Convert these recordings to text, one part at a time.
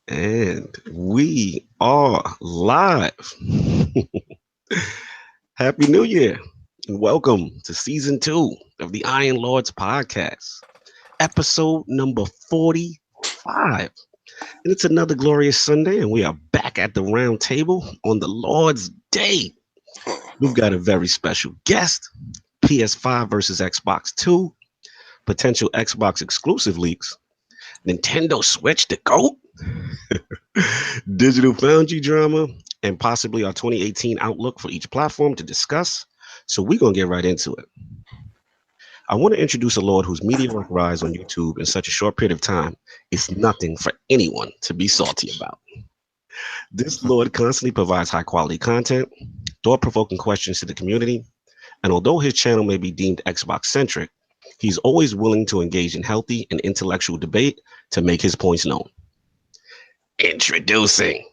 And we are live. Happy New Year and welcome to season 2 of the Iron Lords podcast, episode number 45. And it's another glorious Sunday, and we are back at the round table on the Lord's Day. We've got a very special guest, PS5 versus Xbox 2, potential Xbox exclusive leaks, Nintendo Switch to GOAT, digital Foundry drama, and possibly our 2018 outlook for each platform to discuss. So we're going to get right into it. I want to introduce a Lord whose meteoric rise on YouTube in such a short period of time is nothing for anyone to be salty about. This Lord constantly provides high quality content, thought-provoking questions to the community, and although his channel may be deemed Xbox-centric, he's always willing to engage in healthy and intellectual debate to make his points known. Introducing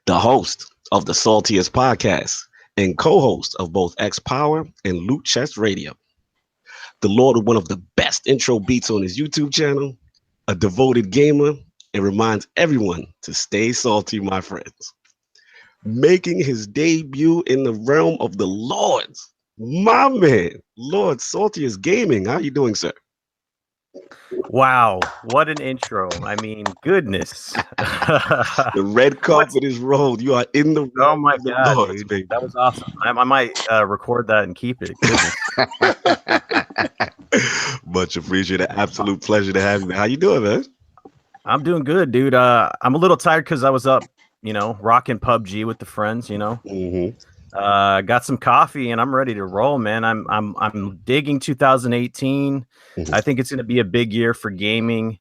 the host of the Saltiest podcast and co-host of both X Power and Loot Chest Radio, the Lord of one of the best intro beats on his YouTube channel, a devoted gamer, and reminds everyone to stay salty, my friends. Making his debut in the realm of the Lords, my man, Lord Saltiest Gaming. How you doing, sir? Wow, what an intro. I mean, goodness. The red carpet is rolled. You are in the Oh my God, Lords, dude. baby. That was awesome. I might record that and keep it. Goodness. Much appreciated. Absolute pleasure to have you. How you doing, man? I'm doing good, dude. I'm a little tired because I was up, rocking PUBG with the friends, Got some coffee and I'm ready to roll, man. I'm digging 2018. I think it's going to be a big year for gaming.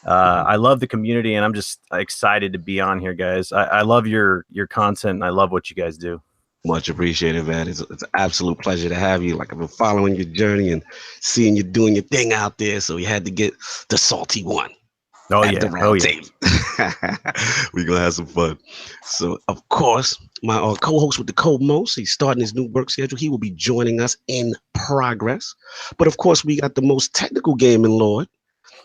I love the community and I'm just excited to be on here, guys. I love your content and I love what you guys do. Much appreciated, man. It's an absolute pleasure to have you. Like, I've been following your journey and seeing you doing your thing out there. So we had to get the salty one. Oh yeah. We're gonna have some fun. So of course, my co-host with the co-most, he's starting his new work schedule. He will be joining us in progress. But of course, we got the most technical gaming Lord,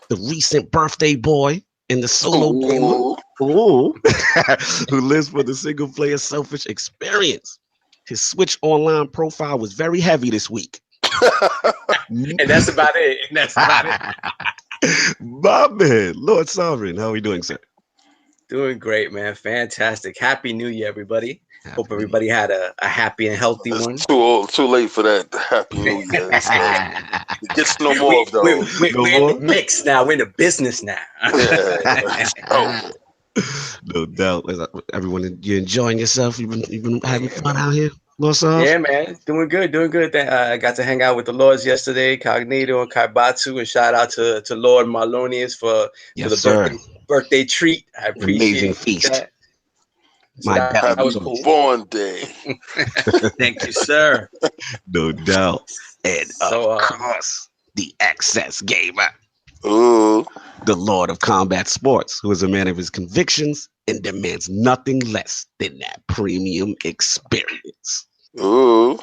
the recent birthday boy and the solo gamer who lives for the single player selfish experience. His Switch Online profile was very heavy this week. And that's about it. My man, Lord Sovereign, how are we doing, sir? Doing great, man. Fantastic. Happy New Year, everybody. Hope everybody had a happy and healthy one. Too late for that. Happy New Year. It gets no more of those. We're in the mix now. We're in the business now. Yeah. No doubt. Everyone, you enjoying yourself? You've been having fun out here? Yeah, man. Doing good. I got to hang out with the Lords yesterday, Cognito and Kaibatsu, and shout out to Lord Marlonius for the birthday treat. I appreciate that. So that was cool. Born day. Thank you, sir. No doubt. And of course, the excess gamer. Ooh. The Lord of Combat Sports, who is a man of his convictions and demands nothing less than that premium experience. Ooh.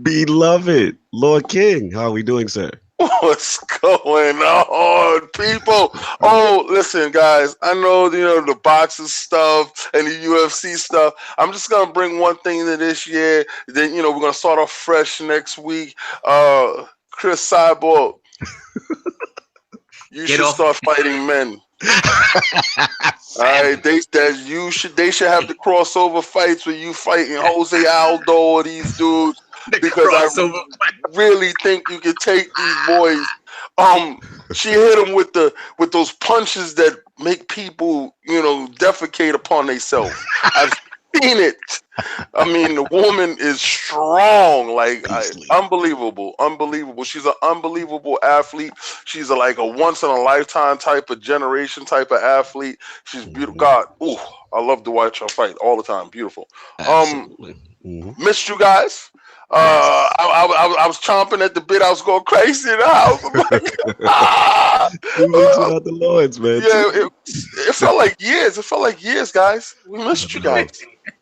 Beloved Lord King, how are we doing, sir? What's going on, people? Oh, listen, guys. I know, the boxing stuff and the UFC stuff. I'm just gonna bring one thing to this year. Then, we're gonna start off fresh next week. Chris Cyborg, you should start fighting men. All right, they should have the crossover fights where you fighting Jose Aldo or these dudes, because I really think you can take these boys. She hit him with those punches that make people defecate upon themselves. I've seen it. I mean, the woman is strong, unbelievable. She's an unbelievable athlete. She's like a once in a lifetime type of generation type of athlete. She's beautiful. God, ooh, I love to watch her fight all the time. Beautiful. Missed you guys. I was chomping at the bit. I was going crazy in the house. We missed you out the Lords, man. Yeah, it felt like years. It felt like years, guys. We missed you guys.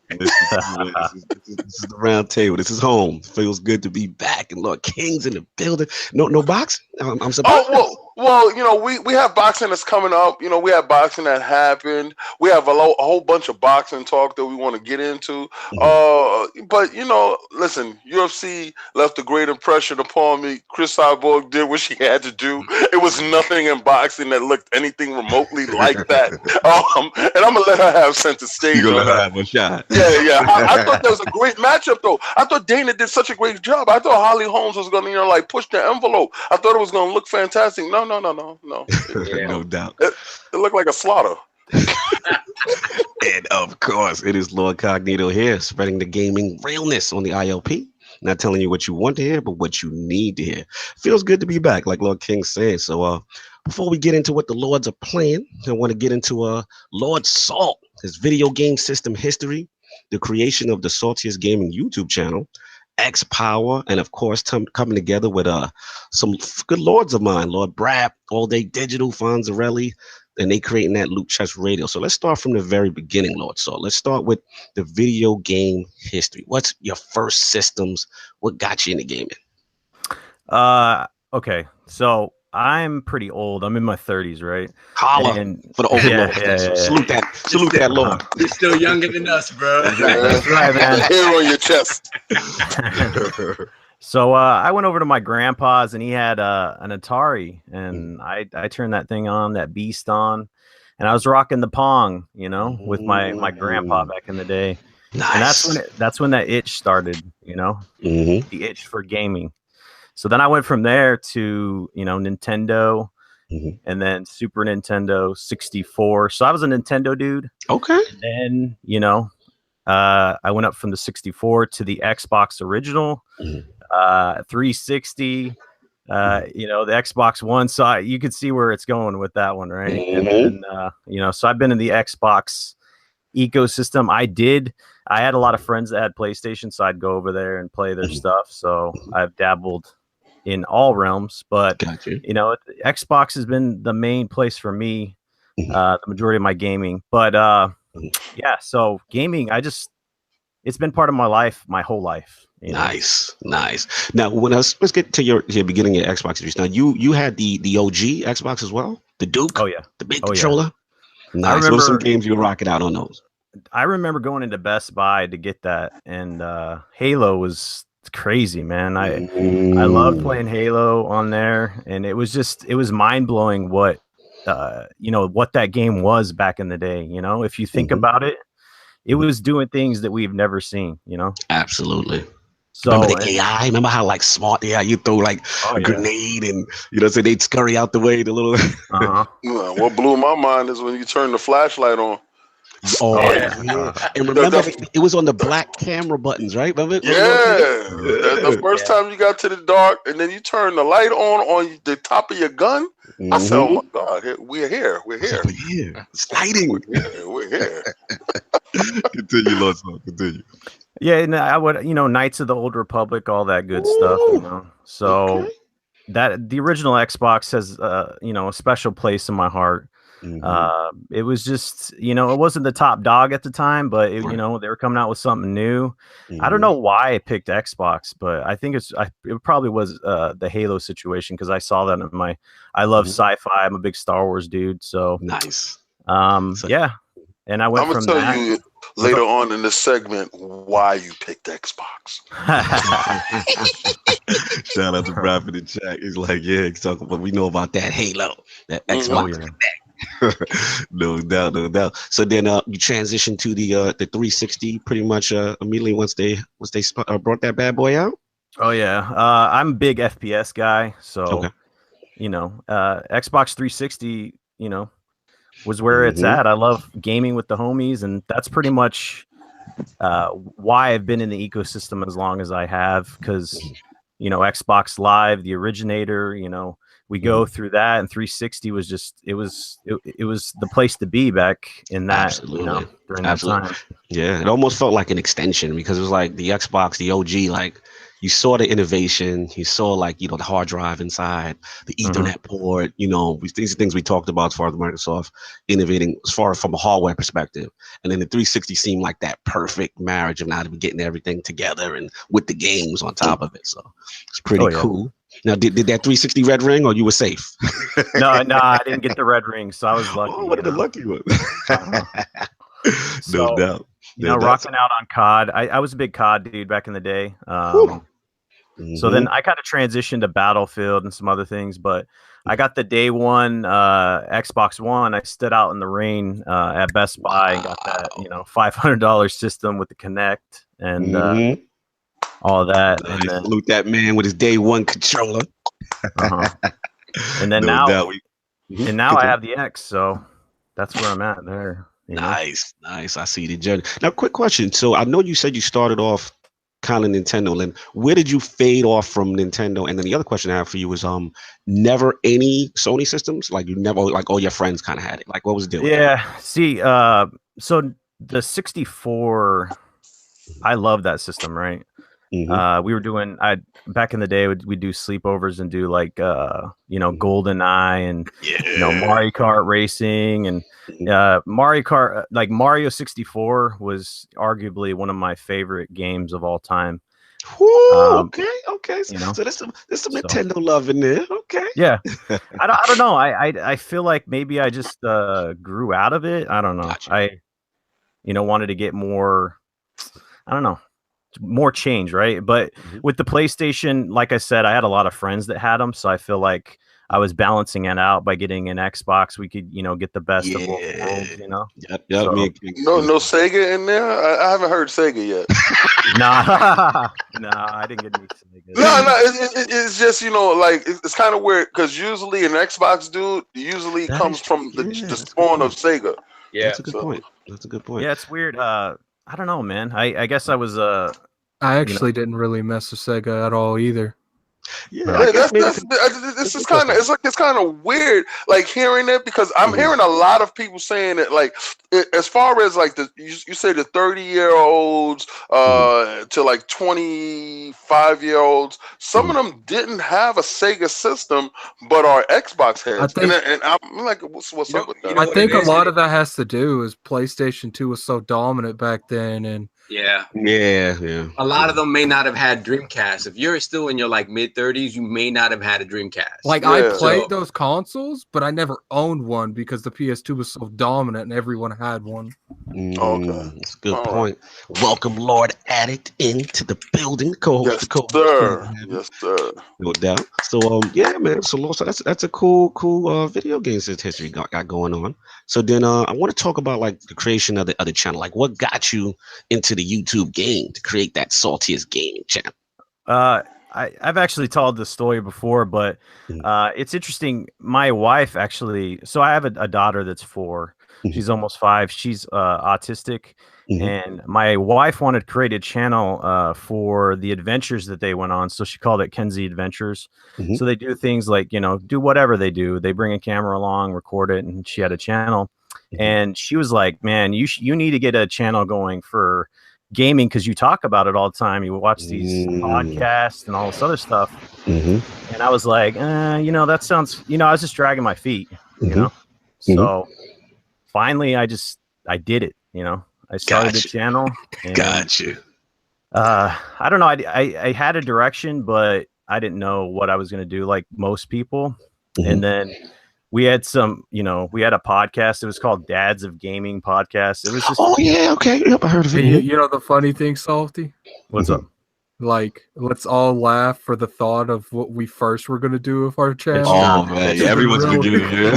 This is the round table. This is home. Feels good to be back, and Lord King's in the building. No boxing. I'm surprised. Oh, Well, you know, we have boxing that's coming up. You know, we have boxing that happened. We have a whole bunch of boxing talk that we want to get into. But you know, listen, UFC left a great impression upon me. Chris Cyborg did what she had to do. It was nothing in boxing that looked anything remotely like that. And I'm gonna let her have center stage. You're gonna have a shot. Yeah. I thought that was a great matchup, though. I thought Dana did such a great job. I thought Holly Holmes was gonna, you know, like push the envelope. I thought it was gonna look fantastic. No. No doubt. It looked like a slaughter. And of course, it is Lord Cognito here, spreading the gaming realness on the ILP. Not telling you what you want to hear, but what you need to hear. Feels good to be back, like Lord King said. So before we get into what the Lords are playing, I want to get into Lord Salt, his video game system history, the creation of the Saltiest Gaming YouTube channel, X Power, and of course coming together with some good lords of mine, Lord Brad, All Day Digital, Fonzarelli, and they creating that Loot Chest Radio. So let's start from the very beginning, Lord. So let's start with the video game history. What's your first systems? What got you into gaming? Okay, so I'm pretty old. I'm in my 30s, right? Holla for the overlord. Yeah. Salute that Lord. You're still younger than us, bro. That's right, man. Hair on your chest. So I went over to my grandpa's, and he had an Atari, and I turned that thing on, that beast on, and I was rocking the Pong, you know, with my grandpa back in the day. Nice. And that's when that itch started, you know, the itch for gaming. So then I went from there to, you know, Nintendo, and then Super Nintendo 64. So I was a Nintendo dude. Okay. And, you know, I went up from the 64 to the Xbox original, 360, you know, the Xbox One. So you could see where it's going with that one, right? And then, you know, so I've been in the Xbox ecosystem. I had a lot of friends that had PlayStation, so I'd go over there and play their stuff. So I've dabbled in all realms, but you know, Xbox has been the main place for me, the majority of my gaming. But yeah, so gaming, it's been part of my life, my whole life. You know? Nice. Now, let's get to your beginning of your Xbox series. Now, you had the OG Xbox as well, the Duke. Oh yeah, the big controller. Yeah. Nice. Those are some games you were rocking out on those. I remember going into Best Buy to get that, and Halo was crazy, man. I loved playing Halo on there, and it was mind blowing what you know, what that game was back in the day. You know, if you think about it, it was doing things that we've never seen. You know, absolutely. So, remember the AI? Remember how like smart AI? You throw like a grenade, and you know, so they'd scurry out the way. The little. What blew my mind is when you turn the flashlight on. Oh, yeah. And remember, it was on the black camera buttons, right? Remember? Yeah. The first time you got to the dark, and then you turn the light on the top of your gun. I said, "Oh my God, we're here! We're here! It's lighting. We're here!" Continue, Lord. Continue. Yeah, and I would, you know, Knights of the Old Republic, all that good stuff, you know. So that the original Xbox has, you know, a special place in my heart. It was just, you know, it wasn't the top dog at the time, but it, you know, they were coming out with something new. I don't know why I picked Xbox, but I think it probably was the Halo situation, because I saw that in I love sci-fi. I'm a big Star Wars dude, so nice. Yeah, and I went from that. I'm gonna tell you later on in this segment why you picked Xbox. Shout out to Brad in the chat. He's like, yeah, but we know about that Halo, that Xbox. No doubt. So then you transitioned to the 360 pretty much immediately once they brought that bad boy out. Oh yeah, I'm a big FPS guy, so you know, Xbox 360, you know, was where it's at. I love gaming with the homies, and that's pretty much why I've been in the ecosystem as long as I have, because you know, Xbox Live, the originator, you know, we go through that, and 360 was just it was the place to be back in that. Absolutely. You know, during that time. Yeah, it almost felt like an extension, because it was like the Xbox, the OG, like you saw the innovation, you saw like, you know, the hard drive inside, the Ethernet port, you know, these are things we talked about as far as Microsoft innovating as far from a hardware perspective. And then the 360 seemed like that perfect marriage of now getting everything together and with the games on top of it. So it's pretty cool. Now, did that 360 red ring, or you were safe? No, I didn't get the red ring, so I was lucky. Oh, what the lucky one? So, no doubt. Rocking out on COD. I was a big COD dude back in the day. So then I kind of transitioned to Battlefield and some other things, but I got the day one Xbox One. I stood out in the rain at Best Buy and got that, $500 system with the Kinect and all of that. Nice. And then salute that man with his day one controller. And then now I have the X, so that's where I'm at there. Nice. I see the journey. Now, quick question. So I know you said you started off kind of Nintendo, and where did you fade off from Nintendo? And then the other question I have for you was never any Sony systems? Like you never, like all your friends kind of had it. Like what was the deal? Yeah. See, so the 64, I love that system, right? We were doing back in the day we'd do sleepovers and do like Golden Eye and Mario Kart racing and Mario Kart, like Mario 64 was arguably one of my favorite games of all time. Okay. So there's some Nintendo love in there. Okay. Yeah. I don't know. I feel like maybe I just grew out of it. I don't know. Gotcha. I wanted to get more, I don't know, more change, right? But with the PlayStation, like I said, I had a lot of friends that had them, so I feel like I was balancing it out by getting an Xbox. We could, get the best of both worlds, Yep. So, no Sega in there. I haven't heard Sega yet. Nah, I didn't get any Sega. No, it's just like it's kind of weird because usually an Xbox dude comes from the spawn of Sega. Yeah, that's a good point. Yeah, it's weird. I don't know, man. I guess I was I actually didn't really mess with Sega at all either. Yeah, this is kind of it's kind of weird, like hearing it because I'm hearing a lot of people saying it, like as far as like you say the 30-year-olds to like 25-year-olds, some of them didn't have a Sega system but are Xbox heads, and I'm like, what's up with that? I think a lot of that has to do is PlayStation 2 was so dominant back then, and yeah. A lot of them may not have had Dreamcast. If you're still in your like mid-30s, you may not have had a Dreamcast. Like I played those consoles, but I never owned one because the PS2 was so dominant and everyone had one. Okay, that's a good point. Welcome, Lord Addict, into the building. Yes, sir. No doubt. So yeah, man. So that's a cool video games history got going on. So then I want to talk about like the creation of the other channel. Like what got you into the YouTube game to create that Saltiest Gaming channel? I've actually told this story before, but it's interesting. My wife actually, so I have a daughter that's 4. She's almost 5. She's autistic. And my wife wanted to create a channel for the adventures that they went on. So she called it Kenzie Adventures. So they do things like, do whatever they do. They bring a camera along, record it, and she had a channel. And she was like, man, you need to get a channel going for gaming because you talk about it all the time. You watch these podcasts and all this other stuff. And I was like, that sounds, I was just dragging my feet, So finally, I did it, I started the channel. And, Got you. I don't know. I had a direction, but I didn't know what I was going to do like most people. And then we had we had a podcast. It was called Dads of Gaming Podcast. It was just okay. Yep, I heard of it. You know the funny thing, Salty? What's up? Like, let's all laugh for the thought of what we first were going to do with our channel. Oh, man. Everyone's going to do it.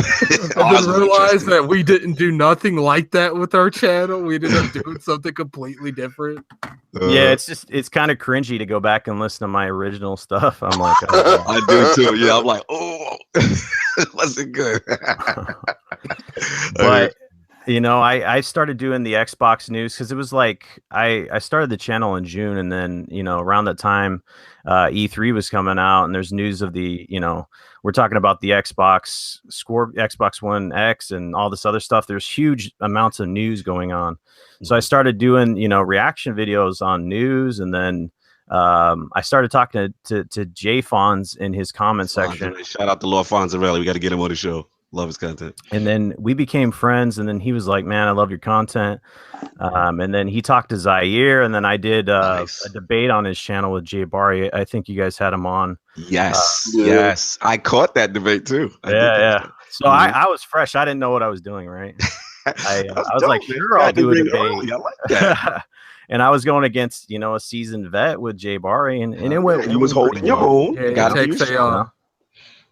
And then realize that we didn't do nothing like that with our channel. We ended up doing something completely different. Yeah, it's kind of cringy to go back and listen to my original stuff. I'm like, I do too. Yeah, I'm like, wasn't good. But I started doing the Xbox news because it was like I started the channel in June, and then around that time E3 was coming out, and there's news of the we're talking about the Xbox One X and all this other stuff. There's huge amounts of news going on, so I started doing reaction videos on news, and then I started talking to Jay Fonz in his comment section. Shout out to Lord Fonzarelli. We got to get him on the show. Love his content. And then we became friends. And then he was like, "Man, I love your content." And then he talked to Zaire, and then I did a debate on his channel with Jay Barry. I think you guys had him on. Yes, yes, I caught that debate too. Yeah. So I was fresh. I didn't know what I was doing. Right. I was like, sure, I'll do a debate. I like that. And I was going against, a seasoned vet with Jay Barry, and it went. You was holding your own.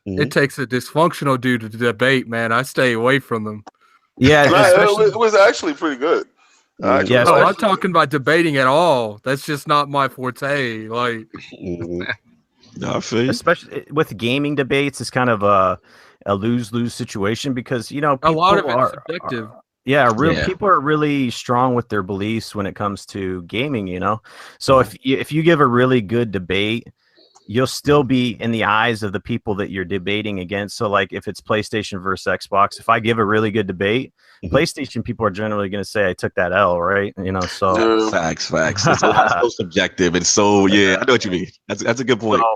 It takes a dysfunctional dude to debate, man. I stay away from them. Yeah, it was actually pretty good. Yeah, no, I'm talking about debating at all. That's just not my forte. Like, no, I feel you. Especially with gaming debates, it's kind of a lose-lose situation because people a lot of it's subjective. People are really strong with their beliefs when it comes to gaming. So if you give a really good debate, you'll still be in the eyes of the people that you're debating against. So like if it's PlayStation versus Xbox, if I give a really good debate, PlayStation people are generally going to say I took that L, right? So facts. It's so subjective and so I know what you mean. That's a good point. So,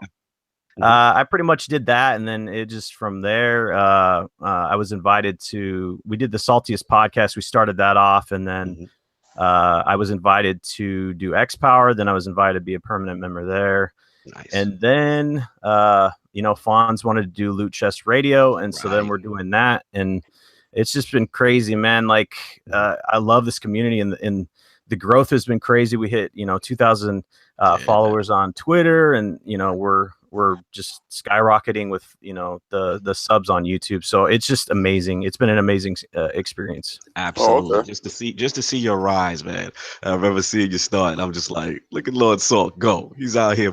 I pretty much did that, and then it just from there. I was invited to. We did the Saltiest podcast. We started that off, and then I was invited to do X Power. Then I was invited to be a permanent member there. Nice. And then, Fonz wanted to do Loot Chest Radio. And so then we're doing that. And it's just been crazy, man. Like, I love this community and the growth has been crazy. We hit, 2,000 followers on Twitter and, we're just skyrocketing with, the subs on YouTube. So it's just amazing. It's been an amazing experience. Absolutely. Just to see your rise, man. I remember seeing you start and I'm just like, look at Lord Salt go. He's out here.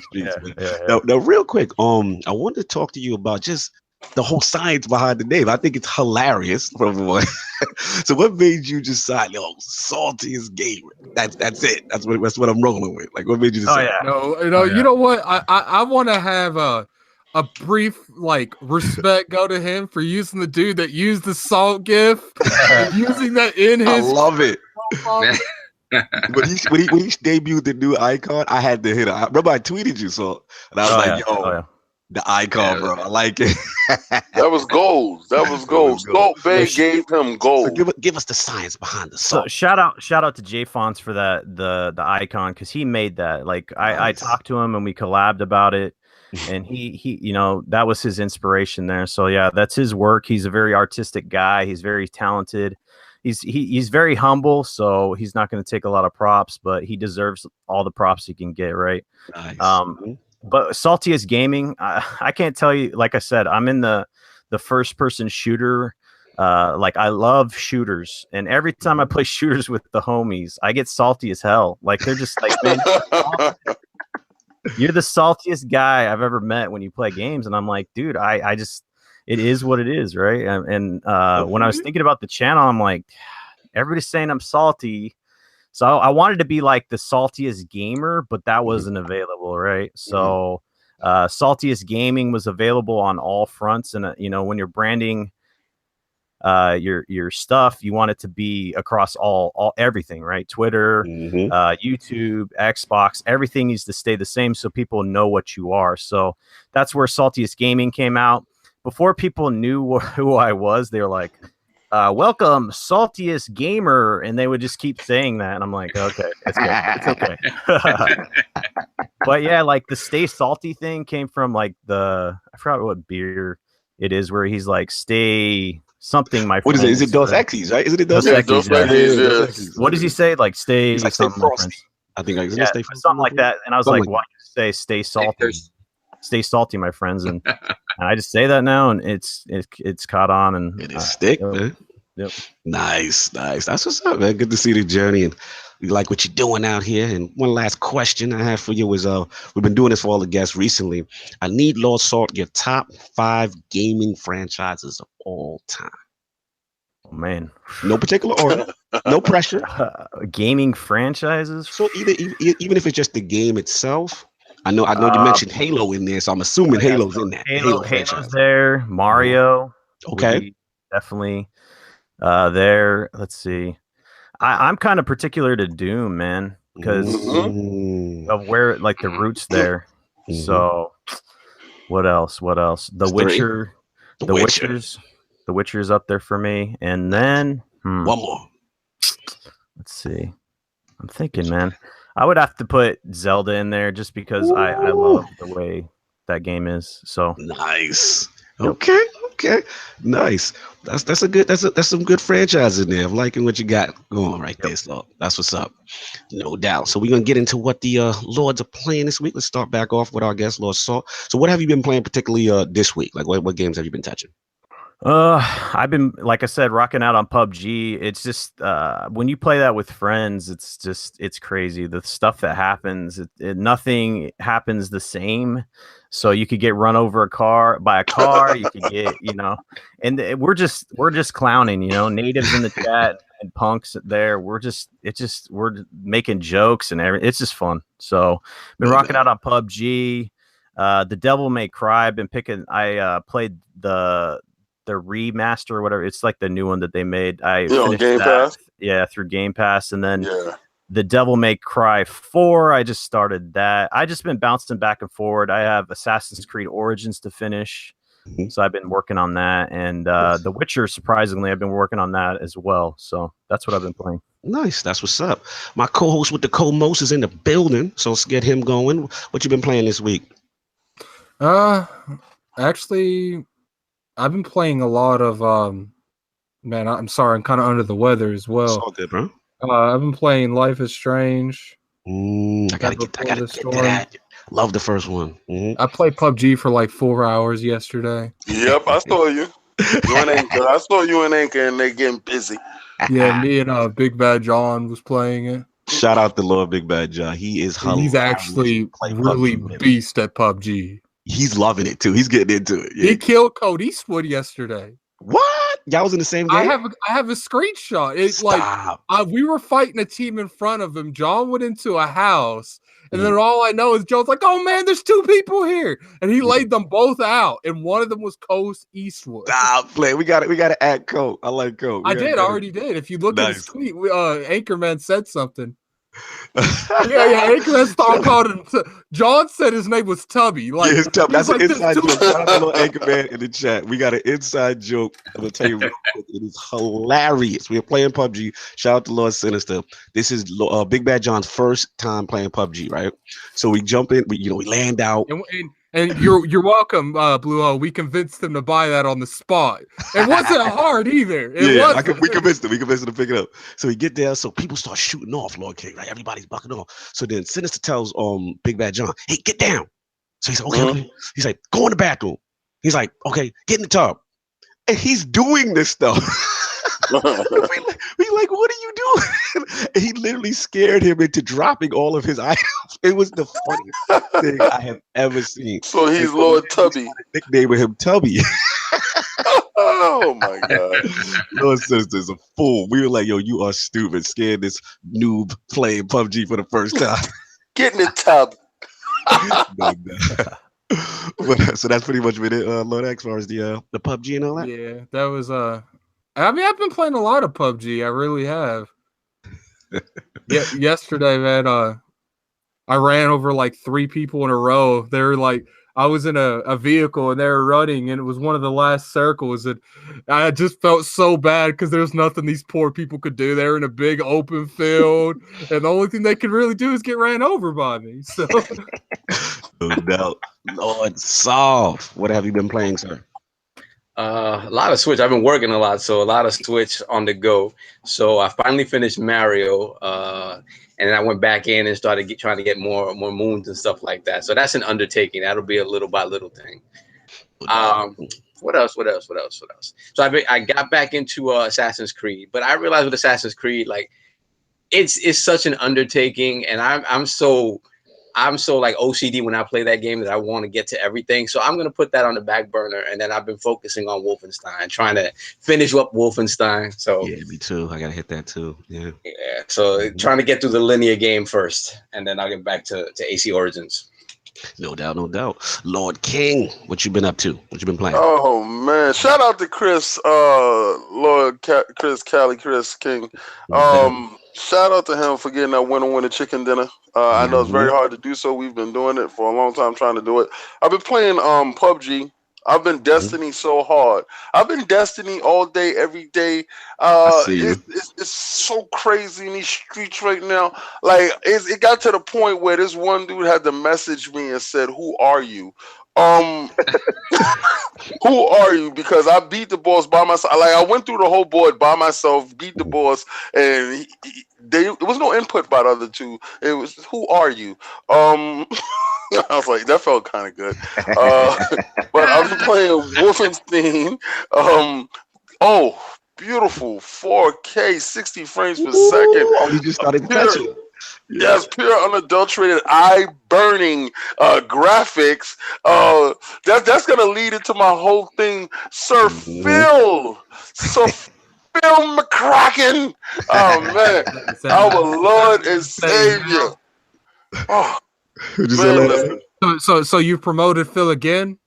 Streets, man. Now, real quick, I wanted to talk to you about just the whole science behind the name. I think it's hilarious for everyone. So what made you decide, Saltiest Gamer? That's it. That's what I'm rolling with. Like, what made you decide? You know what? I want to have a brief respect go to him for using the dude that used the salt gif, using that in his. I love it. when he debuted the new icon, I had to hit it. I remember I tweeted you, and I was the icon, bro. I like it. That was gold. Salt Bay gave him gold. So give us the science behind the salt. So shout out to Jay Fonts for the icon because he made that. Like I talked to him and we collabed about it, and he that was his inspiration there. So yeah, that's his work. He's a very artistic guy. He's very talented. He's very humble, so he's not going to take a lot of props, but he deserves all the props he can get. Right. Nice. But Saltiest Gaming, I can't tell you. Like I said, I'm in the first person shooter. I love shooters, and every time I play shooters with the homies, I get salty as hell. Like they're just like, man, you're the saltiest guy I've ever met when you play games, and I'm like, dude, I just it is what it is, right? And when I was thinking about the channel, I'm like, everybody's saying I'm salty. So I wanted to be like the Saltiest Gamer, but that wasn't available, right? So Saltiest Gaming was available on all fronts. And, when you're branding your stuff, you want it to be across everything, right? Twitter, YouTube, Xbox, everything needs to stay the same so people know what you are. So that's where Saltiest Gaming came out. Before people knew who I was, they were like, welcome, Saltiest Gamer, and they would just keep saying that, and I'm like, okay, it's good, it's okay. But yeah, like the Stay Salty thing came from I forgot what beer it is, where he's like, stay something, my friend. What is it? Is it Dos Equis, right? Isn't it Dos Equis? What does he say? Like, stay something, my friends. I think something like that. And I was like, why do you say stay salty? Stay salty, my friends, and I just say that now, and it's caught on, and it is stick, man. Yep. Nice. That's what's up, man. Good to see the journey, and we like what you're doing out here. And one last question I have for you is, we've been doing this for all the guests recently. I need Lord Salt your top 5 gaming franchises of all time. Oh man, no particular order, no pressure. Gaming franchises. So even if it's just the game itself. I know you mentioned Halo in there, so I'm assuming Halo's in that. Halo's there. Mario. Okay. Definitely there. Let's see. I'm kind of particular to Doom, man, because of where the roots there. So what else? The Witcher. The Witchers. The Witcher's up there for me, and then one more. Let's see. I'm thinking, man. I would have to put Zelda in there just because I love the way that game is. So nice. Okay. Nice. That's some good franchise in there. I'm liking what you got going right there. So that's what's up. No doubt. So we're gonna get into what the Lords are playing this week. Let's start back off with our guest, Lord Salt. So what have you been playing particularly this week? Like what games have you been touching? I've been, like I said, rocking out on PUBG. It's just when you play that with friends, it's crazy. The stuff that happens, nothing happens the same. So you could get run over by a car. You could get, and we're just clowning, natives in the chat and punks there. We're making jokes and everything. It's just fun. So been rocking out on PUBG. The Devil May Cry. I've been picking. I played the remaster or whatever. It's like the new one that they made. I finished Game Pass? Yeah, through Game Pass, and then the Devil May Cry 4. I just started that. I just been bouncing back and forward. I have Assassin's Creed Origins to finish, so I've been working on that, and The Witcher. Surprisingly, I've been working on that as well. So that's what I've been playing. Nice, that's what's up. My co-host with the co-most is in the building, so let's get him going. What you been playing this week? Actually, I've been playing a lot of man, I'm sorry, I'm kind of under the weather as well. It's all good, bro. I've been playing Life is Strange. I gotta get that. Love the first one. I played PUBG for like 4 hours yesterday. Yep, I saw you. I saw you in Anchor, and they getting busy. Yeah, me and Big Bad John was playing it. Shout out to Lord Big Bad John. He is hilarious. He's actually really beast at PUBG. He's loving it too. He's getting into it. Yeah. He killed Code Eastwood yesterday. What? Y'all was in the same game? I have a screenshot. It's like we were fighting a team in front of him. John went into a house, and then all I know is John's like, "Oh man, there's 2 people here," and he laid them both out, and one of them was Code Eastwood. Play. We got to add Code. I like Code. I already did. If you look at his tweet, Anchorman said something. yeah, Anchorman Star called him. John said his name was Tubby. Like, his Tubby. That's an inside joke. Shout out to little Anchorman in the chat. We got an inside joke. I'm gonna tell you real quick. It is hilarious. We are playing PUBG. Shout out to Lord Sinister. This is Big Bad John's first time playing PUBG, right? So we jump in. We land out. And you're welcome, Blue Hole. We convinced him to buy that on the spot. It wasn't hard either. We convinced him. We convinced him to pick it up. So we get there. So people start shooting off, Lord King. Right, everybody's bucking off. So then Sinister tells Big Bad John, "Hey, get down." So he's like, "Okay." He's like, "Go in the bathroom." He's like, "Okay, get in the tub." And he's doing this stuff. we like, "What are you doing?" And he literally scared him into dropping all of his items. It was the funniest thing I have ever seen. So he's Lord Tubby. Nicknaming him Tubby. Oh my God. Lord Sister's a fool. We were like, "Yo, you are stupid. Scared this noob playing PUBG for the first time." Get in the tub. So that's pretty much been it, Lord, as far as the PUBG and all that. Yeah, that was I mean, I've been playing a lot of PUBG. I really have. Yesterday, man, I ran over like 3 people in a row. They were like, I was in a vehicle and they were running, and it was one of the last circles, and I just felt so bad because there's nothing these poor people could do. They were in a big open field, and the only thing they could really do is get ran over by me. So, no doubt. Lord Solve, what have you been playing, sir? A lot of Switch. I've been working a lot, so a lot of Switch on the go. So I finally finished Mario, and then I went back in and started trying to get more moons and stuff like that. So that's an undertaking. That'll be a little by little thing. What else? So I got back into Assassin's Creed, but I realized with Assassin's Creed, like it's such an undertaking, and I'm so like OCD when I play that game that I want to get to everything. So I'm going to put that on the back burner. And then I've been focusing on Wolfenstein, trying to finish up Wolfenstein. So yeah, me too. I got to hit that too. Yeah. So trying to get through the linear game first, and then I'll get back to AC Origins. No doubt. Lord King, what you been up to? What you been playing? Oh man, shout out to Chris, Lord Chris King. Shout out to him for getting that winner chicken dinner. I know it's very hard to do so. We've been doing it for a long time, trying to do it. I've been playing PUBG. I've been Destiny so hard. I've been Destiny all day, every day. It's so crazy in these streets right now. Like it got to the point where this one dude had to message me and said, "Who are you?" Who are you? Because I beat the boss by myself. Like I went through the whole board by myself, beat the boss, and there was no input by the other two. It was, "Who are you?" I was like, that felt kind of good. But I've been playing Wolfenstein. Oh, beautiful 4K, 60 frames per second. Oh, you just started catching. Yes, pure unadulterated, eye-burning graphics. That's gonna lead into my whole thing, Sir Phil. Sir Phil McCracken. Oh man, our Lord and Savior. Oh, man, so you promoted Phil again?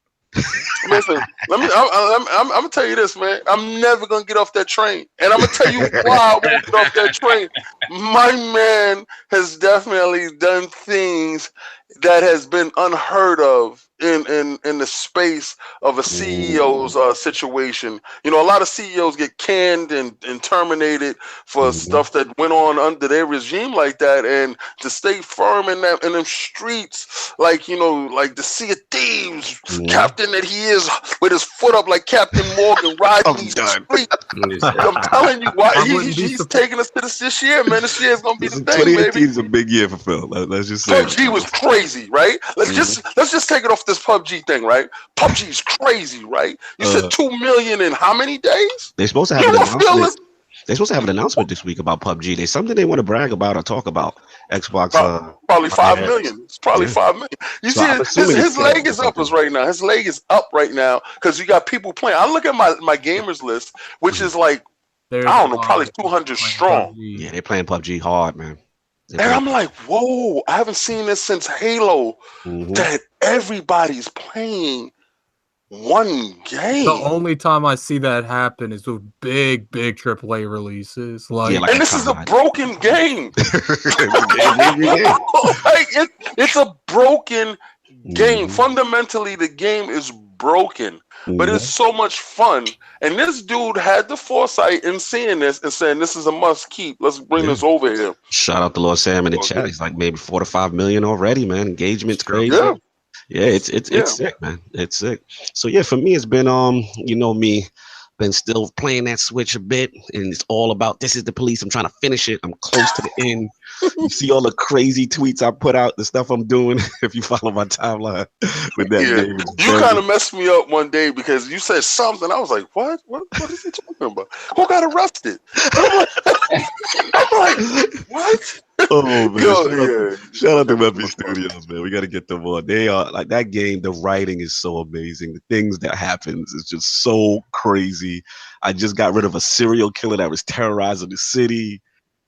Listen, I'm gonna tell you this, man. I'm never gonna get off that train, and I'm gonna tell you why I won't get off that train. My man has definitely done things that has been unheard of in the space of a CEO's situation. You know, a lot of CEOs get canned and terminated for stuff that went on under their regime like that, and to stay firm in them streets, like, you know, like the Sea of Thieves captain that he is, with his foot up like Captain Morgan riding these streets. I'm telling you, why he's taking us to this year, man. This year is gonna be the thing, baby. 2018 is a big year for Phil. Let's just say PUBG was crazy, right? Let's just take it off this PUBG thing, right? PUBG is crazy, right? You said 2 million in how many days? They're supposed to have an announcement. They're supposed to have an announcement this week about PUBG. There's something they want to brag about or talk about. Xbox. Probably 5 million. It's probably 5 million. You see, his leg is up right now. His leg is up right now because you got people playing. I look at my gamers list, which is like, I don't know, probably 200 strong. Yeah, they're playing PUBG hard, man. And I'm like, whoa, I haven't seen this since Halo, that everybody's playing one game. The only time I see that happen is with big AAA releases. Like and this is a broken game. It's a broken game. Fundamentally, the game is broken. But it's so much fun. And this dude had the foresight in seeing this and saying, this is a must keep. Let's bring this over here. Shout out to Lord Sam in the chat. He's like maybe 4 to 5 million already, man. Engagement's crazy. Yeah, it's sick, man. It's sick. So yeah, for me, it's been you know me, been still playing that Switch a bit, and it's all about This Is the Police. I'm trying to finish it. I'm close to the end. You see all the crazy tweets I put out, the stuff I'm doing. If you follow my timeline with that game, you kind of messed me up one day because you said something. I was like, what is he talking about? Who got arrested? I'm like, what? Oh man! Shout out to Memphis Studios, man. We got to get them on. They are like that game. The writing is so amazing. The things that happens is just so crazy. I just got rid of a serial killer that was terrorizing the city.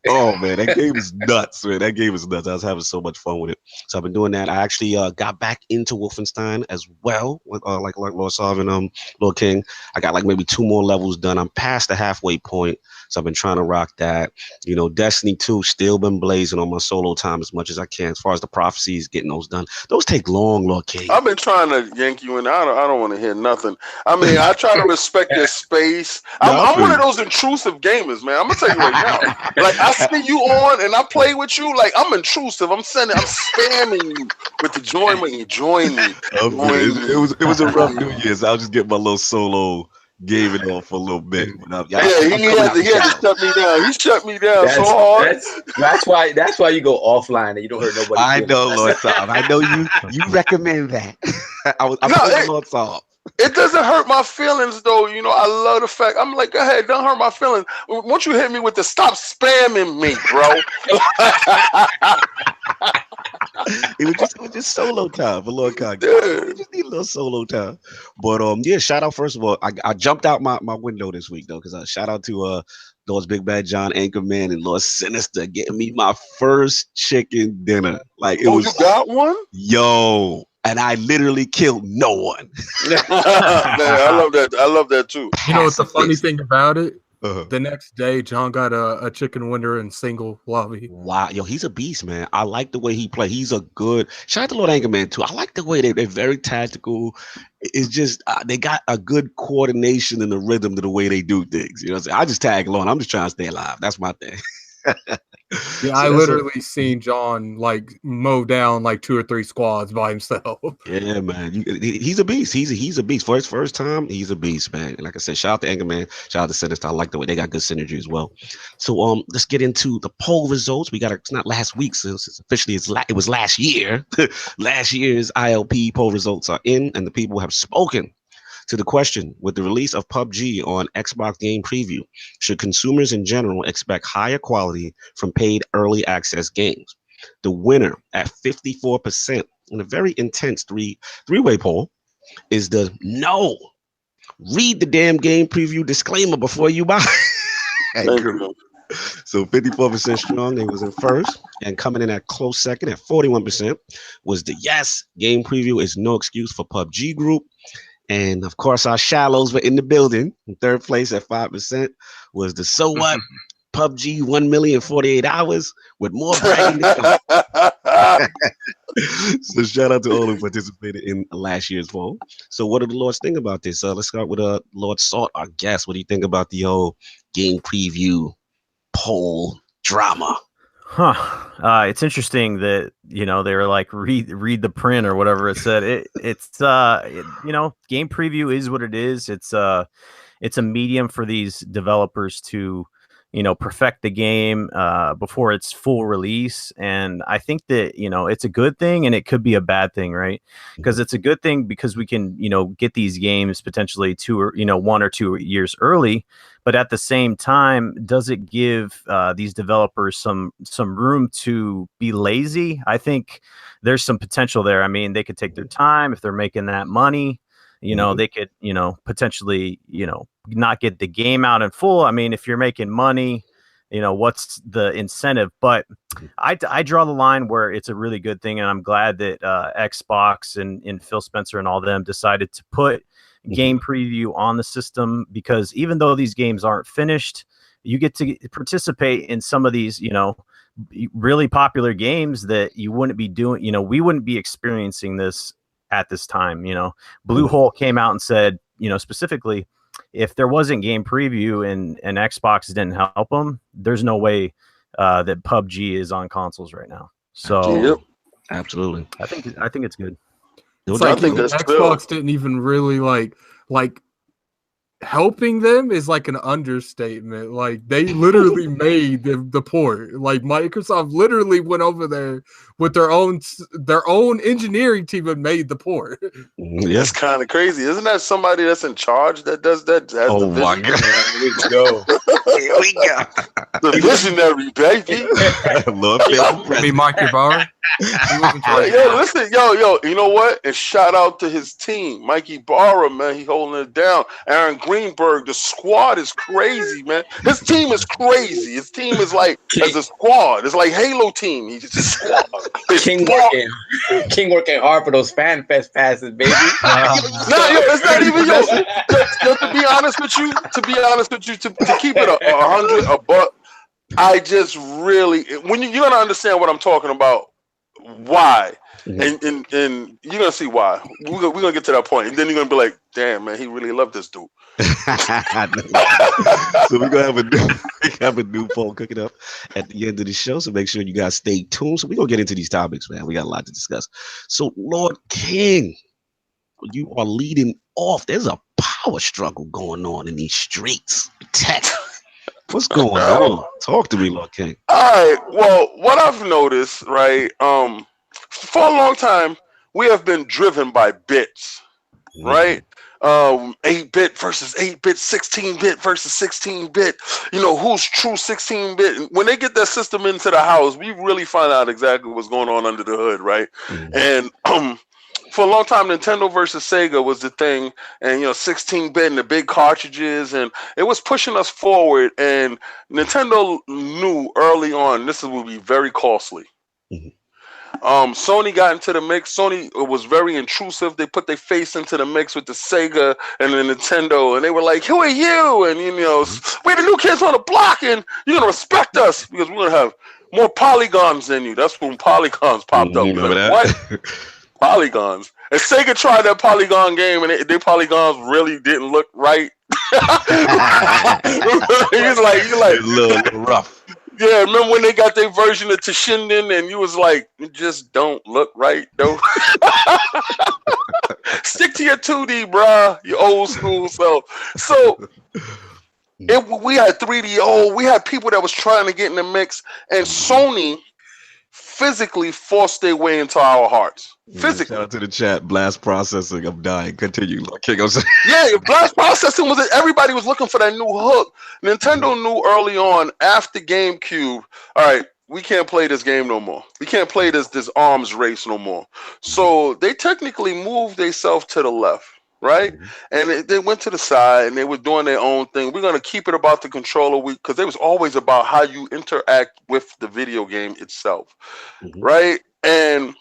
Oh man, that game is nuts, man. That game is nuts. I was having so much fun with it. So I've been doing that. I actually got back into Wolfenstein as well, with, like Lord Sarv and Lord King. I got like maybe 2 more levels done. I'm past the halfway point, so I've been trying to rock that. You know, Destiny 2 still been blazing on my solo time as much as I can. As far as the prophecies, getting those done. Those take long, Lord King. I've been trying to yank you in. I don't want to hear nothing. I mean, I try to respect their space. I'm one of those intrusive gamers, man. I'm gonna tell you right now. Like I see you on and I play with you, like I'm intrusive. I'm spamming you with the join when you join me. It was a rough New Year's. I was just getting my little solo game it on for a little bit. He had to shut me down. He shut me down so hard. That's why you go offline and you don't hurt nobody. I know, Lord Saab. I know you recommend that. I'm Lord Saab. It doesn't hurt my feelings though. You know, I love the fact. I'm like, go ahead, don't hurt my feelings. Once you hit me with the stop spamming me, bro. It was just solo time for Lord Cognito. We just need a little solo time. But yeah, shout out first of all. I jumped out my window this week though, because shout out to Lord's Big Bad John Anchorman and Lord Sinister getting me my first chicken dinner. Like it was. You got one? Yo. And I literally killed no one. Man, I love that. I love that too. You know what's the funny thing about it? The next day, John got a chicken winner in single lobby. Wow, yo, he's a beast, man. I like the way he plays. He's a good. Shout out to Lord Angerman too. I like the way they're very tactical. It's just they got a good coordination and the rhythm to the way they do things. You know what I'm saying? I just tag along. I'm just trying to stay alive. That's my thing. Yeah, I literally seen John like mow down like 2 or 3 squads by himself. Yeah, man, he's a beast. He's a beast for his first time. He's a beast, man. And like I said, shout out to Angerman, shout out to Sinister. I like the way they got good synergy as well. So let's get into the poll results. We got it's not last week, since it's officially it was last year. Last year's ILP poll results are in, and the people have spoken. To the question, with the release of PUBG on Xbox Game Preview, should consumers in general expect higher quality from paid early access games? The winner at 54% in a very intense three-way poll is the no. Read the damn game preview disclaimer before you buy. So 54% strong, they was in first, and coming in at close second at 41% was the yes, game preview is no excuse for PUBG group. And of course, our shallows were in the building. In third place at 5% was the so what PUBG 1,048 hours with more bragging to come. So shout out to all who participated in last year's poll. So what do the Lords think about this? Let's start with Lord Salt, our guest. What do you think about the whole game preview poll drama? It's interesting that, you know, they were like, read the print or whatever it said. It's game preview is what it is. It's a medium for these developers to, you know, perfect the game before its full release. And I think that, you know, it's a good thing and it could be a bad thing, right? Because it's a good thing because we can, you know, get these games potentially 1 or 2 years early. But at the same time, does it give these developers some room to be lazy? I think there's some potential there. I mean, they could take their time if they're making that money. You know, they could, you know, potentially, you know, not get the game out in full. I mean, if you're making money, you know, what's the incentive? But I draw the line where it's a really good thing. And I'm glad that Xbox and Phil Spencer and all them decided to put game preview on the system, because even though these games aren't finished, you get to participate in some of these, you know, really popular games that you wouldn't be doing. You know, we wouldn't be experiencing this at this time. You know, Blue Hole came out and said, you know, specifically, if there wasn't game preview and Xbox didn't help them, there's no way that PUBG is on consoles right now. So absolutely, I think it's good. It's like Xbox didn't even really like helping them is like an understatement. Like they literally made the port. Like Microsoft literally went over there with their own engineering team and made the port. That's kind of crazy. Isn't that somebody that's in charge that does that? Oh my God. Here we go. Here we go. The visionary, baby. Be Mike Ybarra. Yo, listen, yo, you know what? And shout out to his team, Mikey Barra, man. He holding it down. Aaron Greenberg, the squad is crazy, man. His team is crazy. His team is like as a squad. It's like Halo team. He's just a squad. King working hard for those fan fest passes, baby. It's not even yo. To be honest with you, to keep it 100 a buck. I just really, when you're gonna understand what I'm talking about. Why? And you're gonna see why. We're gonna get to that point, and then you're gonna be like, "Damn, man, he really loved this dude." So we're gonna have a new poll cooking up at the end of the show. So make sure you guys stay tuned. So we're gonna get into these topics, man. We got a lot to discuss. So Lord King, you are leading off. There's a power struggle going on in these streets. Tech. What's going on? Talk to me, Lord King. All right. Well, what I've noticed, right, for a long time, we have been driven by bits, right? 8-bit versus 8-bit, 16-bit versus 16-bit. You know, who's true 16-bit? When they get that system into the house, we really find out exactly what's going on under the hood, right? And for a long time, Nintendo versus Sega was the thing, and 16-bit and the big cartridges, and it was pushing us forward. And Nintendo knew early on this will be very costly. Sony got into the mix. Sony was very intrusive. They put their face into the mix with the Sega and the Nintendo, and they were like, "Who are you?" And we're the new kids on the block, and you're gonna respect us because we're gonna have more polygons than you. That's when polygons popped up. Remember that? What? Polygons. And Sega tried that polygon game, and their polygons really didn't look right. He's like a little rough. Yeah, remember when they got their version of Toshinden and you was like, it just don't look right, though. Stick to your 2D, bruh, your old school self. So we had 3DO, we had people that was trying to get in the mix, and Sony physically forced their way into our hearts. Physically. Shout out to the chat. Blast processing. I'm dying. Continue. Yeah, blast processing was it. Everybody was looking for that new hook. Nintendo knew early on after GameCube, all right, we can't play this game no more. We can't play this arms race no more. So they technically moved themselves to the left, right? And they went to the side and they were doing their own thing. We're going to keep it about the controller because it was always about how you interact with the video game itself, right? And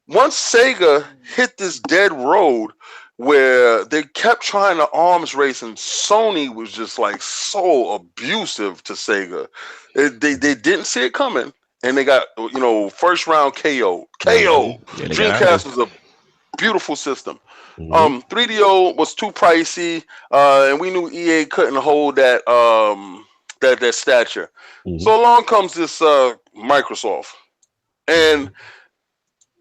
once Sega hit this dead road where they kept trying to arms race and Sony was just like so abusive to Sega, they didn't see it coming and they got, first round KO. Yeah, Dreamcast was a beautiful system. 3DO was too pricey, and we knew EA couldn't hold that that stature. So along comes this Microsoft, and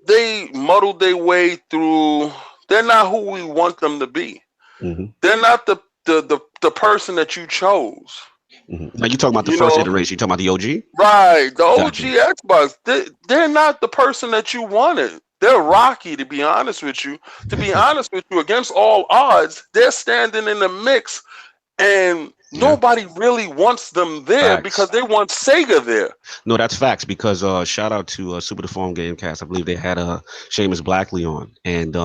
they muddled their way through. They're not who we want them to be. They're not the person that you chose. Now you talking about the first iteration? You talking about the OG? Right, the OG Xbox. They're not the person that you wanted. They're rocky, to be honest with you. To be honest with you, against all odds, they're standing in the mix, and nobody really wants them there because they want Sega there. No, that's facts. Because shout out to Super Deformed Gamecast. I believe they had Seamus Blackley on, and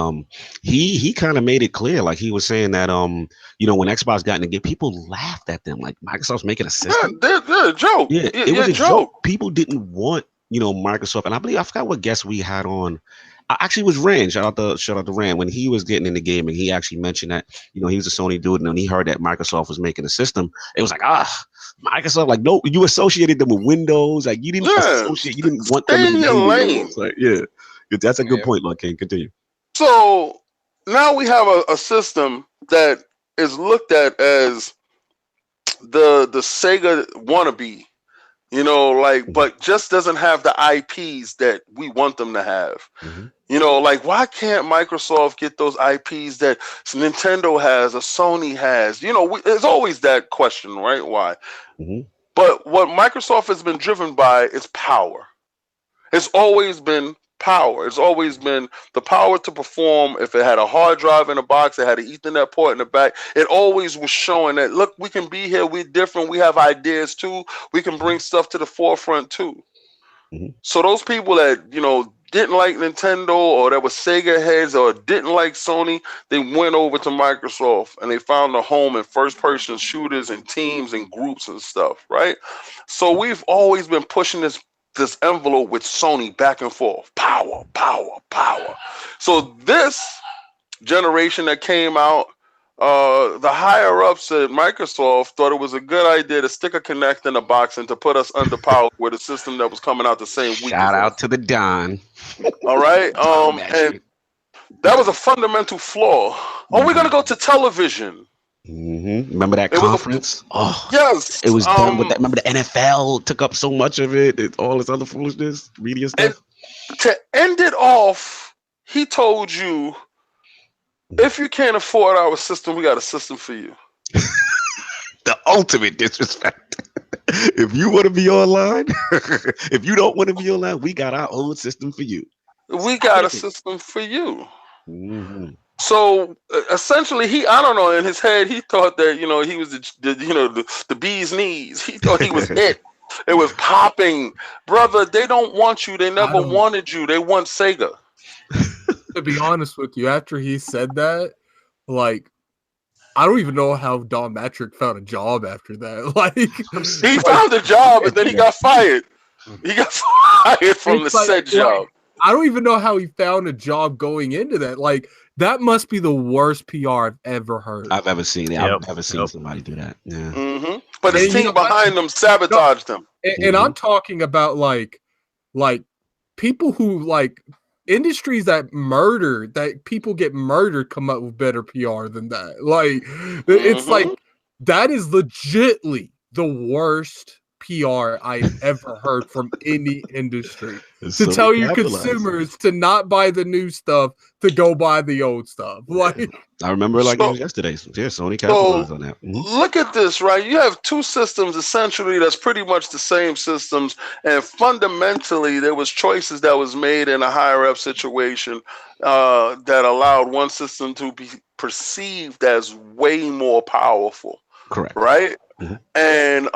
he kind of made it clear, like he was saying that when Xbox got in the game, people laughed at them, like Microsoft's making a system. They're a joke. Yeah, it was a joke. People didn't want Microsoft, and I forgot what guest we had on. Actually, it was Rand. Shout out to Rand. When he was getting in the game, and he actually mentioned that he was a Sony dude, and when he heard that Microsoft was making a system, it was like Microsoft. Like, no, you associated them with Windows. Like, you didn't associate. You didn't want them in your lane. Like, that's a good point. Like, continue. So now we have a system that is looked at as the Sega wannabe. But just doesn't have the IPs that we want them to have. Why can't Microsoft get those IPs that Nintendo has or Sony has? There's always that question, right? Why? But what Microsoft has been driven by is power. It's always been power. It's always been the power to perform. If it had a hard drive in a box, it had an Ethernet port in the back, it always was showing that, look, we can be here, we're different, we have ideas too, we can bring stuff to the forefront too. So those people that didn't like Nintendo or that were Sega heads or didn't like Sony, they went over to Microsoft and they found a home in first-person shooters and teams and groups and stuff, right? So we've always been pushing this envelope with Sony back and forth. Power, power, power. So this generation that came out, the higher ups at Microsoft thought it was a good idea to stick a Kinect in a box and to put us under power with a system that was coming out the same week. Shout out to the Don. All right. And that was a fundamental flaw. Are we going to go to television? Remember that conference? Yes. It was done with that. Remember the NFL took up so much of it, all this other foolishness, media stuff. And to end it off, he told you, if you can't afford our system, we got a system for you. The ultimate disrespect. If you want to be online, if you don't want to be online, we got our own system for you. We got a system for you. So essentially, I don't know, in his head, he thought that, he was the bee's knees. He thought he was it. It was popping. Brother, they don't want you. They never wanted you. They want Sega. To be honest with you, after he said that, I don't even know how Don Matrick found a job after that. He found a job and then he got fired. He got fired from the said job. I don't even know how he found a job going into that. Like, that must be the worst PR I've ever heard. I've ever seen it. I've never seen somebody do that. Yeah. But his team behind them sabotaged him. And I'm talking about like people who like industries that murder, that people get murdered, come up with better PR than that. Like, it's like, that is legitly the worst PR I've ever heard from any industry. It's to tell your consumers to not buy the new stuff, to go buy the old stuff. Like, I remember like it was yesterday. Yeah, Sony capitalized on that. Look at this, right? You have two systems essentially that's pretty much the same systems, and fundamentally there was choices that was made in a higher up situation that allowed one system to be perceived as way more powerful. Correct. Right? And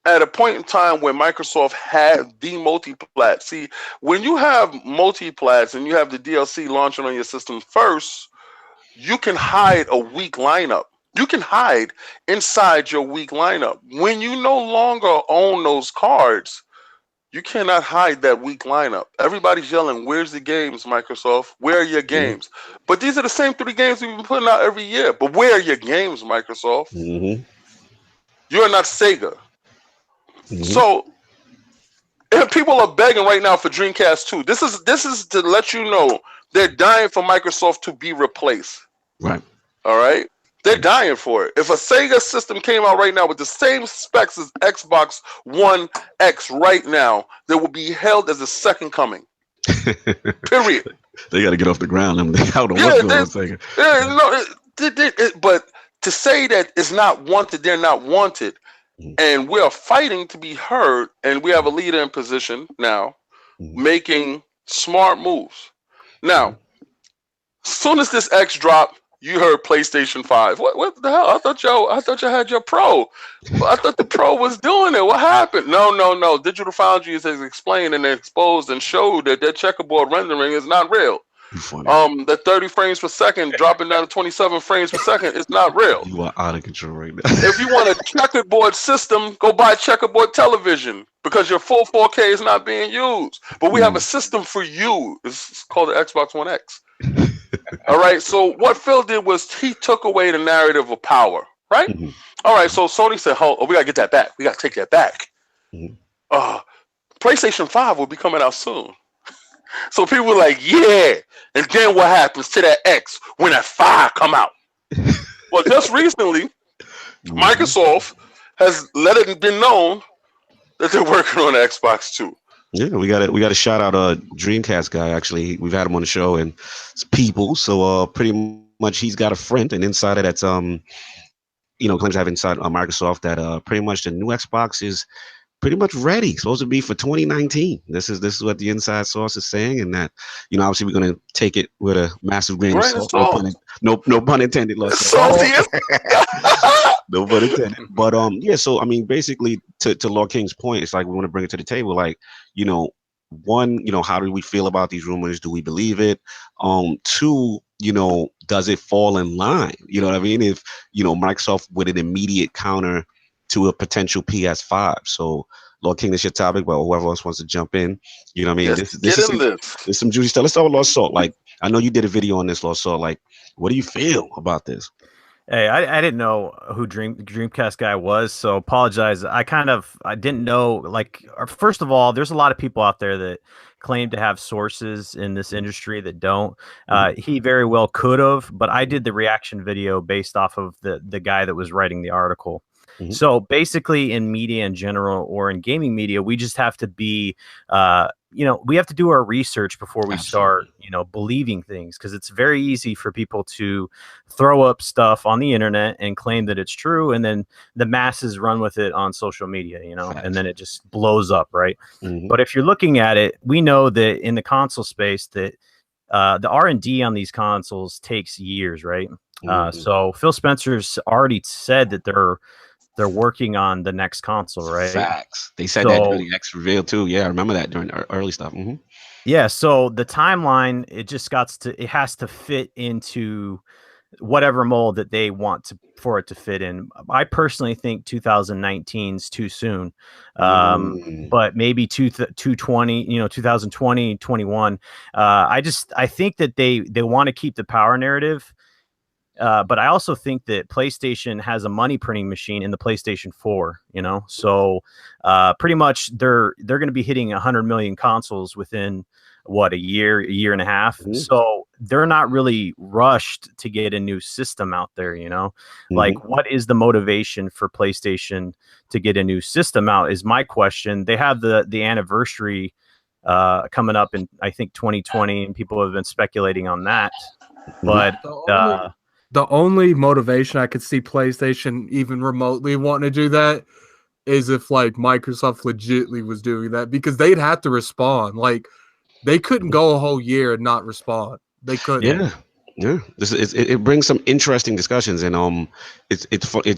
at a point in time where Microsoft had the multi-plat. See, when you have multi-plats and you have the DLC launching on your system first, you can hide a weak lineup. You can hide inside your weak lineup. When you no longer own those cards, you cannot hide that weak lineup. Everybody's yelling, "Where's the games, Microsoft? Where are your games?" But these are the same 3 games we've been putting out every year. But where are your games, Microsoft? You are not Sega. So, and people are begging right now for Dreamcast 2. This is to let you know they're dying for Microsoft to be replaced. Right. All right. They're dying for it. If a Sega system came out right now with the same specs as Xbox One X right now, they will be held as a second coming. Period. They got to get off the ground. But to say that it's not wanted, they're not wanted. And we are fighting to be heard, and we have a leader in position now, making smart moves. Now, as soon as this X dropped, you heard PlayStation 5. What the hell? I thought you had your Pro. I thought the Pro was doing it. What happened? No. Digital Foundry has explained and exposed and showed that their checkerboard rendering is not real. That 30 frames per second dropping down to 27 frames per second is not real. You are out of control right now. If you want a checkerboard system, go buy checkerboard television because your full 4K is not being used. But we have a system for you. It's called the Xbox One X. All right. So what Phil did was he took away the narrative of power. Right. All right. So Sony said, "Oh, we gotta get that back. We gotta take that back." PlayStation 5 will be coming out soon. So people were like, "Yeah." And then what happens to that X when that 5 come out? Well, just recently, Microsoft has let it be known that they're working on Xbox 2. Yeah, we got to shout out a Dreamcast guy. Actually, we've had him on the show, and it's people. So pretty much, he's got a friend, an insider that's claims to have inside Microsoft that pretty much the new Xbox is pretty much ready, supposed to be for 2019. This is what the inside source is saying, and that obviously we're gonna take it with a massive grain of salt. No pun intended. No pun intended. But yeah. So I mean, basically, to Lord King's point, it's like we want to bring it to the table. Like, one, how do we feel about these rumors? Do we believe it? Two, does it fall in line? You know what I mean? If Microsoft with an immediate counter to a potential PS5. So, Lord King, this is your topic, but whoever else wants to jump in, you know what I mean? Yes, this is some juicy stuff. Let's start with Lord Salt. Like, I know you did a video on this, Lord Salt. Like, what do you feel about this? Hey, I didn't know who Dreamcast guy was, so apologize. I didn't know. Like, first of all, there's a lot of people out there that claim to have sources in this industry that don't. He very well could have, but I did the reaction video based off of the guy that was writing the article. So basically in media in general, or in gaming media, we just have to be, we have to do our research before we start, believing things, because it's very easy for people to throw up stuff on the internet and claim that it's true. And then the masses run with it on social media, and then it just blows up. Right. But if you're looking at it, we know that in the console space that the R&D on these consoles takes years. Right. So Phil Spencer's already said that they're working on the next console, right? Facts. They said that during the X reveal too. Yeah, I remember that during the early stuff. Yeah, so the timeline, it has to fit into whatever mold that they want for it to fit in. I personally think 2019 is too soon, but maybe 2020, 2020, 21. I think that they want to keep the power narrative. But I also think that PlayStation has a money printing machine in the PlayStation 4, so pretty much they're going to be hitting 100 million consoles within a year and a half. So they're not really rushed to get a new system out there, like what is the motivation for PlayStation to get a new system out is my question. They have the anniversary coming up in, I think, 2020, and people have been speculating on that. But the only motivation I could see PlayStation even remotely wanting to do that is if like Microsoft legitimately was doing that, because they'd have to respond. Like they couldn't go a whole year and not respond. They couldn't. Yeah. It brings some interesting discussions, and it's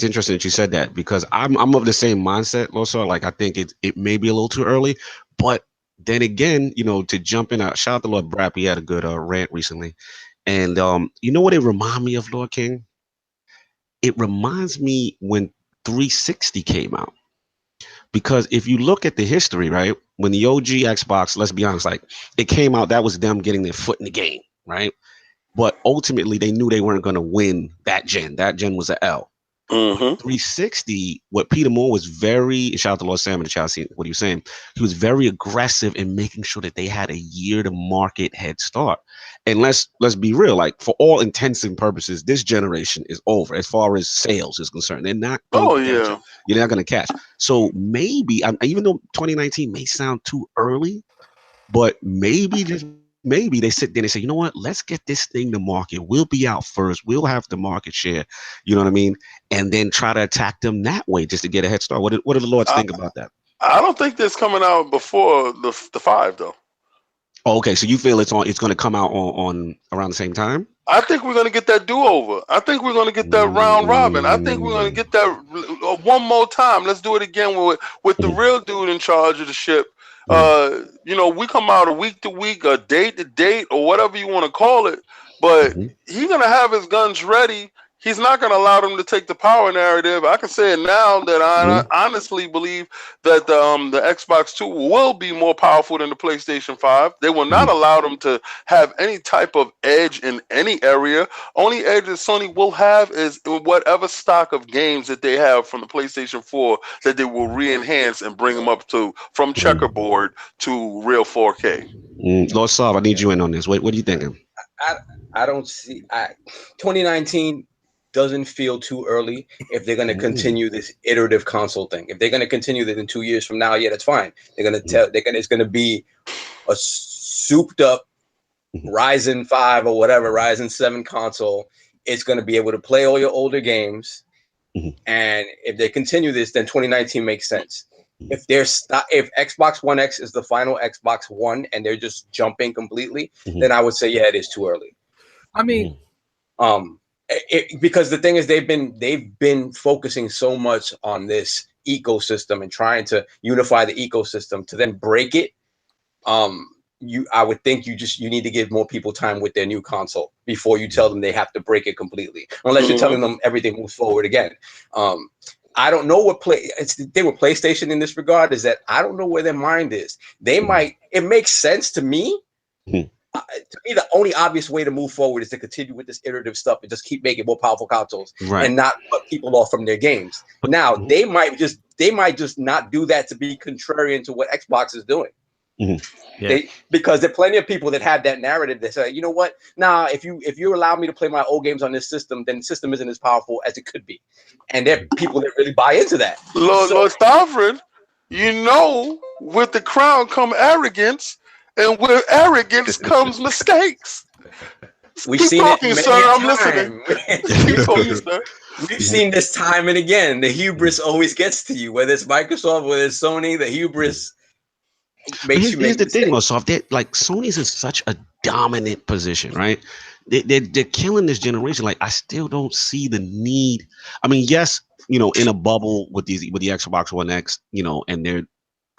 interesting that you said that, because I'm of the same mindset also. Like I think it may be a little too early, but then again, to jump in, shout out to Lord Brap. He had a good rant recently. And you know what it reminds me of, Lord King? It reminds me when 360 came out. Because if you look at the history, right, when the OG Xbox, let's be honest, like it came out, that was them getting their foot in the game, right? But ultimately, they knew they weren't going to win that gen. That gen was an L. 360, what Peter Moore was shout out to Lord Sam in the chat, see what he was saying. He was very aggressive in making sure that they had a year to market head start. And let's be real, like for all intents and purposes, this generation is over as far as sales is concerned. They're not. You're not going to catch. So maybe, even though 2019 may sound too early, but maybe they sit there and they say, you know what, let's get this thing to market. We'll be out first. We'll have the market share. You know what I mean? And then try to attack them that way just to get a head start. What do the Lords think about that? I don't think this coming out before the 5 though. Oh, okay. So you feel it's going to come out on around the same time? I think we're going to get that do-over. I think we're going to get that round robin. I think we're going to get that one more time. Let's do it again with the real dude in charge of the ship. We come out a week to week, a date to date, or whatever you want to call it, but he's going to have his guns ready. He's not going to allow them to take the power narrative. I can say it now that I honestly believe that the Xbox 2 will be more powerful than the PlayStation 5. They will not allow them to have any type of edge in any area. Only edge that Sony will have is whatever stock of games that they have from the PlayStation 4 that they will re-enhance and bring them up to from checkerboard to real 4K. Lord Saab, I need you in on this. What are you thinking? I don't see 2019 doesn't feel too early if they're going to continue this iterative console thing. If they're going to continue this in 2 years from now, yeah, that's fine. They're going to it's going to be a souped up Ryzen 5 or whatever, Ryzen 7 console. It's going to be able to play all your older games. And if they continue this, then 2019 makes sense. If Xbox One X is the final Xbox One and they're just jumping completely, then I would say, yeah, it is too early. I mean, because the thing is, they've been focusing so much on this ecosystem and trying to unify the ecosystem to then break it. I would think you need to give more people time with their new console before you tell them they have to break it completely, unless you're telling them everything moves forward again. I don't know what they were PlayStation in this regard is that I don't know where their mind is. It makes sense to me. To me, the only obvious way to move forward is to continue with this iterative stuff and just keep making more powerful consoles and not put people off from their games. Now they might just not do that to be contrarian to what Xbox is doing. Because there are plenty of people that have that narrative that say, you know what? Nah, if you allow me to play my old games on this system, then the system isn't as powerful as it could be. And there are people that really buy into that. Lord Stafford, with the crown come arrewance. And with arrogance comes mistakes. We've seen talking, it sir. I'm listening. Keep talking, sir. We've seen this time and again. The hubris always gets to you, whether it's Microsoft, whether it's Sony. The hubris makes you make. Here's the thing, Microsoft. Sony's in such a dominant position, right? They're killing this generation. Like I still don't see the need. I mean, yes, in a bubble with the Xbox One X, and they're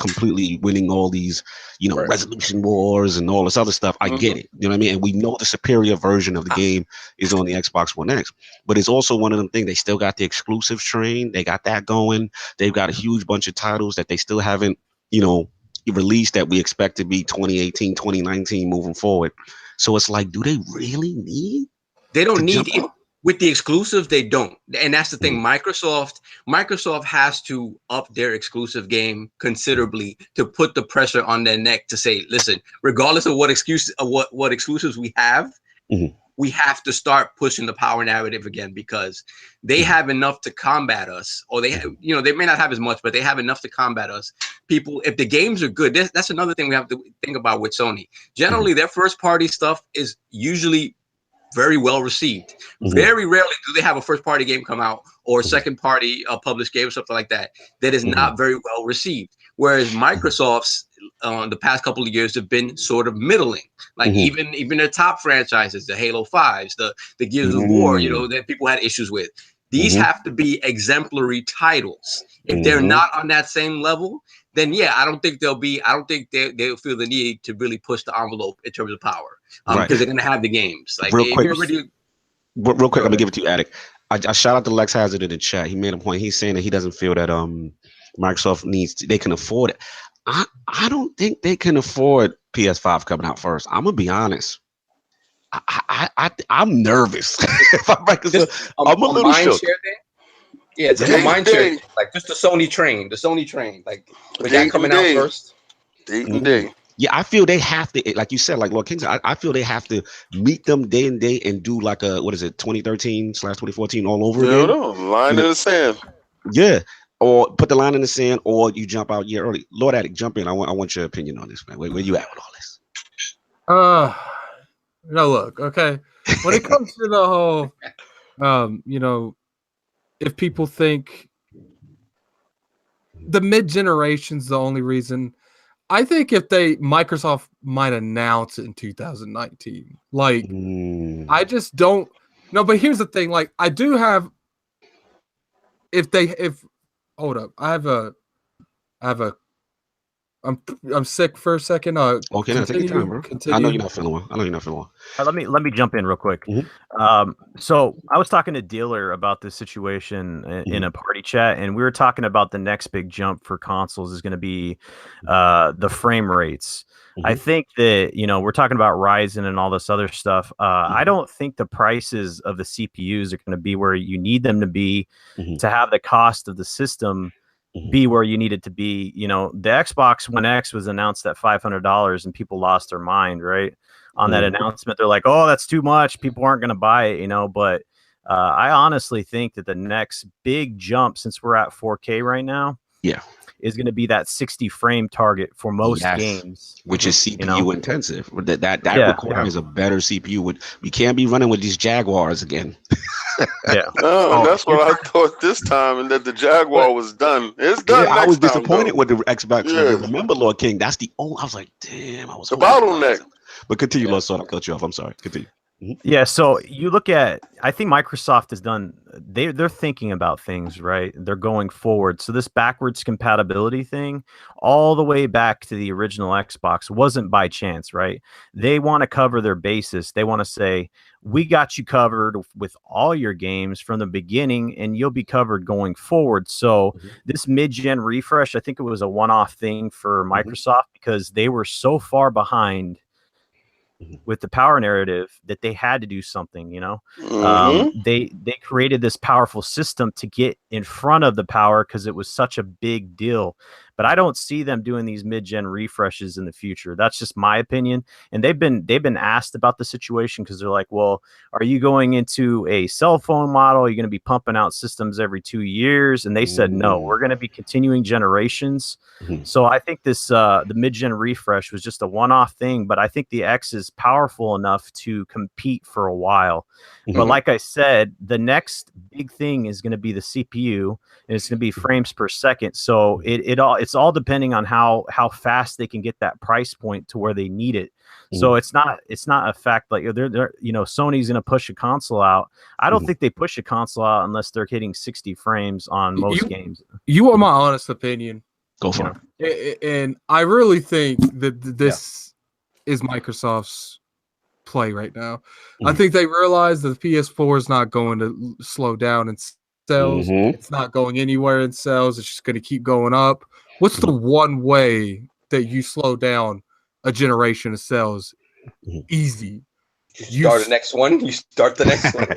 completely winning all these, you know, resolution wars and all this other stuff. I get it. You know what I mean? And we know the superior version of the game is on the Xbox One X. But it's also one of them things. They still got the exclusives train. They got that going. They've got a huge bunch of titles that they still haven't, you know, released that we expect to be 2018, 2019 moving forward. So it's like, do they really need? They don't need it. With the exclusives, they don't. And that's the thing. Microsoft has to up their exclusive game considerably to put the pressure on their neck to say, listen, regardless of what exclusives we have, we have to start pushing the power narrative again, because they have enough to combat us, or they have, you know, they may not have as much, but they have enough to combat us. People, if the games are good, that's another thing we have to think about with Sony. Generally, their first party stuff is usually very well received. Very rarely do they have a first party game come out or a second party published game or something like that that is not very well received. Whereas Microsoft's the past couple of years have been sort of middling. Like even their top franchises, the Halo 5s, the Gears of War, you know, that people had issues with. These have to be exemplary titles. If they're not on that same level, then yeah, I don't think they'll feel the need to really push the envelope in terms of power. Because they're gonna have the games. Like real quick, I'm gonna give it to you, Attic. I shout out to Lex Hazard in the chat. He made a point. He's saying that he doesn't feel that Microsoft they can afford it. I don't think they can afford PS5 coming out first. I'm gonna be honest. I'm nervous. I'm a little shook. Yeah, it's a mind share. Like just the Sony train. Like with that coming out first. Yeah, I feel they have to, like you said, like Lord King said, I feel they have to meet them day and day and do like a, 2013/2014 all over again. No, line in the sand. Yeah, or put the line in the sand, or you jump out a year early. Lord Attic, jump in. I want your opinion on this, man. Where you at with all this? No, look, okay. When it comes to the whole, you know, if people think the mid-generation's the only reason, I think if Microsoft might announce it in 2019. Like, I just don't know. But here's the thing, like, I do have, hold up, I'm sick for a second. Okay, now take your time, bro. I know you're not feeling well. Let me jump in real quick. So I was talking to Dealer about this situation in a party chat, and we were talking about the next big jump for consoles is going to be the frame rates. I think that, you know, we're talking about Ryzen and all this other stuff. I don't think the prices of the CPUs are going to be where you need them to be to have the cost of the system be where you need it to be. You know, the Xbox One X was announced at $500 and people lost their mind, right? On that announcement, they're like, oh, that's too much. People aren't going to buy it, you know, but I honestly think that the next big jump, since we're at 4K right now, is going to be that 60 frame target for most games, which is CPU intensive. That requires a better CPU. We can't be running with these Jaguars again. That's what I thought this time, and that the Jaguar was done. It's done. I was disappointed with the Xbox. Remember, Lord King, that's the only. I was like, damn, I was the bottleneck. But continue, Lord Sword. I'll cut you off. I'm sorry. Continue. Yeah, so you look at, I think Microsoft has done, they're thinking about things, right? They're going forward. So this backwards compatibility thing, all the way back to the original Xbox, wasn't by chance, right? They want to cover their basis. They want to say, we got you covered with all your games from the beginning, and you'll be covered going forward. So this mid-gen refresh, I think it was a one-off thing for Microsoft because they were so far behind with the power narrative that they had to do something, you know. They created this powerful system to get in front of the power because it was such a big deal. But I don't see them doing these mid-gen refreshes in the future. That's just my opinion. And they've been asked about the situation because they're like, well, are you going into a cell phone model? Are you going to be pumping out systems every 2 years? And they said, no, we're going to be continuing generations. So I think this the mid-gen refresh was just a one-off thing, but I think the X is powerful enough to compete for a while. But like I said, the next big thing is going to be the CPU, and it's going to be frames per second. So it's all depending on how fast they can get that price point to where they need it. So it's not a fact like they're you know, Sony's going to push a console out. I don't think they push a console out unless they're hitting 60 frames on most games. You want my honest opinion? Go for it. And I really think that this is Microsoft's play right now. I think they realize that the PS4 is not going to slow down in sales. It's not going anywhere in sales. It's just going to keep going up. What's the one way that you slow down a generation of sales? Easy. You start the next one. You start the next one.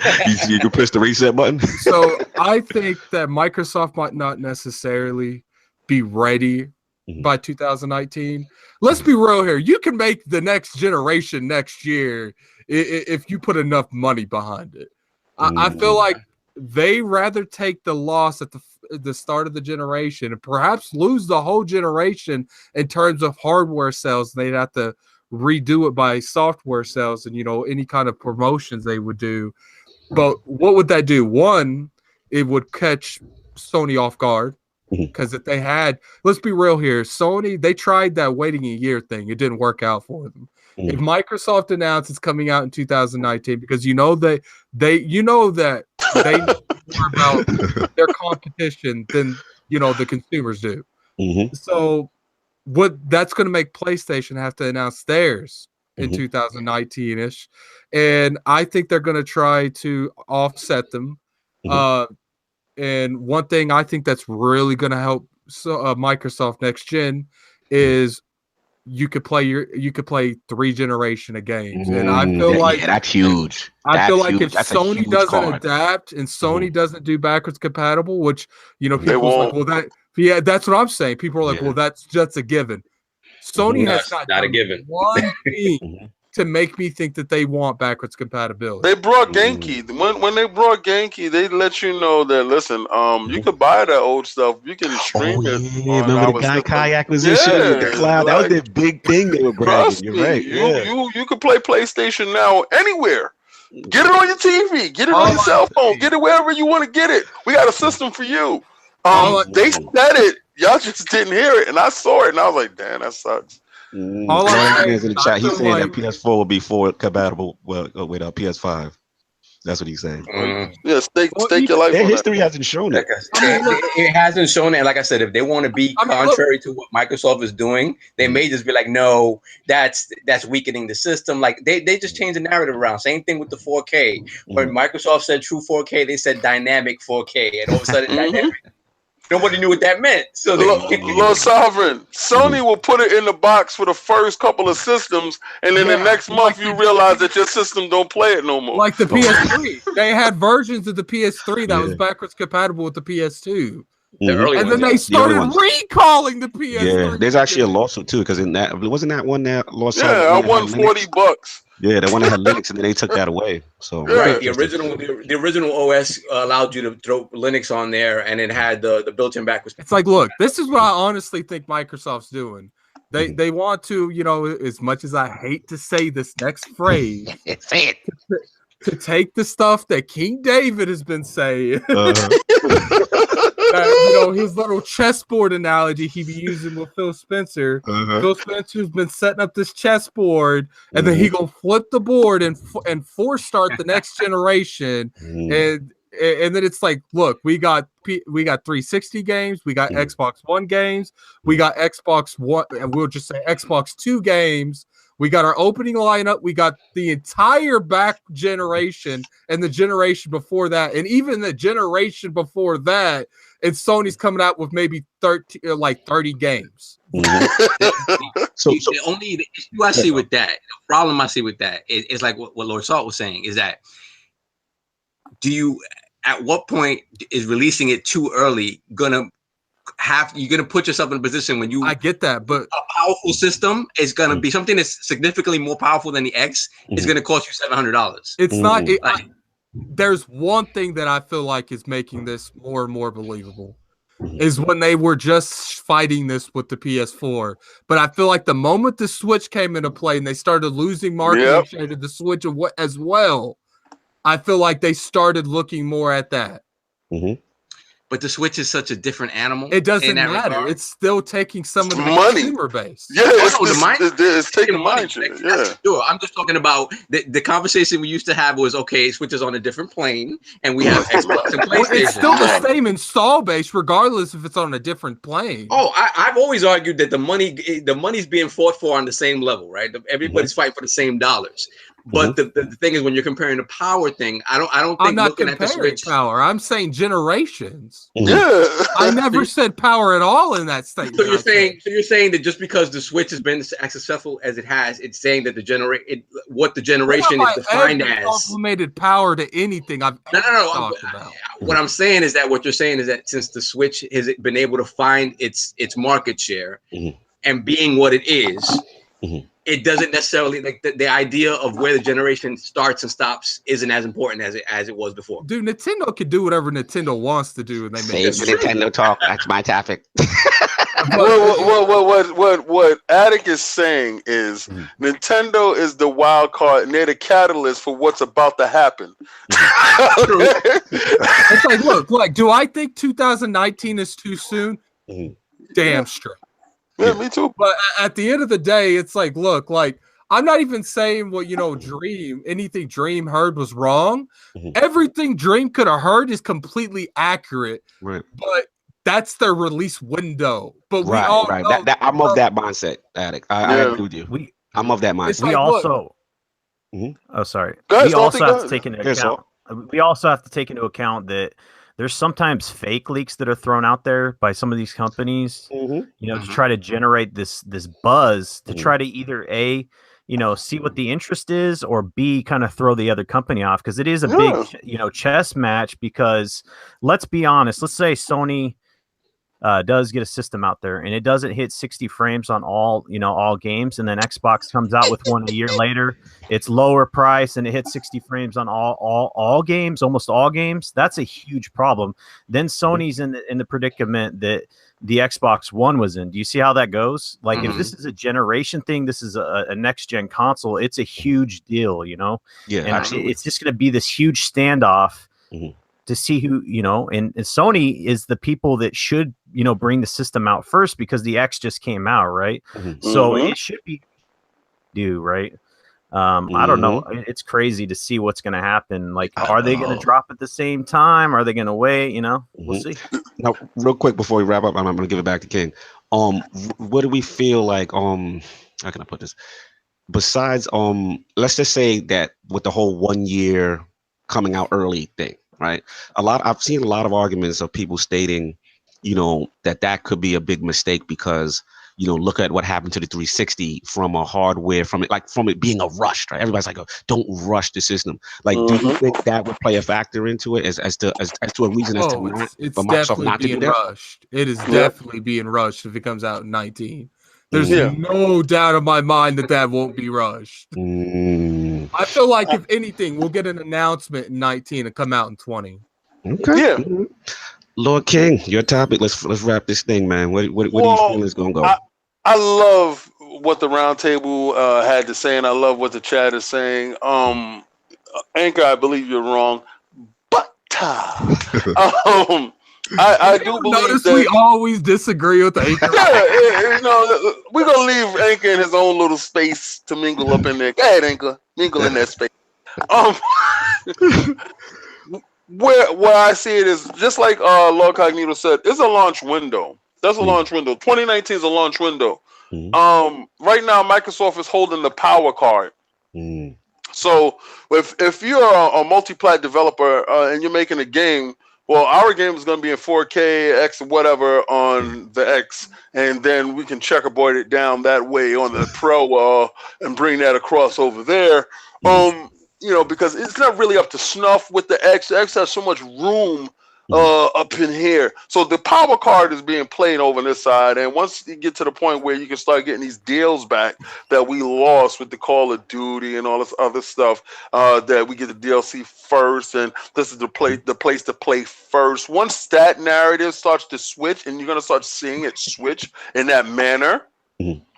You can push the reset button. So I think that Microsoft might not necessarily be ready by 2019. Let's be real here. You can make the next generation next year if you put enough money behind it. I feel like they rather take the loss at the start of the generation and perhaps lose the whole generation in terms of hardware sales. They'd have to redo it by software sales and, you know, any kind of promotions they would do. But what would that do? One, it would catch Sony off guard. Because if they had, let's be real here, Sony, they tried that waiting a year thing. It didn't work out for them. If Microsoft announced it's coming out in 2019, because they know that they know more about their competition than, you know, the consumers do. So that's going to make PlayStation have to announce theirs in 2019-ish. And I think they're going to try to offset them. And one thing I think that's really going to help Microsoft next gen is you could play 3 generation of games, and I feel like that's huge. I feel like if Sony doesn't adapt and Sony doesn't do backwards compatible, which, you know, people are like, well, that's what I'm saying. People are like, well, that's just a given. Sony has not a given. One thing to make me think that they want backwards compatibility. They brought Genki. When they brought Genki, they let you know that, listen, you can buy that old stuff. You can stream it. Remember the Gaikai acquisition with the cloud? That was their big thing they were bragging. You're right. You can play PlayStation now anywhere. Get it on your TV. Get it on your cell phone. Get it wherever you want to get it. We got a system for you. They said it. Y'all just didn't hear it. And I saw it. And I was like, damn, that sucks. All in the chat, he's saying that PS4 will be forward compatible with PS5. That's what he's saying. Yeah, stake your life. Their history hasn't shown it. It hasn't shown it. Like I said, if they want to be contrary to what Microsoft is doing, they may just be like, no, that's weakening the system. Like they just changed the narrative around. Same thing with the 4K. When Microsoft said true 4K, they said dynamic 4K, and all of a sudden dynamic. Nobody knew what that meant. So Lord Sovereign, Sony will put it in the box for the first couple of systems, and then the next month you realize that your system don't play it no more. Like the PS3. They had versions of the PS3 that was backwards compatible with the PS2. And then they started recalling the PS3. Yeah, there's actually a lawsuit too, because in that wasn't that one that lost. Yeah, I won $40. Yeah, the one that had Linux, and then they took that away. So right, the original OS allowed you to throw Linux on there, and it had the built-in backwards. It's like, look, this is what I honestly think Microsoft's doing. They want to, you know, as much as I hate to say this next phrase, say it. To take the stuff that King David has been saying, you know, his little chessboard analogy he be using with Phil Spencer. Phil Spencer's been setting up this chessboard, and then he gonna flip the board and force start the next generation, and then it's like, look, we got 360 games, we got Xbox One games, we got Xbox One, and we'll just say Xbox 2 games. We got our opening lineup. We got the entire back generation and the generation before that, and even the generation before that. And Sony's coming out with maybe 30 games. So the only issue I see with that, the problem I see with that is like what Lord Salt was saying, is that at what point is releasing it too early you're gonna put yourself in a position when I get that, but a powerful system is gonna be something that's significantly more powerful than the X is gonna cost you $700. It's not. There's one thing that I feel like is making this more and more believable is when they were just fighting this with the PS4. But I feel like the moment the Switch came into play and they started losing market share to the Switch as well, I feel like they started looking more at that. But the Switch is such a different animal. It doesn't matter. Regard. It's still taking some of the money. consumer base. Yeah, it's taking money. Yeah. Sure. I'm just talking about the conversation we used to have was, okay, Switch is on a different plane, and we have Xbox and PlayStation. It's still the same install base, regardless if it's on a different plane. Oh, I've always argued that the money's being fought for on the same level, right? Everybody's fighting for the same dollars. But the thing is, when you're comparing the power thing, I don't think I'm not looking at the Switch power. I'm saying generations. Yeah, I never said power at all in that statement. So you're saying that just because the Switch has been as successful as it has, it's saying that what the generation is defined as complemented power to anything I've ever talked about. What I'm saying is that what you're saying is that since the Switch has been able to find its market share and being what it is. It doesn't necessarily like the idea of where the generation starts and stops isn't as important as it was before. Dude, Nintendo can do whatever Nintendo wants to do, and they make Nintendo talk. That's my topic. What Attic is saying is Nintendo is the wild card, and they're the catalyst for what's about to happen. It's like, look, do I think 2019 is too soon? Damn straight. Yeah, me too. But at the end of the day, it's like, look, like I'm not even saying what anything Dream heard was wrong. Everything Dream could have heard is completely accurate. Right. But that's their release window. But we right, all right. know I'm of that mindset, Addict. I agree with you. I'm of that mindset. We also oh sorry. Guys, we also have to take into account. We also have to take into account that there's sometimes fake leaks that are thrown out there by some of these companies, to try to generate this buzz to try to either A, see what the interest is, or B, kind of throw the other company off. Because it is a big, chess match, because let's be honest, let's say Sony does get a system out there and it doesn't hit 60 frames on all games, and then Xbox comes out with one a year later, it's lower price and it hits 60 frames on all games, almost all games. That's a huge problem. Then Sony's in the predicament that the Xbox One was in. Do you see how that goes? Like if this is a generation thing, this is a next gen console, it's a huge deal, Yeah, and absolutely. it's just going to be this huge standoff to see who, and Sony is the people that should, bring the system out first, because the X just came out, right? So it should be due, right? I don't know. It's crazy to see what's going to happen. Like, are they going to drop at the same time? Are they going to wait? We'll see. Now, real quick before we wrap up, I'm going to give it back to King. What do we feel like? How can I put this? Besides, let's just say that with the whole 1 year coming out early thing, right? I've seen a lot of arguments of people stating, that could be a big mistake because, look at what happened to the 360 from a hardware, from it being a rush, right? Everybody's like, don't rush the system. Like, do you think that would play a factor into it as to a reason as to not it's for Microsoft definitely not to being do that? rushed. It is definitely being rushed if it comes out in 19. There's no doubt in my mind that won't be rushed. I feel like if anything, we'll get an announcement in 19 and come out in 20. Okay. Yeah. Lord King, your topic. Let's wrap this thing, man. What do you feel is gonna go? I love what the roundtable had to say, and I love what the chat is saying. Anchor, I believe you're wrong, but I do believe that we always disagree with Anchor. We're gonna leave Anchor in his own little space to mingle up in there. Go ahead, Anchor, mingle in that space. Where I see it is just like Lord Cognito said, it's a launch window. That's a launch window. 2019 is a launch window. Right now, Microsoft is holding the power card. So if you're a multi-plat developer and you're making a game, well, our game is going to be in 4K, X, whatever on the X, and then we can checkerboard it down that way on the Pro and bring that across over there. Because it's not really up to snuff with the X. The X has so much room up in here. So the power card is being played over this side. And once you get to the point where you can start getting these deals back that we lost with the Call of Duty and all this other stuff, that we get the DLC first, and this is the place to play first. Once that narrative starts to switch, and you're going to start seeing it switch in that manner,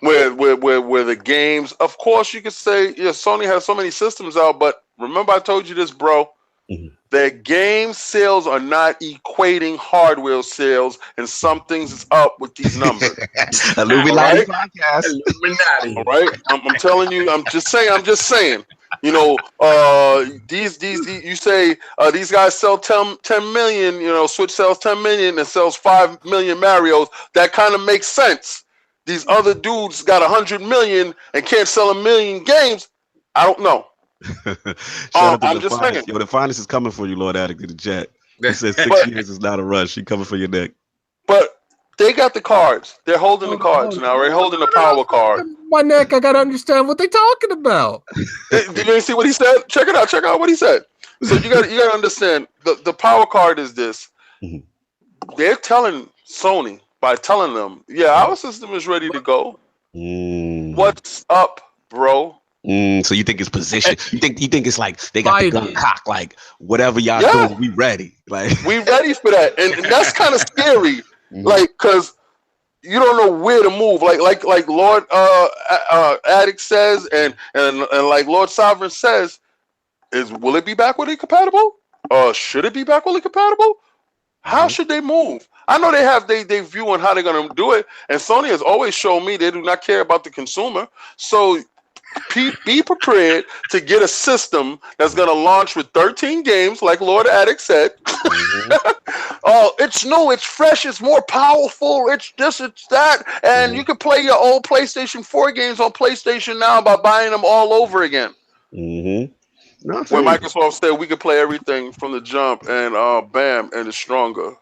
where the games, of course, you could say, Sony has so many systems out, but remember I told you this, bro. that game sales are not equating hardware sales, and something's up with these numbers. Illuminati podcast. Illuminati. All right, I'm telling you. I'm just saying. You know, these you say these guys sell 10 million. You know, Switch sells 10 million and sells 5 million Marios. That kind of makes sense. These other dudes got 100 million and can't sell 1 million games. I don't know. I'm just saying. Yo, the finest is coming for you, Lord Addict, in the chat. He says 6 years is not a rush. He coming for your neck. But they got the cards. They're holding the cards now. They're holding the power card. My neck. I gotta understand what they're talking about. Did you see what he said? Check it out. Check out what he said. So you got to understand. The power card is this. Mm-hmm. They're telling Sony by telling them, yeah, our system is ready to go. What's up, bro? So you think it's position? You think it's like they got the gun cocked, like whatever y'all doing, we ready. Like we ready for that, and that's kind of scary. Like, cause you don't know where to move. Like Lord Addict says, and like Lord Sovereign says, will it be backwardly compatible? Should it be backwardly compatible? How should they move? I know they have they view on how they're gonna do it, and Sony has always shown me they do not care about the consumer. So be prepared to get a system that's gonna launch with 13 games, like Lord Addict said. It's new, it's fresh, it's more powerful, it's this, it's that, and you can play your old PlayStation 4 games on PlayStation now by buying them all over again. When Microsoft said we could play everything from the jump, and bam, and it's stronger.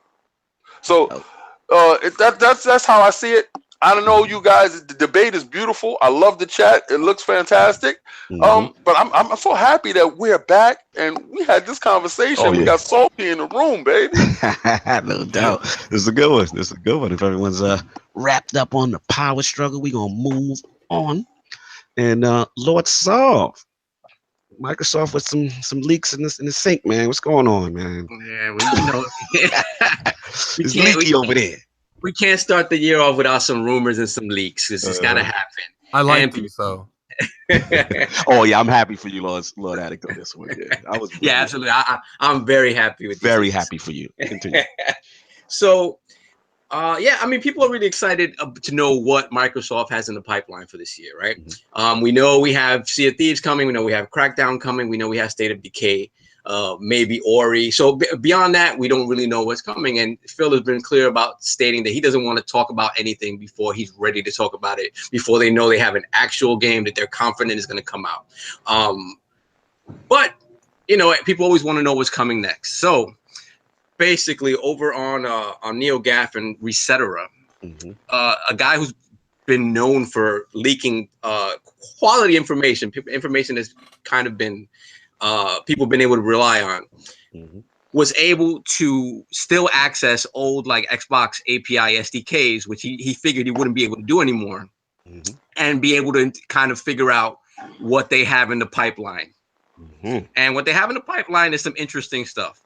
So that's how I see it. I don't know, you guys. The debate is beautiful. I love the chat. It looks fantastic. But I'm so happy that we're back and we had this conversation. We got Salty in the room, baby. No doubt. This is a good one. This is a good one. If everyone's wrapped up on the power struggle, we're gonna move on. And Lord Solve, Microsoft with some leaks in the sink, man. What's going on, man? Yeah, we know. It's leaky over there. We can't start the year off without some rumors and some leaks. This has got to happen. I like you so. Oh yeah, I'm happy for you, Lord Addict, on this one. Yeah, I was. Yeah, absolutely. I'm very happy with. Very happy for you. Continue. So, yeah, I mean, people are really excited to know what Microsoft has in the pipeline for this year, right? We know we have Sea of Thieves coming. We know we have Crackdown coming. We know we have State of Decay. Maybe Ori. So beyond that, we don't really know what's coming. And Phil has been clear about stating that he doesn't want to talk about anything before he's ready to talk about it, before they know they have an actual game that they're confident is going to come out. But, you know, people always want to know what's coming next. So basically over on NeoGAF and Resetera, a guy who's been known for leaking quality information that's kind of been people been able to rely on, was able to still access old like Xbox API SDKs, which he figured he wouldn't be able to do anymore, and be able to kind of figure out what they have in the pipeline. And what they have in the pipeline is some interesting stuff.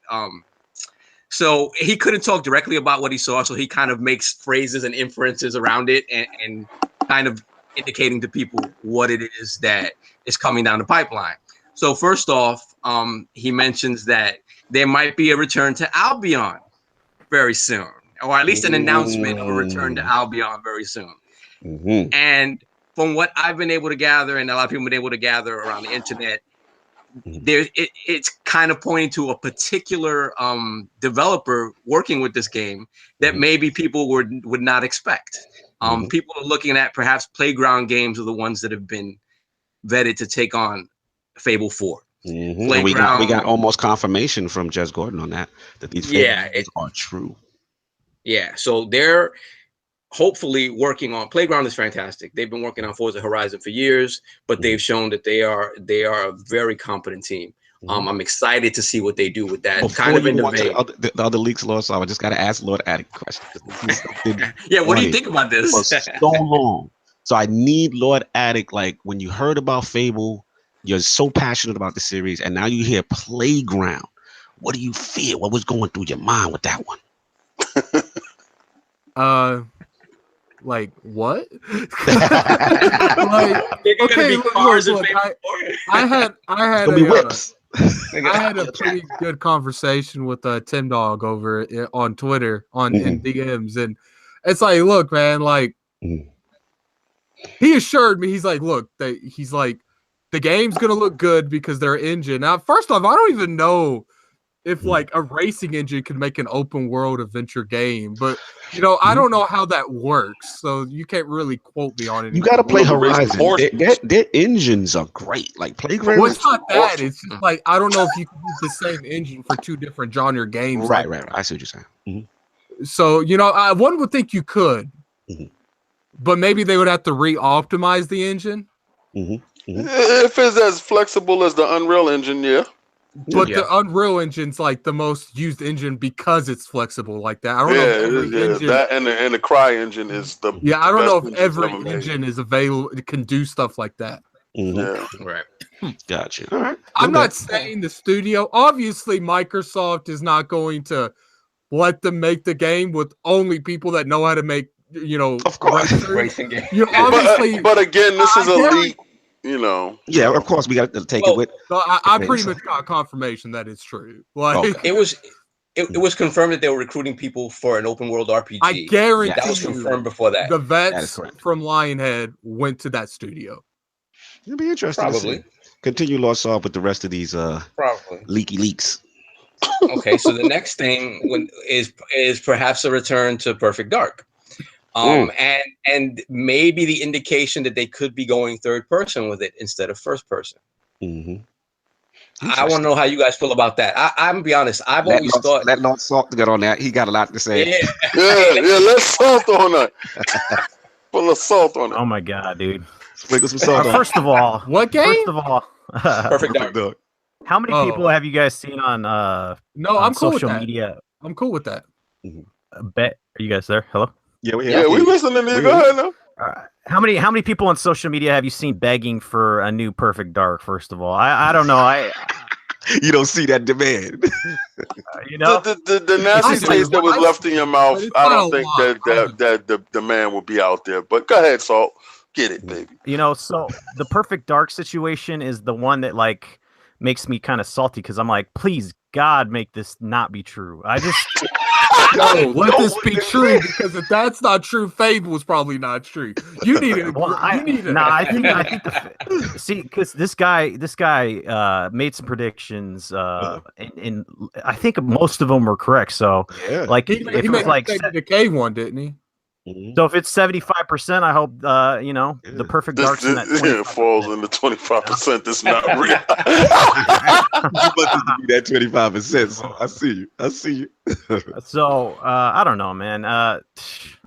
So he couldn't talk directly about what he saw, so he kind of makes phrases and inferences around it and kind of indicating to people what it is that is coming down the pipeline. So first off, he mentions that there might be a return to Albion very soon, or at least an announcement of a return to Albion very soon. And from what I've been able to gather, and a lot of people have been able to gather around the internet, it's kind of pointing to a particular developer working with this game that maybe people would not expect. People are looking at perhaps Playground games are the ones that have been vetted to take on Fable 4. And we got almost confirmation from Jez Gordon on that these fables are true. Yeah, so they're hopefully working on Playground is fantastic. They've been working on Forza Horizon for years, but they've shown that they are a very competent team. I'm excited to see what they do with that. Before kind of in the other leaks, Lord, so I just got to ask Lord Addict a question. Yeah, what do you think about this? For so long. So I need Lord Addict, like when you heard about Fable, you're so passionate about the series, and now you hear Playground. What do you feel? What was going through your mind with that one? Like what? Like, okay, look, I had whips. I had a pretty good conversation with Tim Dog over on Twitter in DMs, and it's like, look, man, like he assured me, he's like, look, he's like, the game's gonna look good because their engine. Now, first off, I don't even know if like a racing engine can make an open world adventure game, but you know, I don't know how that works, so you can't really quote me on it. You got to play Horizon. Their engines are great. Like Playground. Well, it's not that. It's just like I don't know if you can use the same engine for two different genre games. Right. I see what you're saying. So you know, one would think you could, but maybe they would have to re-optimize the engine. If it's as flexible as the Unreal Engine, yeah. But the Unreal Engine's like the most used engine because it's flexible like that. I don't know. That and the Cry engine is the. Yeah, I don't know if every engine is available. It can do stuff like that. Yeah, right. Gotcha. All right. I'm not saying the studio. Obviously, Microsoft is not going to let them make the game with only people that know how to make. You know, of course, racing game. You obviously, but again, this is elite. You know, yeah, of course we got to take it with. So I pretty much got confirmation that it's true. Like it was confirmed that they were recruiting people for an open world RPG. I guarantee that was confirmed before that. The vets from Lionhead went to that studio. It'll be interesting. Probably to see. Continue Lost Soul with the rest of these leaky leaks. Okay, so the next thing is perhaps a return to Perfect Dark. And maybe the indication that they could be going third person with it instead of first person. I want to know how you guys feel about that. I'm gonna be honest. I've always thought let Lord Salt get on that. He got a lot to say. Yeah. Let's salt on that. Full of salt on it. Oh my god, dude! Sprinkle some salt on. First of all, what game? First of all, Perfect Dark. How many people have you guys seen on I'm cool social with that. media? I'm cool with that. Bet. Are you guys there? Hello. Yeah, we listening to you. Go ahead now. How many people on social media have you seen begging for a new Perfect Dark? First of all, I don't know. You don't see that demand. You know, the nasty taste that was left in your mouth. I don't think that the man will be out there. But go ahead, Salt. Get it, baby. You know, so the Perfect Dark situation is the one that like makes me kind of salty because I'm like, please, God, make this not be true. I just. No, let this be true because if that's not true, Fable was probably not true. You need it. I think see, because this guy made some predictions, and I think most of them were correct. So, like, he made like the cave one, didn't he? So if it's 75%, I hope the Perfect Dark's in that 25%. Falls in the 25%. That's not real. You want to be that 25%. So I see you. So I don't know, man.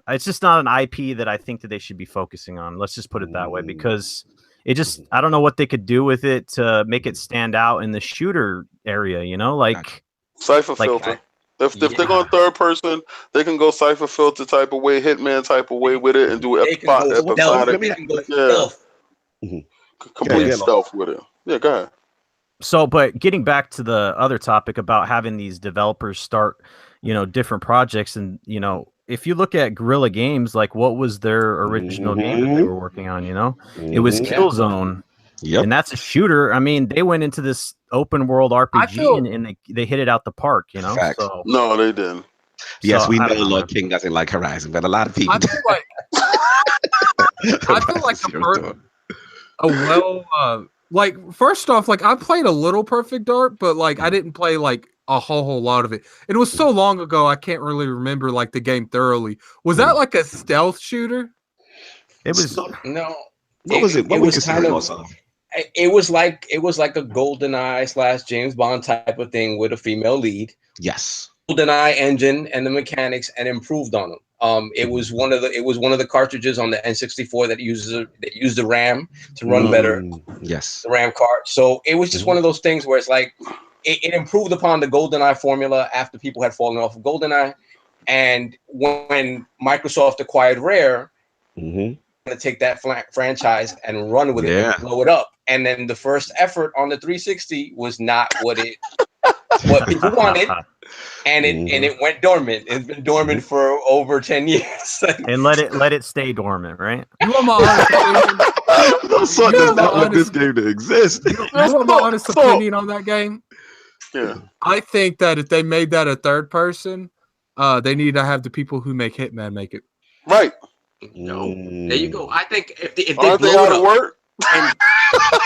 It's just not an IP that I think that they should be focusing on. Let's just put it that way, because it just I don't know what they could do with it to make it stand out in the shooter area. You know, like Cypher filter. If they're going third person, they can go Cypher filter type of way, Hitman type of way with it, and do episodic. Complete stealth with it. Yeah, go ahead. So, but getting back to the other topic about having these developers start, different projects, and if you look at Guerrilla Games, like what was their original game that they were working on? It was Killzone. Yep. And that's a shooter. I mean, they went into this open world RPG and they hit it out the park, Facts. So, no, they didn't. Yes, we know Lord King doesn't like Horizon, but a lot of people. I feel like first off, like I played a little Perfect Dark, but like I didn't play like a whole lot of it. It was so long ago, I can't really remember like the game thoroughly. Was that like a stealth shooter? It was no. What was it? What was it kind of? It was like a GoldenEye / James Bond type of thing with a female lead. Yes. GoldenEye engine and the mechanics and improved on them. It was one of the cartridges on the N64 that used the RAM to run better. Yes. The RAM card. So it was just one of those things where it's like it improved upon the GoldenEye formula after people had fallen off of GoldenEye. And when Microsoft acquired Rare, to take that franchise and run with it and blow it up. And then the first effort on the 360 was not what it what people wanted, and it went dormant. It's been dormant for over 10 years. And let it stay dormant, right? You want my honest opinion? Salt does not want this game to exist. You want my honest opinion on that game? Yeah. I think that if they made that a third person, they need to have the people who make Hitman make it. Right. No. There you go. I think if they Aren't blow they out it of up, work? and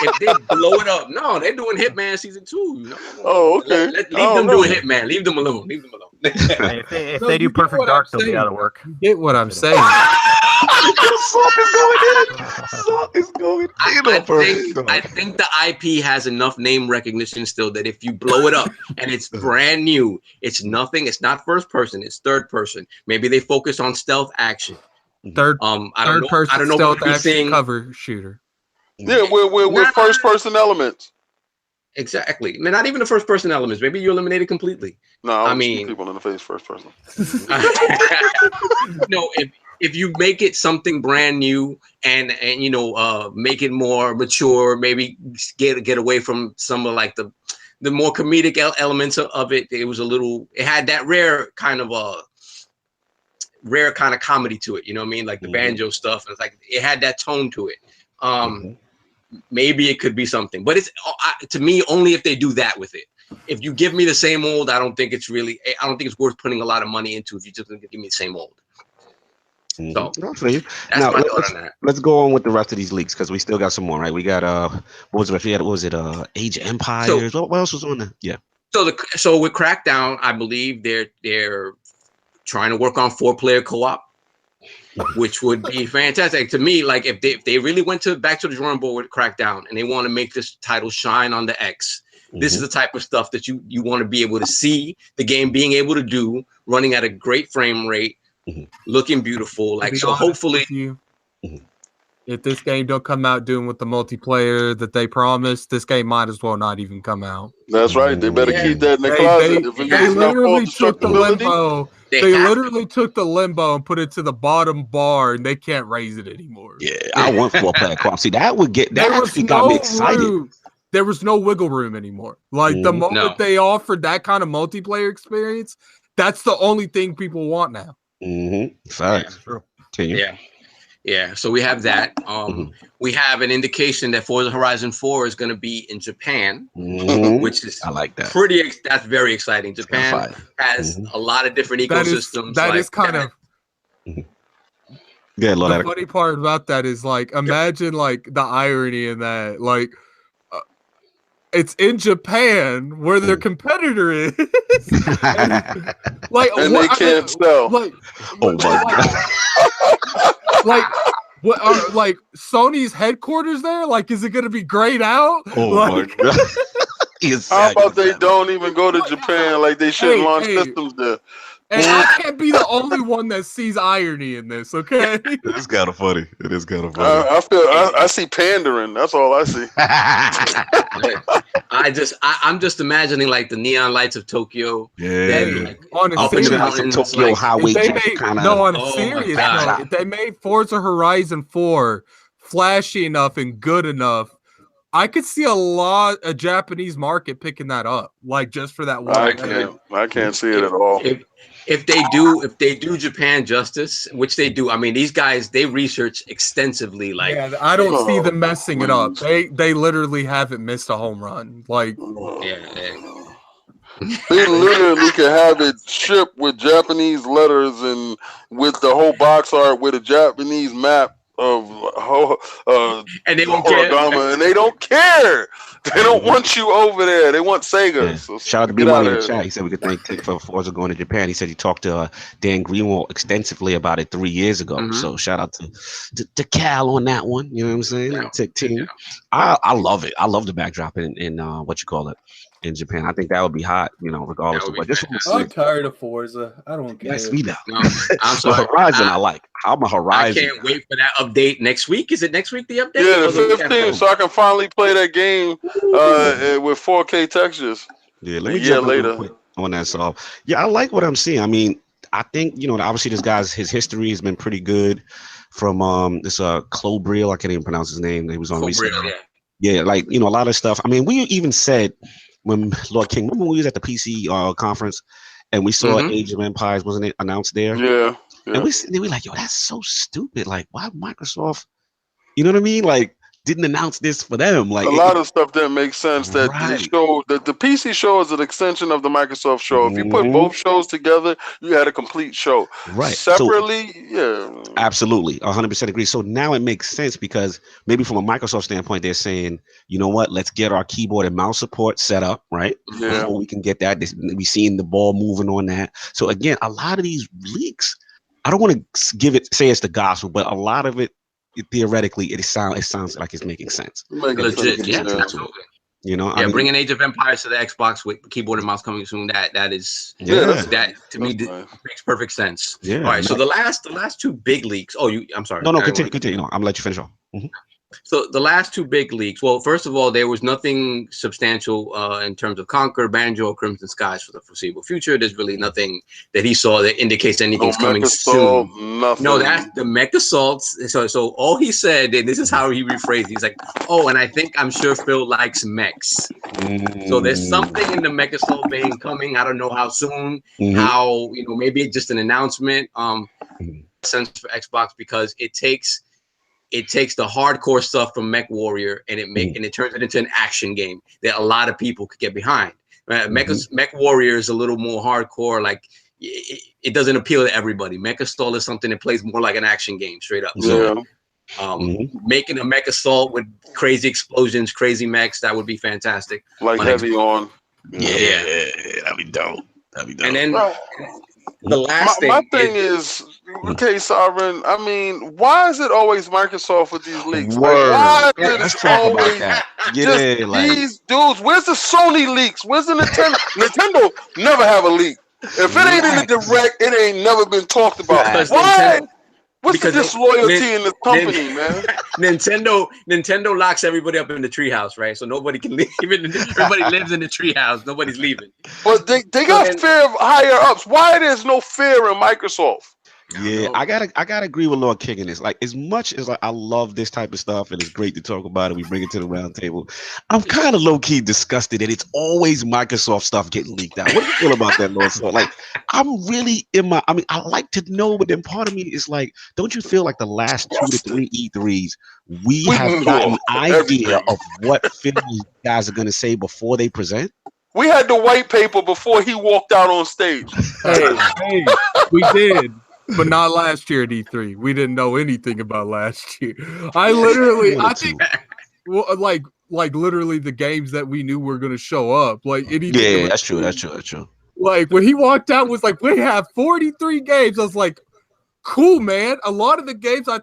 if they blow it up, no, they're doing Hitman season 2. No. Oh, okay. Leave them doing Hitman. Leave them alone. Leave them alone. Hey, if they do Perfect Dark, they'll be out of work. You get what I'm saying? Salt is going in. Salt is going in. I think the IP has enough name recognition still that if you blow it up and it's brand new, it's nothing. It's not first person. It's third person. Maybe they focus on stealth action. Third person I don't know stealth what action cover shooter. Yeah, with first person elements. Exactly. I mean, not even the first person elements. Maybe you eliminate it completely. No, I mean, people in the face first person. No, if you make it something brand new and you know make it more mature, maybe get away from some of like the more comedic elements of it. It was it had that rare kind of comedy to it. You know what I mean? Like the banjo stuff. And it's like it had that tone to it. Maybe it could be something, but it's to me only if they do that with it. If you give me the same old, I don't think it's worth putting a lot of money into if you just give me the same old. So that's now, my thought on that. Let's go on with the rest of these leaks because we still got some more, right? We got what was it? Age of Empires. What else was on there? Yeah. So with Crackdown, I believe they're trying to work on 4-player co-op, which would be fantastic to me. Like if they really went back to the drawing board with Crackdown and they want to make this title shine on the X, this is the type of stuff that you want to be able to see the game being able to do, running at a great frame rate, looking beautiful. Like so, hopefully, if this game don't come out doing with the multiplayer that they promised, this game might as well not even come out. That's right. They better keep that in the closet. They literally took the limbo. They literally took the limbo and put it to the bottom bar, and they can't raise it anymore. Yeah, I want 4-player co-op. See, that actually got me excited. There was no wiggle room anymore. Like the moment they offered that kind of multiplayer experience, that's the only thing people want now. Facts. Yeah. So we have that. We have an indication that Forza Horizon 4 is going to be in Japan, which is I like that. That's very exciting. Japan has a lot of different ecosystems. That is kind of. Yeah, the funny part about that is like imagine like the irony in that like. It's in Japan where their competitor is. and they can't sell. Like, oh my God. What are like Sony's headquarters there? Like, is it going to be grayed out? Oh my God. How about they don't even go to Japan? Like they shouldn't launch systems there. And I can't be the only one that sees irony in this, okay? It's kind of funny. It is kind of funny. I see pandering. That's all I see. I'm just imagining like the neon lights of Tokyo. Yeah. On a serious Tokyo highway kind of. No, on a serious note, if they made Forza Horizon 4 flashy enough and good enough, I could see a Japanese market picking that up, like just for that one. I can't see it at all. If they do Japan justice, which they do, I mean, these guys, they research extensively. Like, I don't see them messing it up. They literally haven't missed a home run. Like, they literally can have it shipped with Japanese letters and with the whole box art with a Japanese map of and they won't care. And they don't care. They don't want you over there. They want Sega. Yeah. So shout out to B-Money in the chat. He said we could thank Tick for Forza going to Japan. He said he talked to Dan Greenwald extensively about it 3 years ago. So shout out to Cal on that one. You know what I'm saying? Tick team. I love it. I love the backdrop in what you call it in Japan. I think that would be hot, you know, regardless of what. I'm tired of Forza. I don't care. Yes, we know. No, I'm sorry. Horizon, I like. I'm a Horizon. I can't wait for that update next week. Is it next week the update? Yeah, the 15th, so I can finally play that game with 4K textures. Yeah, let me jump later on that. So, yeah, I like what I'm seeing. I mean, I think, you know, obviously this guy's his history has been pretty good from this Clobril. I can't even pronounce his name. He was on recently. Yeah, like, you know, a lot of stuff. I mean, we even said when Lord King, remember when we was at the PC conference and we saw Age of Empires, wasn't it announced there? Yeah. And we were like, yo, that's so stupid. Like, why Microsoft, you know what I mean? Like, didn't announce this for them. Like a lot of stuff that makes sense. That the show, that the PC show is an extension of the Microsoft show. If you put both shows together, you had a complete show. Right. Separately, absolutely, 100% agree. So now it makes sense because maybe from a Microsoft standpoint, they're saying, you know what, let's get our keyboard and mouse support set up, right? Yeah. Before we can get that. We've seen the ball moving on that. So again, a lot of these leaks, I don't want to say it's the gospel, but a lot of it, theoretically, it sounds like it's making sense. Legit, yeah, absolutely. You know, I mean, bringing Age of Empires to the Xbox with keyboard and mouse coming soon. That to me makes perfect sense. Yeah. All right. So the last two big leaks. Oh, I'm sorry. No, continue. No, I'm gonna let you finish off. So the last two big leaks. Well, first of all, there was nothing substantial in terms of Conquer, Banjo, or Crimson Skies for the foreseeable future. There's really nothing that he saw that indicates anything's coming soon. Nothing. No, that's the Mech Assaults. So all he said, and this is how he rephrased. He's like, "Oh, and I'm sure Phil likes mechs." So there's something in the Mech Assault vein coming. I don't know how soon. How maybe it's just an announcement. Sense for Xbox because it takes the hardcore stuff from Mech Warrior and it turns it into an action game that a lot of people could get behind. Mech Warrior is a little more hardcore. Like it doesn't appeal to everybody. Mech Assault is something that plays more like an action game, straight up. So making a Mech Assault with crazy explosions, crazy mechs, that would be fantastic. Like heavy on. Yeah, that'd be dope. And then the last my thing is, okay, Sovereign. I mean, why is it always Microsoft with these leaks? Like, why is it always these dudes? Where's the Sony leaks? Where's the Nintendo? Nintendo never have a leak. If it ain't in the direct, it ain't never been talked about. Why? What's the disloyalty in this company, man? Nintendo locks everybody up in the treehouse, right? So nobody can leave. Everybody lives in the treehouse. Nobody's leaving. But they got fear of higher ups. Why there's no fear in Microsoft? Yeah, I gotta agree with Lord King in this. Like, as much as I love this type of stuff and it's great to talk about it, we bring it to the round table. I'm kind of low key disgusted that it's always Microsoft stuff getting leaked out. What do you feel about that, Lord? So, like, I'm really I like to know, but then part of me is like, don't you feel like the last 2 to 3 E3s we have gotten an idea of what films guys are gonna say before they present? We had the white paper before he walked out on stage. Hey, we did. But not last year at E3. We didn't know anything about last year. I think literally the games that we knew were going to show up. Like anything. That's true. Like when he walked out was like, we have 43 games. I was like, cool, man. A lot of the games I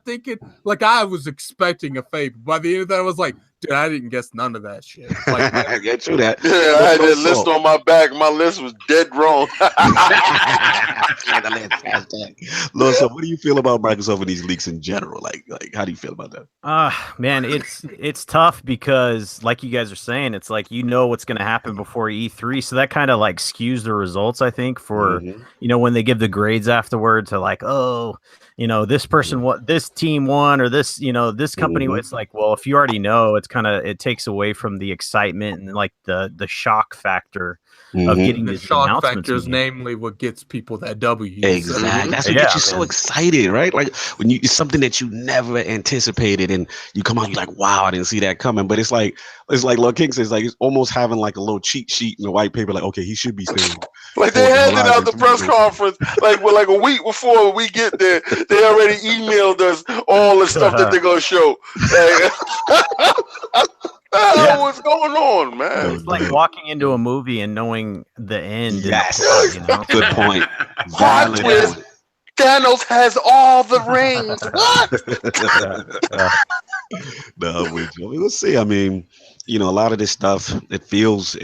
was expecting a favor. By the end of that, I was like, dude, I didn't guess none of that shit. Like, yeah, true that. Yeah, I had that list on my back. My list was dead wrong. Lord, so what do you feel about Microsoft and these leaks in general? Like how do you feel about that? Man, it's tough because, like you guys are saying, it's like what's going to happen before E3, so that kind of like skews the results. I think for when they give the grades afterward to like, oh, this person this team won, or this this company. It's like, well, if you already know, it takes away from the excitement and like the shock factor of getting the shock factor is namely what gets people that W. Exactly, that's what gets you so excited, right? Like when it's something that you never anticipated, and you come out, you're like, wow, I didn't see that coming. But it's like Lord King says, like it's almost having like a little cheat sheet in the white paper, like, okay, he should be saying. Like they handed out the press conference, like a week before we get there. They already emailed us all the stuff that they're gonna show. What's going on, man? It's like walking into a movie and knowing the end. Yes, good point. Plot twist: Thanos has all the rings. What? We'll see. I mean, a lot of this stuff, it feels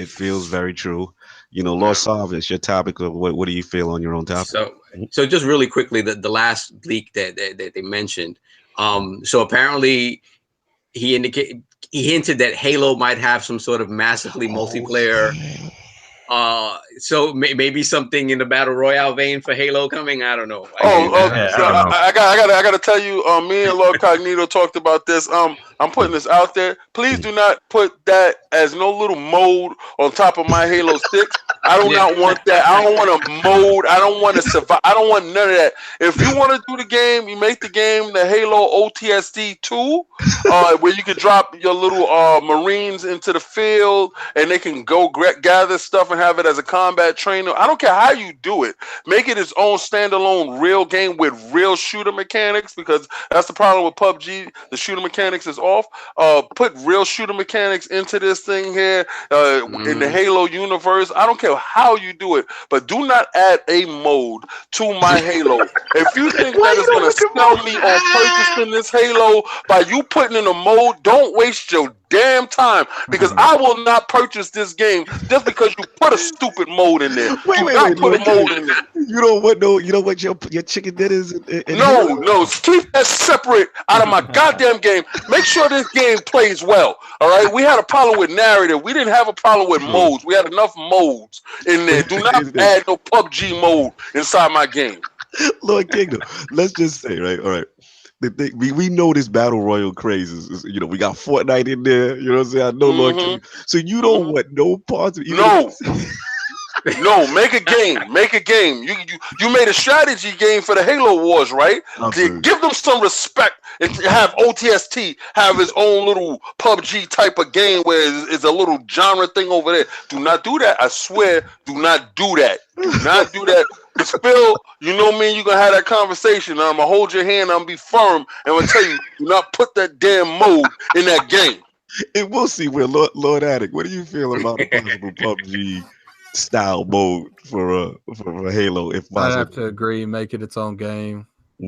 very true. Lord Sav, it's your topic. What do you feel on your own topic? So just really quickly, the last leak that they mentioned. So apparently, he hinted that Halo might have some sort of massively multiplayer. So maybe something in the battle royale vein for Halo coming. I don't know. I gotta tell you. Me and Lord Cognito talked about this. I'm putting this out there. Please do not put that as no little mode on top of my Halo 6. I do not want that. I don't want a mode. I don't want to survive. I don't want none of that. If you want to do the game, you make the game the Halo OTSD 2, where you can drop your little Marines into the field and they can go gather stuff and have it as a combat trainer. I don't care how you do it. Make it its own standalone real game with real shooter mechanics, because that's the problem with PUBG. The shooter mechanics is off. Put real shooter mechanics into this thing here in the Halo universe. I don't care how you do it, but do not add a mode to my Halo. If you think that is going to sell me on purchasing this Halo by you putting in a mode, don't waste your damn time, because I will not purchase this game just because you put a stupid mode in there. Put a mode in there. You don't want your chicken dinners. No, keep that separate out of my goddamn game. Make sure this game plays well. All right, we had a problem with narrative. We didn't have a problem with modes. We had enough modes in there. Do not add no PUBG mode inside my game. Lord Kingdom, let's just say, right? All right. We know this battle royal craze is we got Fortnite in there. You know what I'm saying? I know, Lord King. So you don't want no parts of No, make a game. Make a game. You made a strategy game for the Halo Wars, right? Give them some respect and have OTST have his own little PUBG type of game where it's a little genre thing over there. Do not do that. I swear, do not do that. Do not do that. Because Phil, you know me, you're going to have that conversation. I'm going to hold your hand. I'm going to be firm. And I'm going to tell you, do not put that damn mode in that game. And we'll see where Lord Attic, what do you feel about the possible PUBG style mode for Halo? If I have to agree, make it its own game. I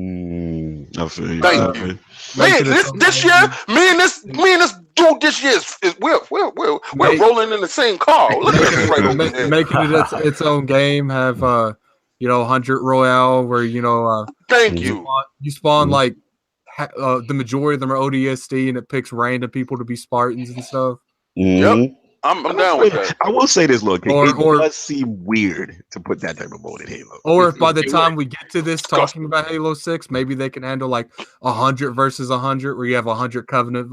feel you. Thank you. Man, this year, me and this dude this year we're rolling in the same car. Look at us right over there. Making it its own game. Have 100 Royale where thank you. You spawn like the majority of them are ODST and it picks random people to be Spartans and stuff. Yep. I'm down with that. I will say this, look, it does seem weird to put that type of mode in Halo. Or if by the time we get to this talking about Halo 6, maybe they can handle like 100 versus 100, where you have 100 Covenant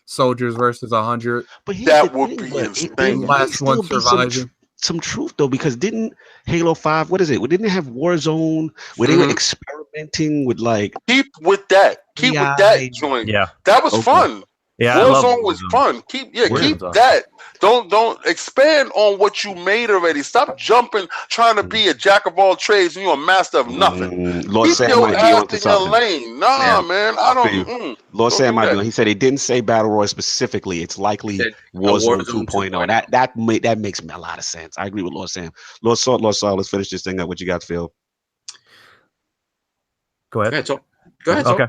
soldiers versus 100. But that would be insane. Last one surviving. Some truth though, because didn't Halo 5, what is it? Didn't it have Warzone where they were experimenting with like keep with that joint? Yeah, that was fun. Yeah, Warzone was fun. Keep that. Don't expand on what you made already. Stop jumping, trying to be a jack of all trades and you're a master of nothing. Lord Keep Sam your might be ass onto in your something. lane. Nah, man, I don't. Lord Sam might be on. He said he didn't say Battle Royale specifically. It's likely Warzone 2.0. That makes a lot of sense. I agree with Lord Sam. Lord Saul, let's finish this thing up. What you got, Phil? Go ahead. Go ahead. Okay.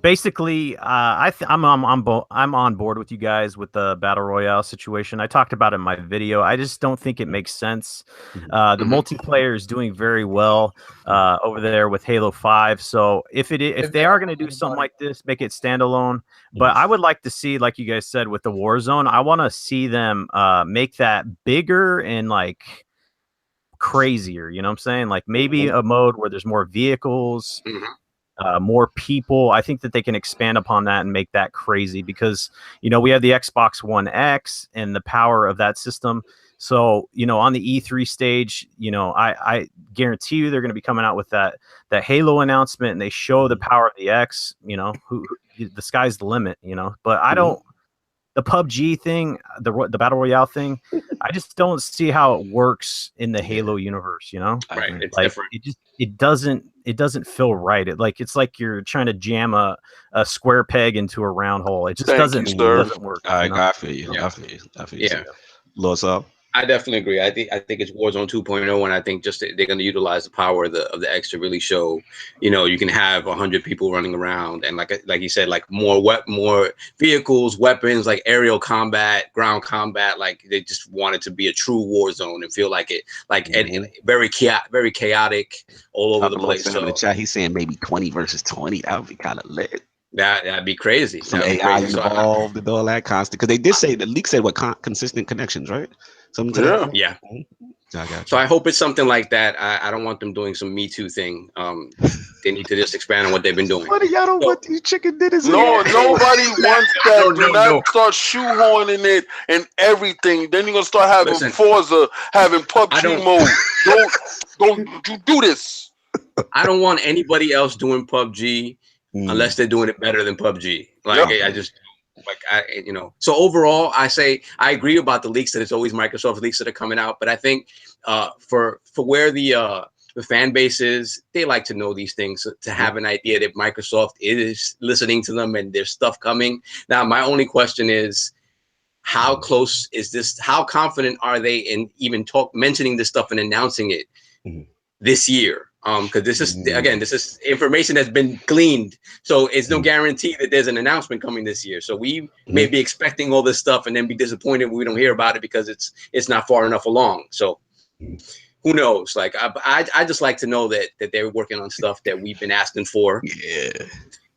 Basically, I'm on board with you guys with the battle royale situation. I talked about it in my video. I just don't think it makes sense. The multiplayer is doing very well over there with Halo 5. So if they are going to do something like this, make it standalone. But I would like to see, like you guys said, with the Warzone, I want to see them make that bigger and like crazier. You know what I'm saying? Like maybe a mode where there's more vehicles. More people. I think that they can expand upon that and make that crazy, because we have the Xbox One X and the power of that system. So on the E3 stage, I guarantee you they're going to be coming out with that Halo announcement, and they show the power of the X. The sky's the limit. But I don't. The PUBG thing, the battle royale thing, I just don't see how it works in the Halo universe. Right? It's like, different. It doesn't feel right. It's like you're trying to jam a square peg into a round hole. It just doesn't work. I feel you. Yeah. I feel you. Yeah. Lord Saul. I definitely agree. I think it's Warzone 2.0, and I think just they're going to utilize the power of the X to really show, you can have 100 people running around, and like you said, like more vehicles, weapons, like aerial combat, ground combat. Like they just want it to be a true Warzone and feel like it, and very chaotic all over the place. So in the chat, he's saying maybe 20 versus 20. That would be kind of lit. That'd be crazy. Some AI involved and all that constant. Because they did say, the leak said, what, consistent connections, right? Something to that. Yeah. I so I hope it's something like that. I don't want them doing some Me Too thing. They need to just expand on what they've been doing. Funny, y'all don't want these chicken dinners. No, nobody wants that. Do not start shoehorning it and everything. Then you're gonna start having Forza, having PUBG mode. Don't you do this? I don't want anybody else doing PUBG unless they're doing it better than PUBG. Like I just. So overall, I say I agree about the leaks that it's always Microsoft leaks that are coming out, but I think for where the fan base is, they like to know these things to have an idea that Microsoft is listening to them and there's stuff coming. Now, my only question is, how close is this? How confident are they in even mentioning this stuff and announcing it this year? Because this is information that's been gleaned, so it's no guarantee that there's an announcement coming this year. So we may be expecting all this stuff and then be disappointed when we don't hear about it because it's not far enough along. So who knows? Like I just like to know that they're working on stuff that we've been asking for. Yeah.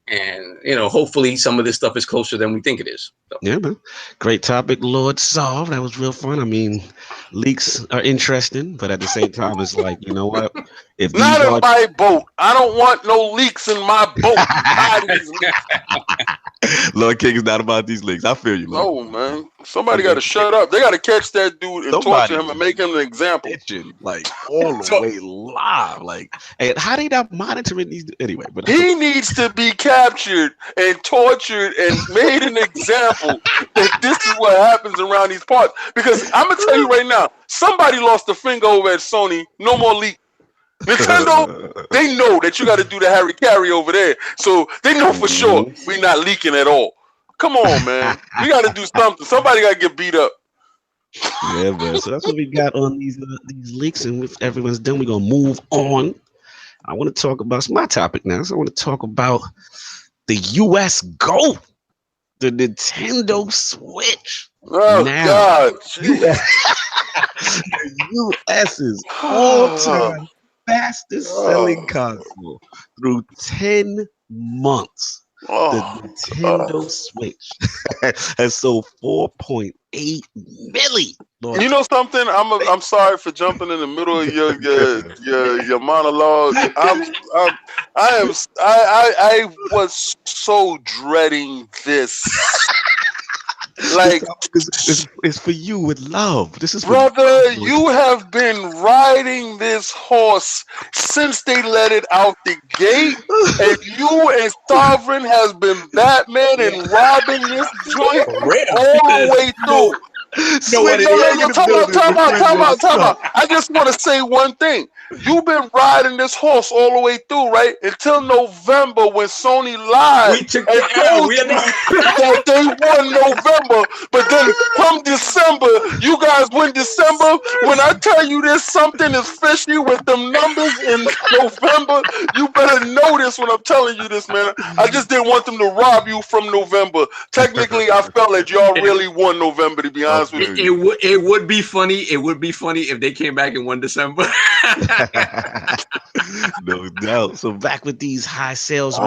And hopefully some of this stuff is closer than we think it is. So. Yeah, man. Great topic, Lord Solve. That was real fun. I mean, leaks are interesting, but at the same time, it's like, you know what? If not in my boat. I don't want no leaks in my boat. Lord King is not about these leaks. I feel you, man. No, man. Somebody got to shut up. They got to catch that dude and torture him and make him an example. Like all the way live. Like, and how they not monitoring these? Anyway, but he needs to be captured and tortured and made an example that this is what happens around these parts. Because I'm gonna tell you right now, somebody lost a finger over at Sony. No more leak. Nintendo, they know that you got to do the Harry Carry over there, so they know for sure we're not leaking at all. Come on, man, we got to do something. Somebody got to get beat up. Yeah, man. So that's what we got on these leaks, and if everyone's done, we're gonna move on. I want to talk about, it's my topic now. So I want to talk about the US GOAT, the Nintendo Switch. Oh now, God, the US's all-time fastest selling console through 10 months. The Nintendo Switch has sold 4.8 million. You know something? I'm sorry for jumping in the middle of your monologue. I was so dreading this. Like it's for you with love. This is brother. You have been riding this horse since they let it out the gate, and you and Sovereign has been Batman and Robin this joint all the way through. Time out. I just want to say one thing. You've been riding this horse all the way through, right? Until November when Sony lied and told you that they won November. But then come December, you guys win December. When I tell you there's something is fishy with them numbers in November, you better know this when I'm telling you this, man. I just didn't want them to rob you from November. Technically, I felt like y'all really won November, to be honest with you. It would be funny. It would be funny if they came back and won December. No doubt. So back with these high sales,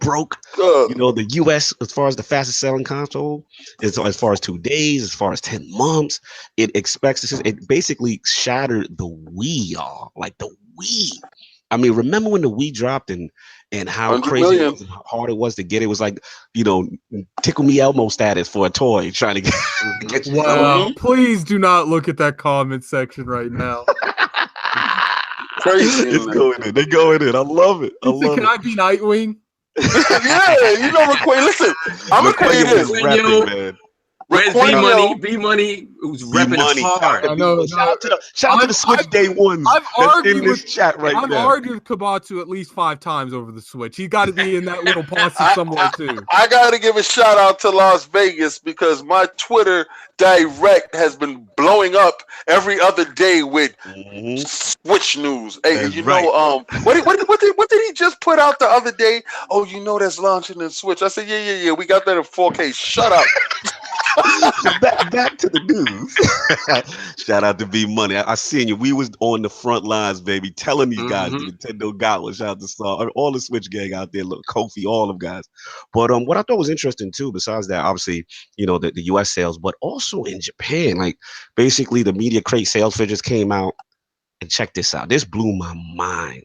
broke. The US, as far as the fastest selling console, is as far as 2 days, as far as 10 months, it basically shattered the Wii, y'all. Like the Wii. I mean, remember when the Wii dropped and how crazy it was and how hard it was to get? It was like, tickle me Elmo status for a toy trying to get you. Wow. Please do not look at that comment section right now. Crazy. It's going in. They're going in. I love it. Can I be Nightwing? Yeah, McQueen. Listen, I'm gonna tell you this. Man. Where's B Money? Who's repping hard? I know. Shout out to the Switch Day Ones. I've argued in this chat right now. I've argued with Kabatsu at least 5 times over the Switch. He got to be in that little posse somewhere too. I got to give a shout out to Las Vegas because my Twitter direct has been blowing up every other day with Switch news. Hey, what did he just put out the other day? Oh, that's launching in Switch. I said, yeah. We got that in 4K. Shut up. So back to the news. Shout out to B Money. I seen you. We was on the front lines, baby, telling these guys the Nintendo got one. Shout out to Saw, all the Switch gang out there. Look, Kofi, all of them guys. But what I thought was interesting too, besides that, obviously, you know, the US sales, but also in Japan, like basically the Media Crate sales figures came out, and check this out. This blew my mind.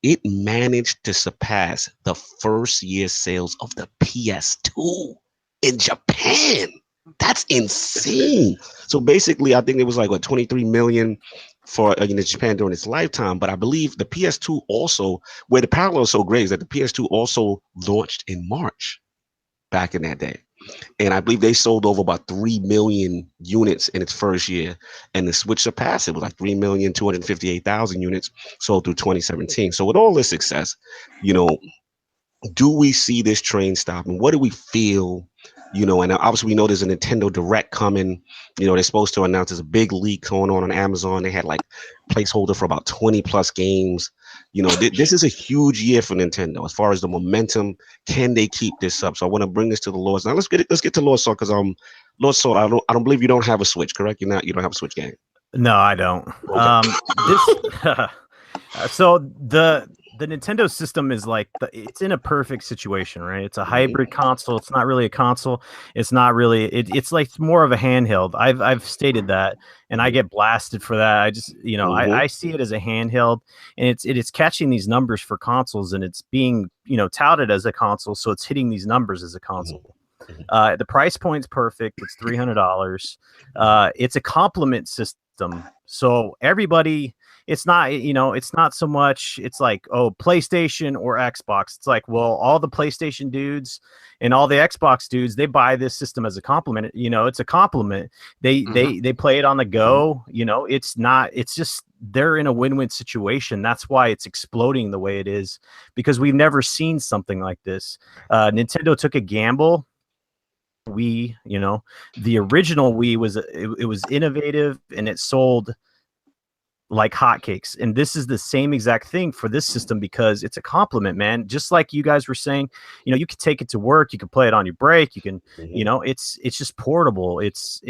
It managed to surpass the first year sales of the PS2 in Japan. That's insane. So basically, I think it was like, what, 23 million for Japan during its lifetime. But I believe the PS2 also, where the parallel is so great, is that the PS2 also launched in March back in that day. And I believe they sold over about 3 million units in its first year. And the Switch surpassed it. It was like 3,258,000 units sold through 2017. So with all this success, you know, do we see this train stopping? What do we feel? You know, and obviously we know there's a Nintendo Direct coming. You know, they're supposed to announce there's a big leak going on Amazon. They had like placeholder for about 20 plus games. You know, this is a huge year for Nintendo as far as the momentum. Can they keep this up? So I want to bring this to the Lords. Now let's get to Lord Saw, because Lord Saw, I don't believe you don't have a Switch, correct? You don't have a Switch game. No, I don't. Okay. So the Nintendo system is like, it's in a perfect situation, right? It's a hybrid console. It's not really a console. It's not really, it's like more of a handheld. I've stated that, and I get blasted for that. I just, you know, I see it as a handheld, and it's catching these numbers for consoles, and it's being, you know, touted as a console. So it's hitting these numbers as a console. The price point's perfect. It's $300. It's a complement system. So everybody, it's not, you know, it's not so much, it's like, oh, PlayStation or Xbox. It's like, well, all the PlayStation dudes and all the Xbox dudes, they buy this system as a compliment. You know, it's a compliment. They play it on the go. You know, it's just, they're in a win-win situation. That's why it's exploding the way it is, because we've never seen something like this. Nintendo took a gamble. Wii, you know, the original Wii was it was innovative, and it sold like hotcakes. And this is the same exact thing for this system, because it's a compliment, man. Just like you guys were saying, you know, you can take it to work, you can play it on your break, you can, you know, it's just portable. It's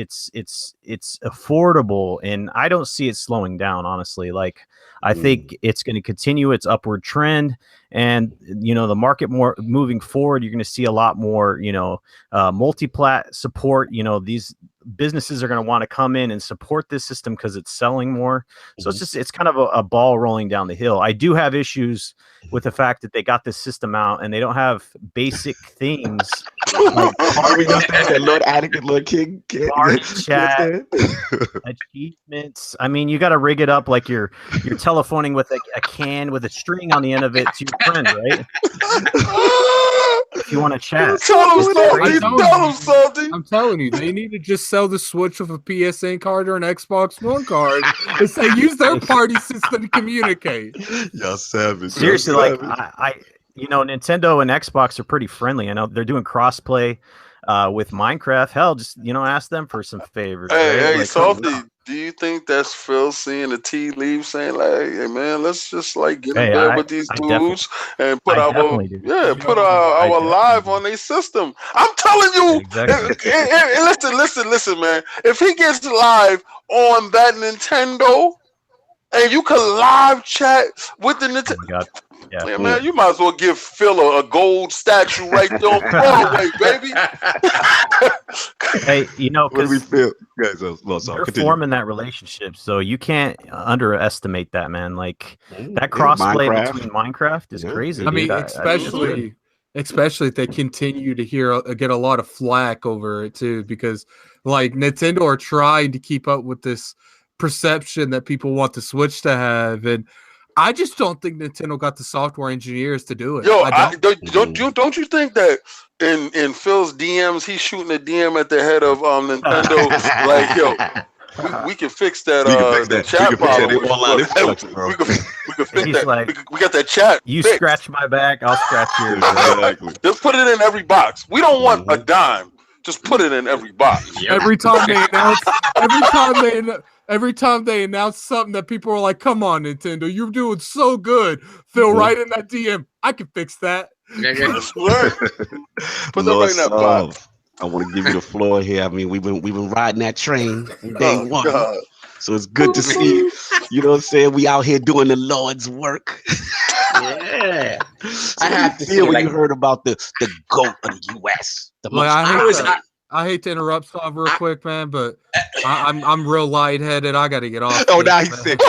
affordable, and I don't see it slowing down, honestly. Like, I think it's going to continue its upward trend, and, you know, the market more moving forward, you're going to see a lot more, you know, multi-plat support. You know, these businesses are going to want to come in and support this system because it's selling more. So it's kind of a ball rolling down the hill. I do have issues with the fact that they got this system out and they don't have basic things like Lord Addict and Lord King, chat, achievements. I mean, you got to rig it up like you're telephoning with a can with a string on the end of it to your friend, right? If you want to chat. I'm telling you, they need to just sell the Switch with a PSN card or an Xbox One card and say use their party system to communicate. Y'all savage. Seriously, like I you know, Nintendo and Xbox are pretty friendly. I know they're doing crossplay with Minecraft. Hell, just, you know, ask them for some favors. Hey, like, Salty, do you think that's Phil seeing the tea leaves saying, like, hey man, let's just like get in bed with these dudes and put our live on their system? I'm telling you, listen, man. If he gets live on that Nintendo and you can live chat with the Nintendo. Oh my God. Yeah, man, you might as well give Phil a gold statue right there on Broadway, baby. Hey, you know, what do we feel? Guys, you're forming that relationship, so you can't underestimate that, man. Like, that crossplay between Minecraft is crazy. I mean, dude. especially if they continue to get a lot of flack over it too, because like Nintendo are trying to keep up with this perception that people want the Switch to have, and I just don't think Nintendo got the software engineers to do it. Yo, don't you think that in Phil's DMs, he's shooting a DM at the head of Nintendo, like, yo, we can fix that. The chat problem. We can fix that. Like, we got that chat. You fixed. Scratch my back, I'll scratch yours. Exactly. Just put it in every box. We don't want a dime. Just put it in every box. Every time they announce something that people are like, "Come on, Nintendo, you're doing so good." Phil, right in that DM, I can fix that. Put that right in that box. I want to give you the floor here. I mean, we've been riding that train from day one. God. So it's good to see, you know what I'm saying? We out here doing the Lord's work. Yeah. So I have to say, when like, you heard about the GOAT of the US. The Like, most I hate to interrupt Sav real quick, man, but I'm real lightheaded. I got to get off. Oh, this, now he's man. sick.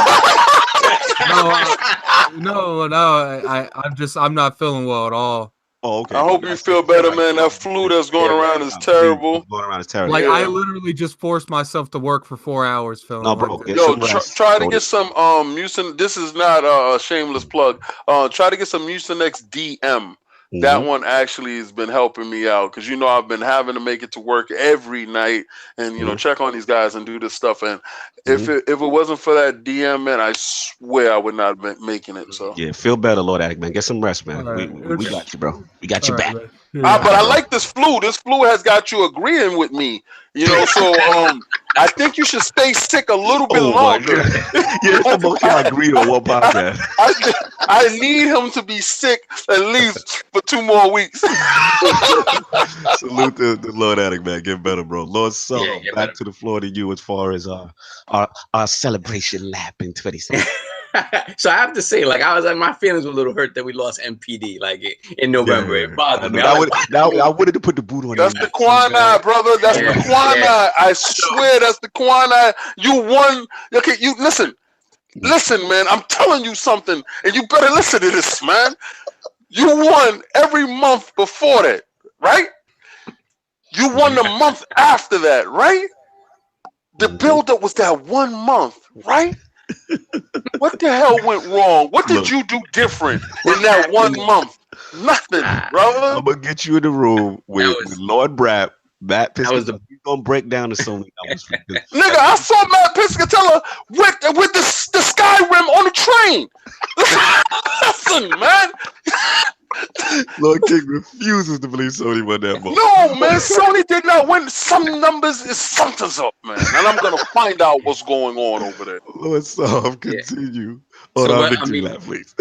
I'm not feeling well at all. Oh, okay. I hope you feel better, man. That flu that's going around is terrible. Going around is terrible. Like, I literally just forced myself to work for 4 hours feeling No, bro, like get this. some rest. Try to get some Mucin. This is not a shameless plug. Try to get some Mucinex DM. That one actually has been helping me out because I've been having to make it to work every night and check on these guys and do this stuff. And if it wasn't for that DM, man, I swear I would not have been making it. So yeah, feel better, Lord Addict, man. Get some rest, man. Right. We got you, bro. We got you back. but I like this flu. This flu has got you agreeing with me. So I think you should stay sick a little bit longer. Yeah, that's the most y'all agreed on one podcast. I need him to be sick at least for 2 more weeks. Salute the Lord Addict, man. Get better, bro. Lord Saul, back to the floor to you as far as our celebration lap in 2017. So I have to say, like, my feelings were a little hurt that we lost MPD, like, in November. It bothered me. I wanted to put the boot on. That's the Quanai, brother. That's the Quanai. I swear, that's the Quanai. You won. Okay, you listen, man. I'm telling you something, and you better listen to this, man. You won every month before that, right? You won the month after that, right? The build-up was that 1 month, right? What the hell went wrong? What did you do different in that 1 month? Nothing, brother. I'm gonna get you in the room with Lord Brap. Matt Piscatella. He's gonna break down the Sony numbers. Nigga, I saw Matt Piscatella with the Skyrim on the train. Listen, man. Lord King refuses to believe Sony won that moment. No, man, Sony did not win. Some numbers is something's up, man, and I'm gonna find out what's going on over there. Lord Saul, continue. Hold on, victory lap, please.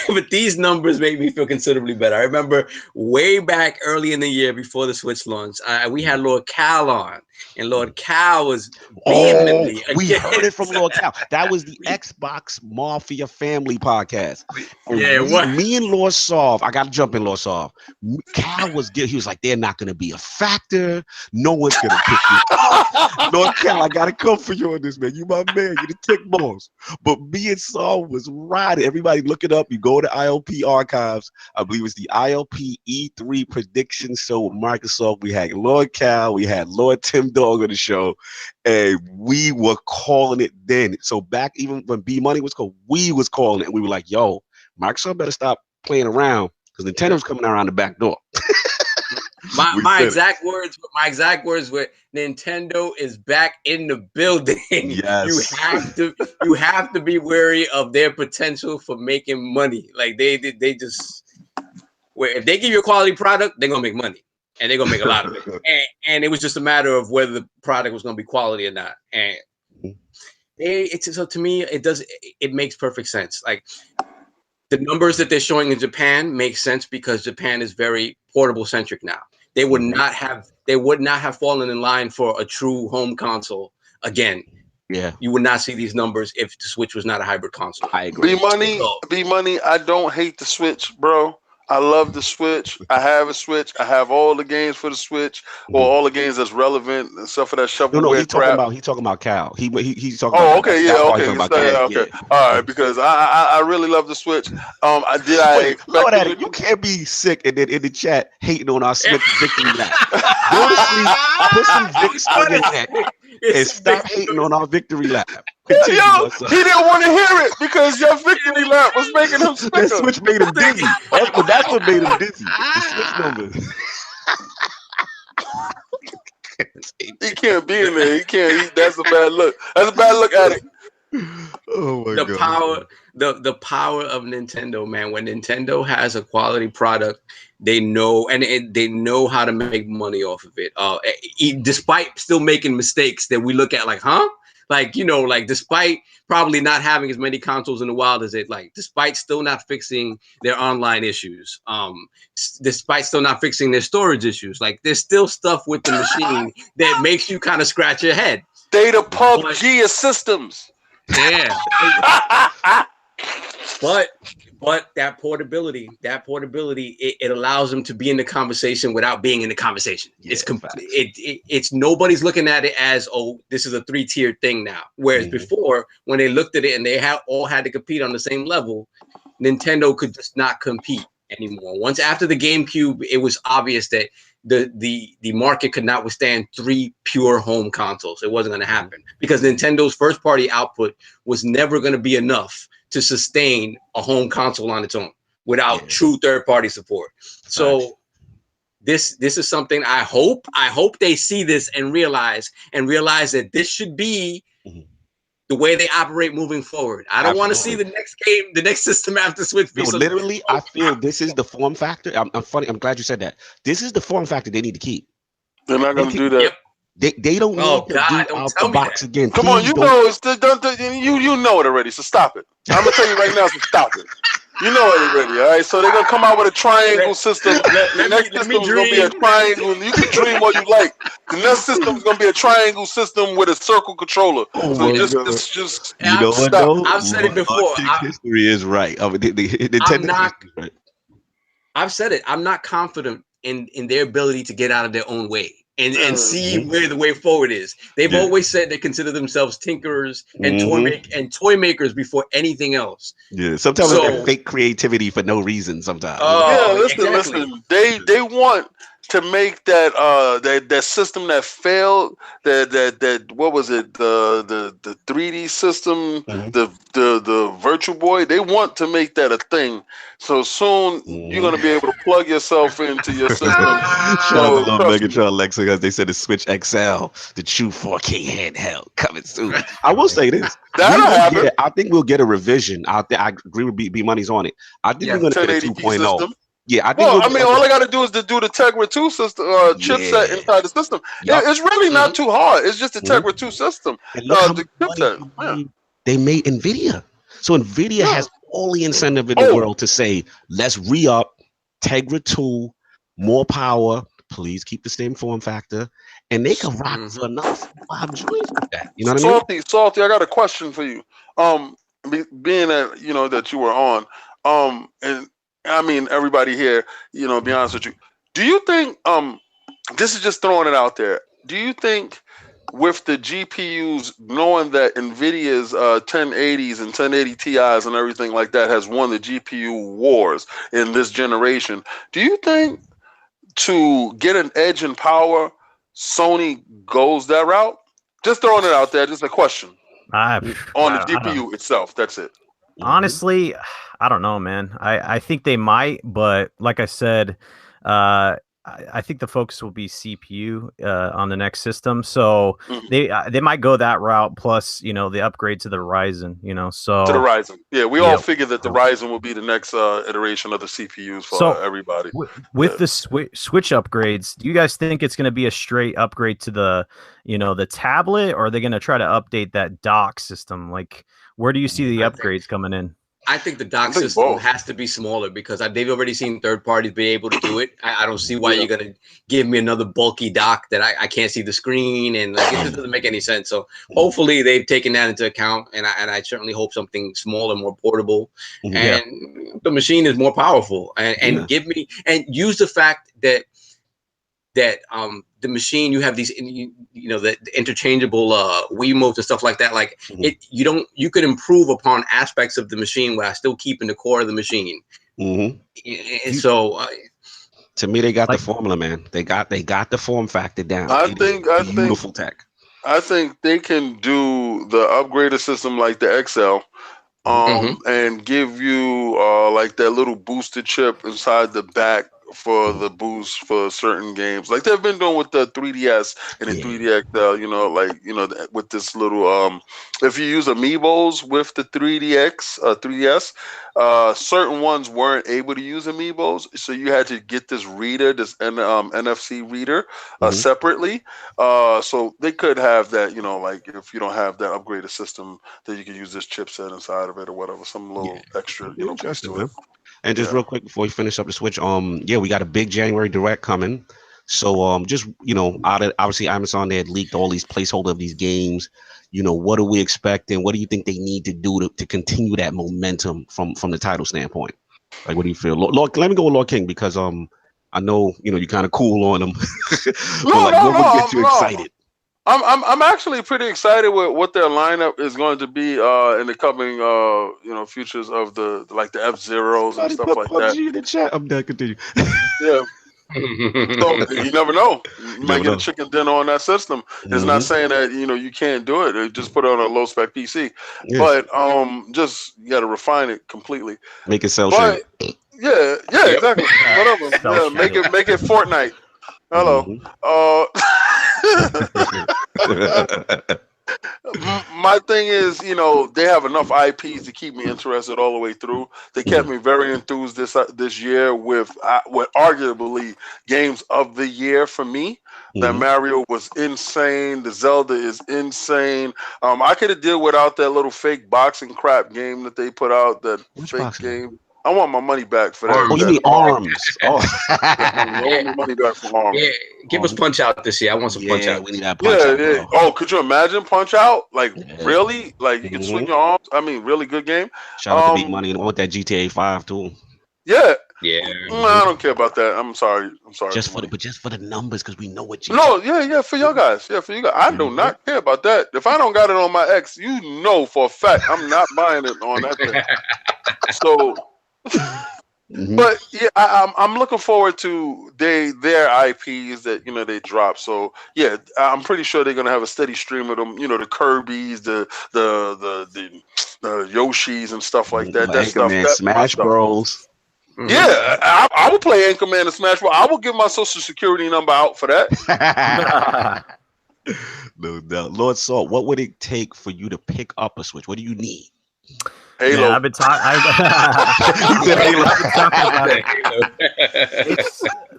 But these numbers made me feel considerably better. I remember way back early in the year before the Switch launch, we had Lord Cal on, and Lord Cal was vehemently we heard it from Lord Cal. That was the Xbox Mafia Family podcast. Me and Lord Saul, I gotta jump in, Lord Saul. Cal he was like, they're not gonna be a factor. No one's gonna pick you up. Lord Cal, I gotta come for you on this, man. You my man, you the tick balls. But me and Saul was riding. Everybody look it up. You go to ILP archives. I believe it's the ILP E3 prediction show with Microsoft. We had Lord Cal, we had Lord Tim Dog on the show, and we were calling it then. So back even when B Money was called, we was calling it. And we were like, yo, Microsoft better stop playing around because Nintendo's coming around the back door. My exact words were Nintendo is back in the building. Yes. You have to be wary of their potential for making money. Like they just if they give you a quality product, they're gonna make money. And they're gonna make a lot of it. And it was just a matter of whether the product was gonna be quality or not. And so to me, it makes perfect sense. Like the numbers that they're showing in Japan make sense because Japan is very portable centric now. They would not have fallen in line for a true home console again. Yeah, you would not see these numbers if the Switch was not a hybrid console. I agree. B Money. I don't hate the Switch, bro. I love the Switch. I have a Switch. I have all the games for the Switch, or all the games that's relevant, except for that shovelware. No, he's talking about Cal. He's talking. Oh, okay, okay. All right, because I really love the Switch. You can't be sick and then in the chat hating on our Smith victory lap. Put some Vicks on your neck and stop hating on our victory lap. Continue, yo, he didn't want to hear it because your victory lap was making him sick. That Switch made him dizzy. That's what made him dizzy. The Switch numbers. He can't be in there. He can't. That's a bad look. That's a bad look at it. Oh my God. The power of Nintendo, man. When Nintendo has a quality product, they know they know how to make money off of it. Despite still making mistakes that we look at like, huh? like, you know, like despite probably not having as many consoles in the wild as it, like, despite still not fixing their online issues, despite still not fixing their storage issues, like there's still stuff with the machine that makes you kind of scratch your head. They the PUBG of systems. Yeah. But that portability, it allows them to be in the conversation without being in the conversation. Yeah, it's nobody's looking at it as, oh, this is a 3-tiered thing now. Whereas before, when they looked at it and they all had to compete on the same level, Nintendo could just not compete anymore. Once after the GameCube, it was obvious that the market could not withstand 3 pure home consoles. It wasn't going to happen because Nintendo's first party output was never going to be enough to sustain a home console on its own without true third-party support. So this is something I hope they see this and realize that this should be the way they operate moving forward. I don't want to see the next system after Switch. No, literally, I feel this is the form factor. I'm glad you said that. This is the form factor they need to keep. They're not going to do that. Yep. They don't need to do out the box again. Come on, you know it's you know it already. So stop it. I'm gonna tell you right now. So stop it. You know it already. All right. So they're gonna come out with a triangle system. The next system is gonna be a triangle. You can dream all you like. The next system is gonna be a triangle system with a circle controller. So just you know what? Though? I've said it before. History is right. I mean, Nintendo is right. I've said it. I'm not confident in their ability to get out of their own way and see where the way forward is. They've always said they consider themselves tinkerers and toy makers before anything else. Yeah, sometimes it's fake creativity for no reason. Sometimes. Listen. They want to make that system that failed, that what was it, the 3D system, the Virtual Boy. They want to make that a thing. So soon you're gonna be able to plug yourself into your system. Shout out to Megatron Lexa because they said the Switch XL, the true 4K handheld, coming soon. I will say this: I think we'll get a revision. I agree with B Money's on it. I think we're gonna get a 2.0. Yeah, I think. Well, I mean, all I got to do is to do the Tegra 2 system chipset inside the system. It's really not too hard. It's just the Tegra 2 system. The chipset. They made NVIDIA, so NVIDIA has all the incentive in the world to say, let's re-up Tegra 2, more power. Please keep the same form factor, and they can rock for enough 5 joints with that. You know what I mean? Salty. I got a question for you. Being that that you were on, and I mean, everybody here, be honest with you. Do you think, this is just throwing it out there. Do you think with the GPUs, knowing that NVIDIA's 1080s and 1080 Ti's and everything like that has won the GPU wars in this generation, do you think to get an edge in power, Sony goes that route? Just throwing it out there, just a question. On the GPU itself, that's it. Honestly, I don't know, man. I think they might, but like I said, I think the focus will be CPU on the next system. So they might go that route. Plus, the upgrade to the Ryzen. So to the Ryzen, yeah, we all figured that the Ryzen will be the next iteration of the CPUs for everybody. With the Switch upgrades, do you guys think it's going to be a straight upgrade to the the tablet, or are they going to try to update that dock system? Like, where do you see the upgrades coming in? I think the dock system has to be smaller because they've already seen third parties be able to do it. I don't see why you're going to give me another bulky dock that I can't see the screen, and it just doesn't make any sense. So hopefully they've taken that into account, and I certainly hope something smaller, more portable, and the machine is more powerful. And use the fact that the machine, you have these, the interchangeable Wiimotes and stuff like that. Like you could improve upon aspects of the machine while still keeping the core of the machine. And so, to me, they got the formula, man. They got the form factor down. I think beautiful tech. I think they can do the upgraded system like the XL. And give you like that little booster chip inside the back for the boost for certain games, like they've been doing with the 3DS and the 3DX. You know, like with this little if you use amiibos with the 3DS, certain ones weren't able to use amiibos, so you had to get this reader, this NFC reader, separately. So they could have that, like if you don't have that upgraded system, that you can use this chipset inside of it or whatever, some little extra, Interesting, man. And just real quick before we finish up the Switch, we got a big January Direct coming. So just obviously Amazon, they had leaked all these placeholder of these games. What are we expecting? What do you think they need to do to continue that momentum from the title standpoint? Like, what do you feel? Lord, let me go with Lord King, because I know you're kind of cool on them. What would get you excited? I'm actually pretty excited with what their lineup is going to be in the coming futures of the F-Zeros and stuff like that. In the chat. I'm done. Continue. Yeah. So you never know. You might get a chicken dinner on that system. It's not saying that you can't do it. Just put it on a low spec PC. But just you got to refine it completely. Make it sell shit. Yeah, exactly. Whatever. Make it Fortnite. Hello. My thing is, they have enough IPs to keep me interested all the way through. They kept me very enthused this year with arguably games of the year for me. That Mario was insane. The Zelda is insane. I could have did without that little fake boxing crap game that they put out. That fake game. I want my money back for that. Oh, you mean Arms? Oh, I want my money back for Arms. Yeah, give us Punch Out this year. I want some Punch Out. We need that Punch Out. Yeah. Oh, could you imagine Punch Out? Like really? Like you can swing your arms. I mean, really good game. Shout out to Big Money and I want that GTA 5 too. Yeah. Yeah. I don't care about that. I'm sorry. Just for the numbers, because we know what you. No, yeah, for your guys. Yeah, for you guys. I do not care about that. If I don't got it on my X, for a fact I'm not buying it on that thing. So. But yeah, I'm looking forward to their IPs that they drop. So yeah, I'm pretty sure they're gonna have a steady stream of them. The Kirby's, the Yoshis and stuff like that. That stuff. Smash Bros. Yeah, I will play Anchorman and Smash Bros. I will give my social security number out for that. No doubt. Lord Salt, what would it take for you to pick up a Switch? What do you need? Halo. Man, I've been talking about it.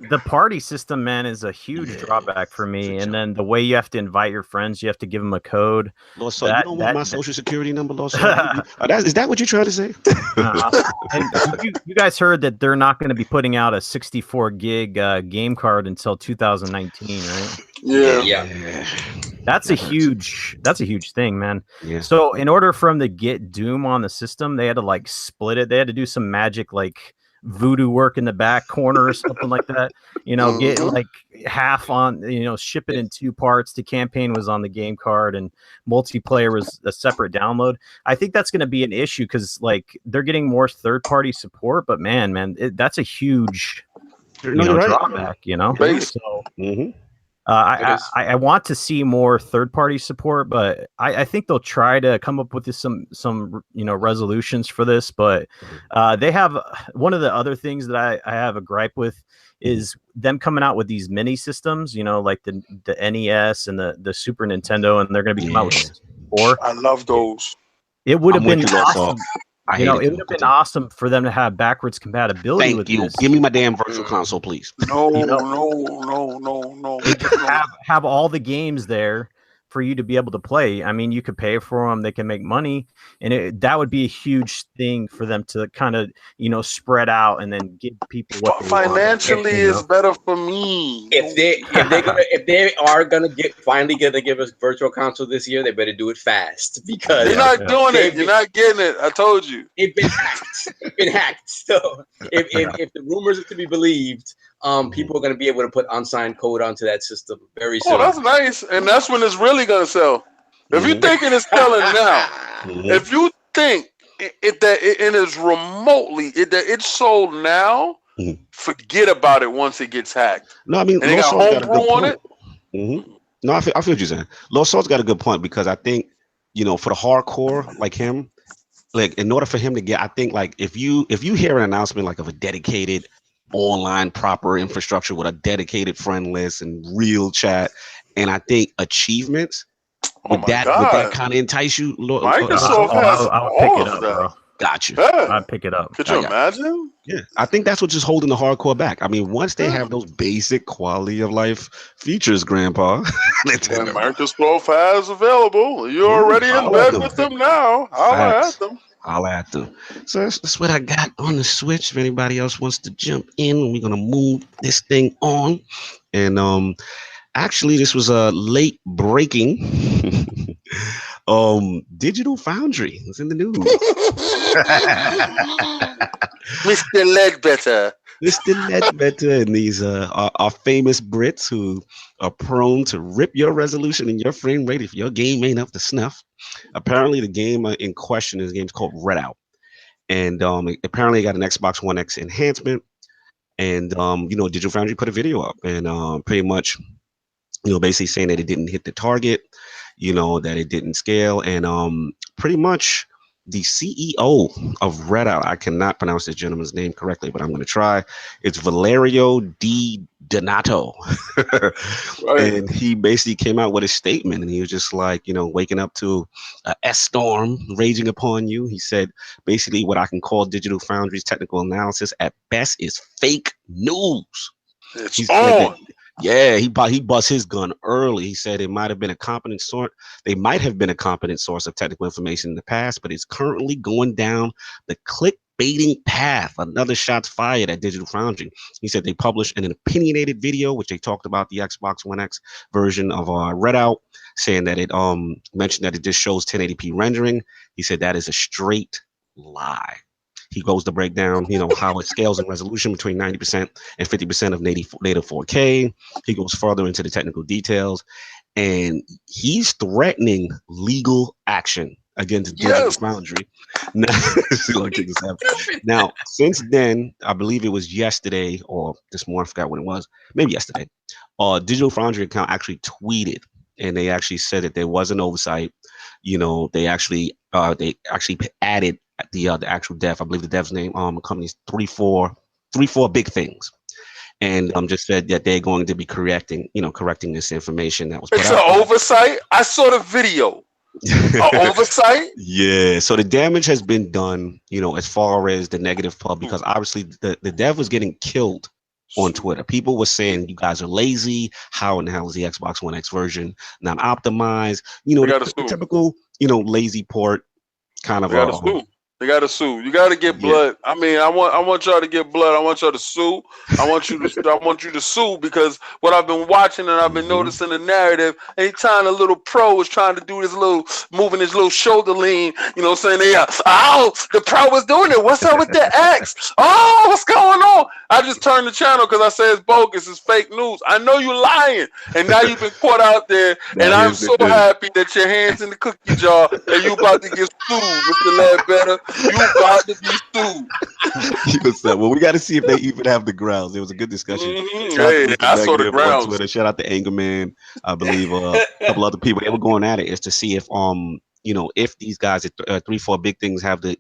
The party system, man, is a huge drawback for me. And then the way you have to invite your friends, you have to give them a code. Lord Salt, you don't want my social security number, Lord Salt? Is that what you're trying to say? And you guys heard that they're not going to be putting out a 64 gig game card until 2019, right? Yeah. That's a huge thing, man. Yeah. So in order for them to get Doom on the system, they had to split it. They had to do some magic voodoo work in the back corner or something like that. Get half on, ship it in 2 parts. The campaign was on the game card and multiplayer was a separate download. I think that's going to be an issue because they're getting more third-party support, but man, that's a huge drawback, So, I want to see more third-party support, but I think they'll try to come up with some resolutions for this. But they have one of the other things that I have a gripe with is them coming out with these mini systems, like the NES and the Super Nintendo, and they're going to be coming out with 4. I love those. It would have been awesome. It would have been awesome for them to have backwards compatibility. Thank you. Give me my damn virtual console, please. No. Have all the games there for you to be able to play. I mean, you could pay for them; they can make money, and that would be a huge thing for them to kind of spread out and then give people what they financially is better for me. If they are finally gonna give us virtual console this year, they better do it fast because they're not doing it. You're not getting it. I told you. It's been hacked. So if the rumors are to be believed, people are going to be able to put unsigned code onto that system very soon. Oh, that's nice, and that's when it's really going to sell. If you think it is selling now, if you think that it is remotely that it's sold now, forget about it once it gets hacked. No, I mean, and they got homebrew on it. No, I feel what you're saying. Lost Salt's got a good point because I think for the hardcore like him, in order for him to get, I think if you hear an announcement of a dedicated online proper infrastructure with a dedicated friend list and real chat. And I think achievements would that kind of entice you? Microsoft has I'll all pick it of up, that. bro. Got you. Yeah. I'd pick it up. Could you imagine? Yeah, I think that's what's just holding the hardcore back. I mean, once they have those basic quality of life features, Grandpa, Microsoft has available. You're already in bed with them now. Holla at them. Holla at them. So that's what I got on the Switch. If anybody else wants to jump in, we're gonna move this thing on. And actually, this was a late breaking. Digital Foundry is in the news. Mr. Ledbetter. Mr. Ledbetter and these are famous Brits who are prone to rip your resolution and your frame rate if your game ain't up to snuff. Apparently, the game in question is called Redout. And apparently it got an Xbox One X enhancement. And, Digital Foundry put a video up and pretty much, basically saying that it didn't hit the target, that it didn't scale. And pretty much the CEO of Redout, I cannot pronounce this gentleman's name correctly, but I'm going to try. It's Valerio Di Donato. Right. And he basically came out with a statement, and he was just like, waking up to a S-storm raging upon you. He said, basically, what I can call Digital Foundry's technical analysis at best is fake news. It's on. Yeah, he bust his gun early. He said it might have been a competent source. They might have been a competent source of technical information in the past, but it's currently going down the clickbaiting path. Another shots fired at Digital Foundry. He said they published an opinionated video, which they talked about the Xbox One X version of Redout, saying that it mentioned that it just shows 1080p rendering. He said that is a straight lie. He goes to break down, how it scales in resolution between 90% and 50% of native 4K. He goes further into the technical details, and he's threatening legal action against Digital Foundry. Now, since then, I believe it was yesterday or this morning, I forgot when it was, maybe yesterday, Digital Foundry account actually tweeted, and they actually said that there was an oversight. They actually added the actual dev. I believe the dev's name, company's 34 Big Things, and just said that they're going to be correcting this information that was put it's out. An oversight. I saw the video. Oversight. Yeah. So the damage has been done. As far as the negative pub, because obviously the dev was getting killed on Twitter. People were saying you guys are lazy. How in the hell is the Xbox One X version not optimized? The typical lazy port kind of. They gotta sue. You gotta get blood. I mean, I want y'all to get blood. I want y'all to sue. I want you to sue, because what I've been watching and I've been noticing the narrative. Anytime a little pro is trying to do this little moving his little shoulder lean, saying the pro was doing it. What's up with the X? Oh, what's going on? I just turned the channel because I say it's bogus, it's fake news. I know you're lying, and now you've been caught out there. And I'm so happy that your hands in the cookie jar and you about to get sued, Mr. Ledbetter. You about to be sued. Well, we got to see if they even have the grounds. There was a good discussion. I saw the grounds. Twitter. Shout out to Angerman, I believe, a couple other people. They were going at it is to see if if these guys at 3-4 Big Things have the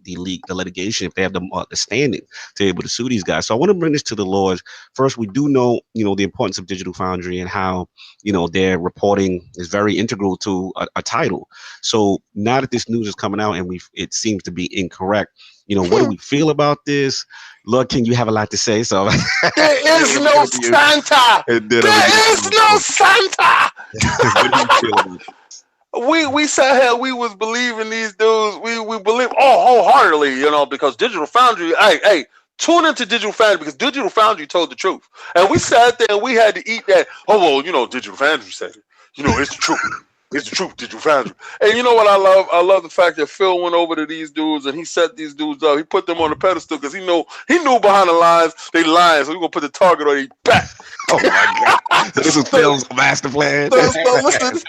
litigation, if they have the standing to be able to sue these guys. So I want to bring this to the Lords. First, we do know the importance of Digital Foundry and how their reporting is very integral to a title. So now that this news is coming out and it seems to be incorrect, what do we feel about this? Lord, King, you have a lot to say. So there is no Santa. There is no Santa. What do you feel about it? We sat here, we was believing these dudes. We believe wholeheartedly, because Digital Foundry. Hey, tune into Digital Foundry, because Digital Foundry told the truth, and we sat there and we had to eat that. Oh well, Digital Foundry said it. It's the truth. It's the truth, Digital Foundry. And you know what I love? I love the fact that Phil went over to these dudes and he set these dudes up. He put them on the pedestal because he knew behind the lines they lying. So we're gonna put the target on their back. Oh my God! So this is Phil's master plan. So listen.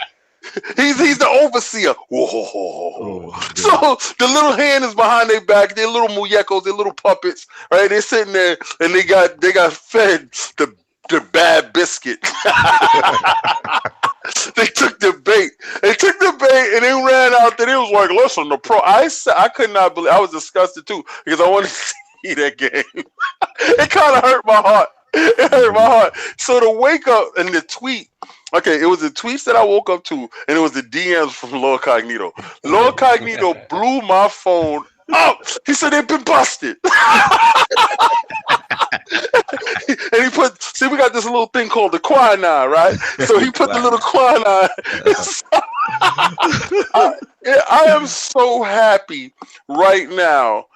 He's the overseer. Whoa. So the little hand is behind their back. They're little muñecos, they're little puppets, right? They're sitting there and they got fed the bad biscuit. They took the bait. And they ran out there. It was like, listen, the pro. I could not believe. I was disgusted too, because I wanted to see see that game. It kind of hurt my heart. It hurt my heart. So to wake up and the tweet, okay, it was the tweets that I woke up to, and it was the DMs from Lord Cognito. Lord Cognito blew my phone up. He said they've been busted. And he put, see, we got this little thing called the quinine, right? So he put the little quinine. I am so happy right now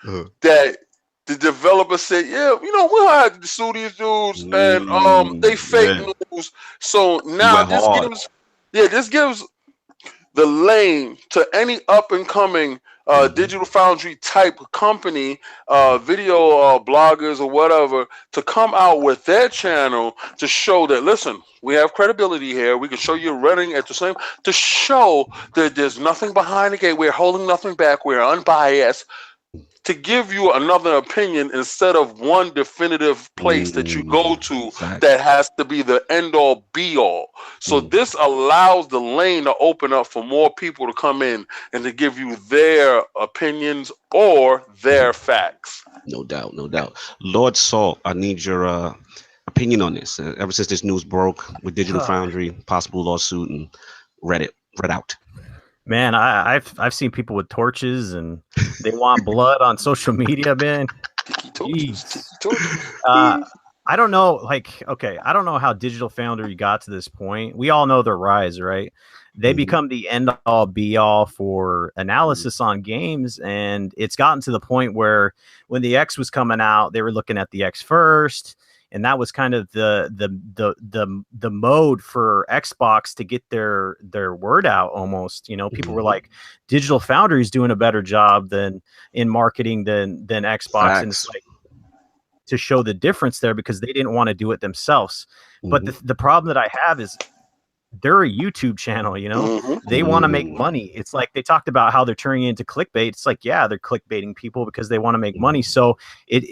that the developer said, yeah, you know, we'll have to sue these dudes, and they fake news. So now this gives the lane to any up and coming Digital Foundry type company, video bloggers or whatever, to come out with their channel to show that, listen, we have credibility here. We can show you running at the same, to show that there's nothing behind the gate. We're holding nothing back. We're unbiased. To give you another opinion instead of one definitive place that you go to that has to be the end all be all. So this allows the lane to open up for more people to come in and to give you their opinions or their facts. No doubt, no doubt. Lord Salt, I need your opinion on this. Ever since this news broke with Digital Foundry, possible lawsuit, and Redout. Man, I've seen people with torches and they want blood on social media, man. I don't know, I don't know how Digital Foundry got to this point. We all know their rise, right? They become the end all be all for analysis on games, and it's gotten to the point where when the X was coming out, they were looking at the X first. And that was kind of the mode for Xbox to get their word out almost. You know, people were like, Digital Foundry is doing a better job in marketing than Xbox. Facts. And it's like to show the difference there because they didn't want to do it themselves. But the problem that I have is they're a YouTube channel, you know, they want to make money. It's like they talked about how they're turning it into clickbait. It's like, yeah, they're clickbaiting people because they want to make money. So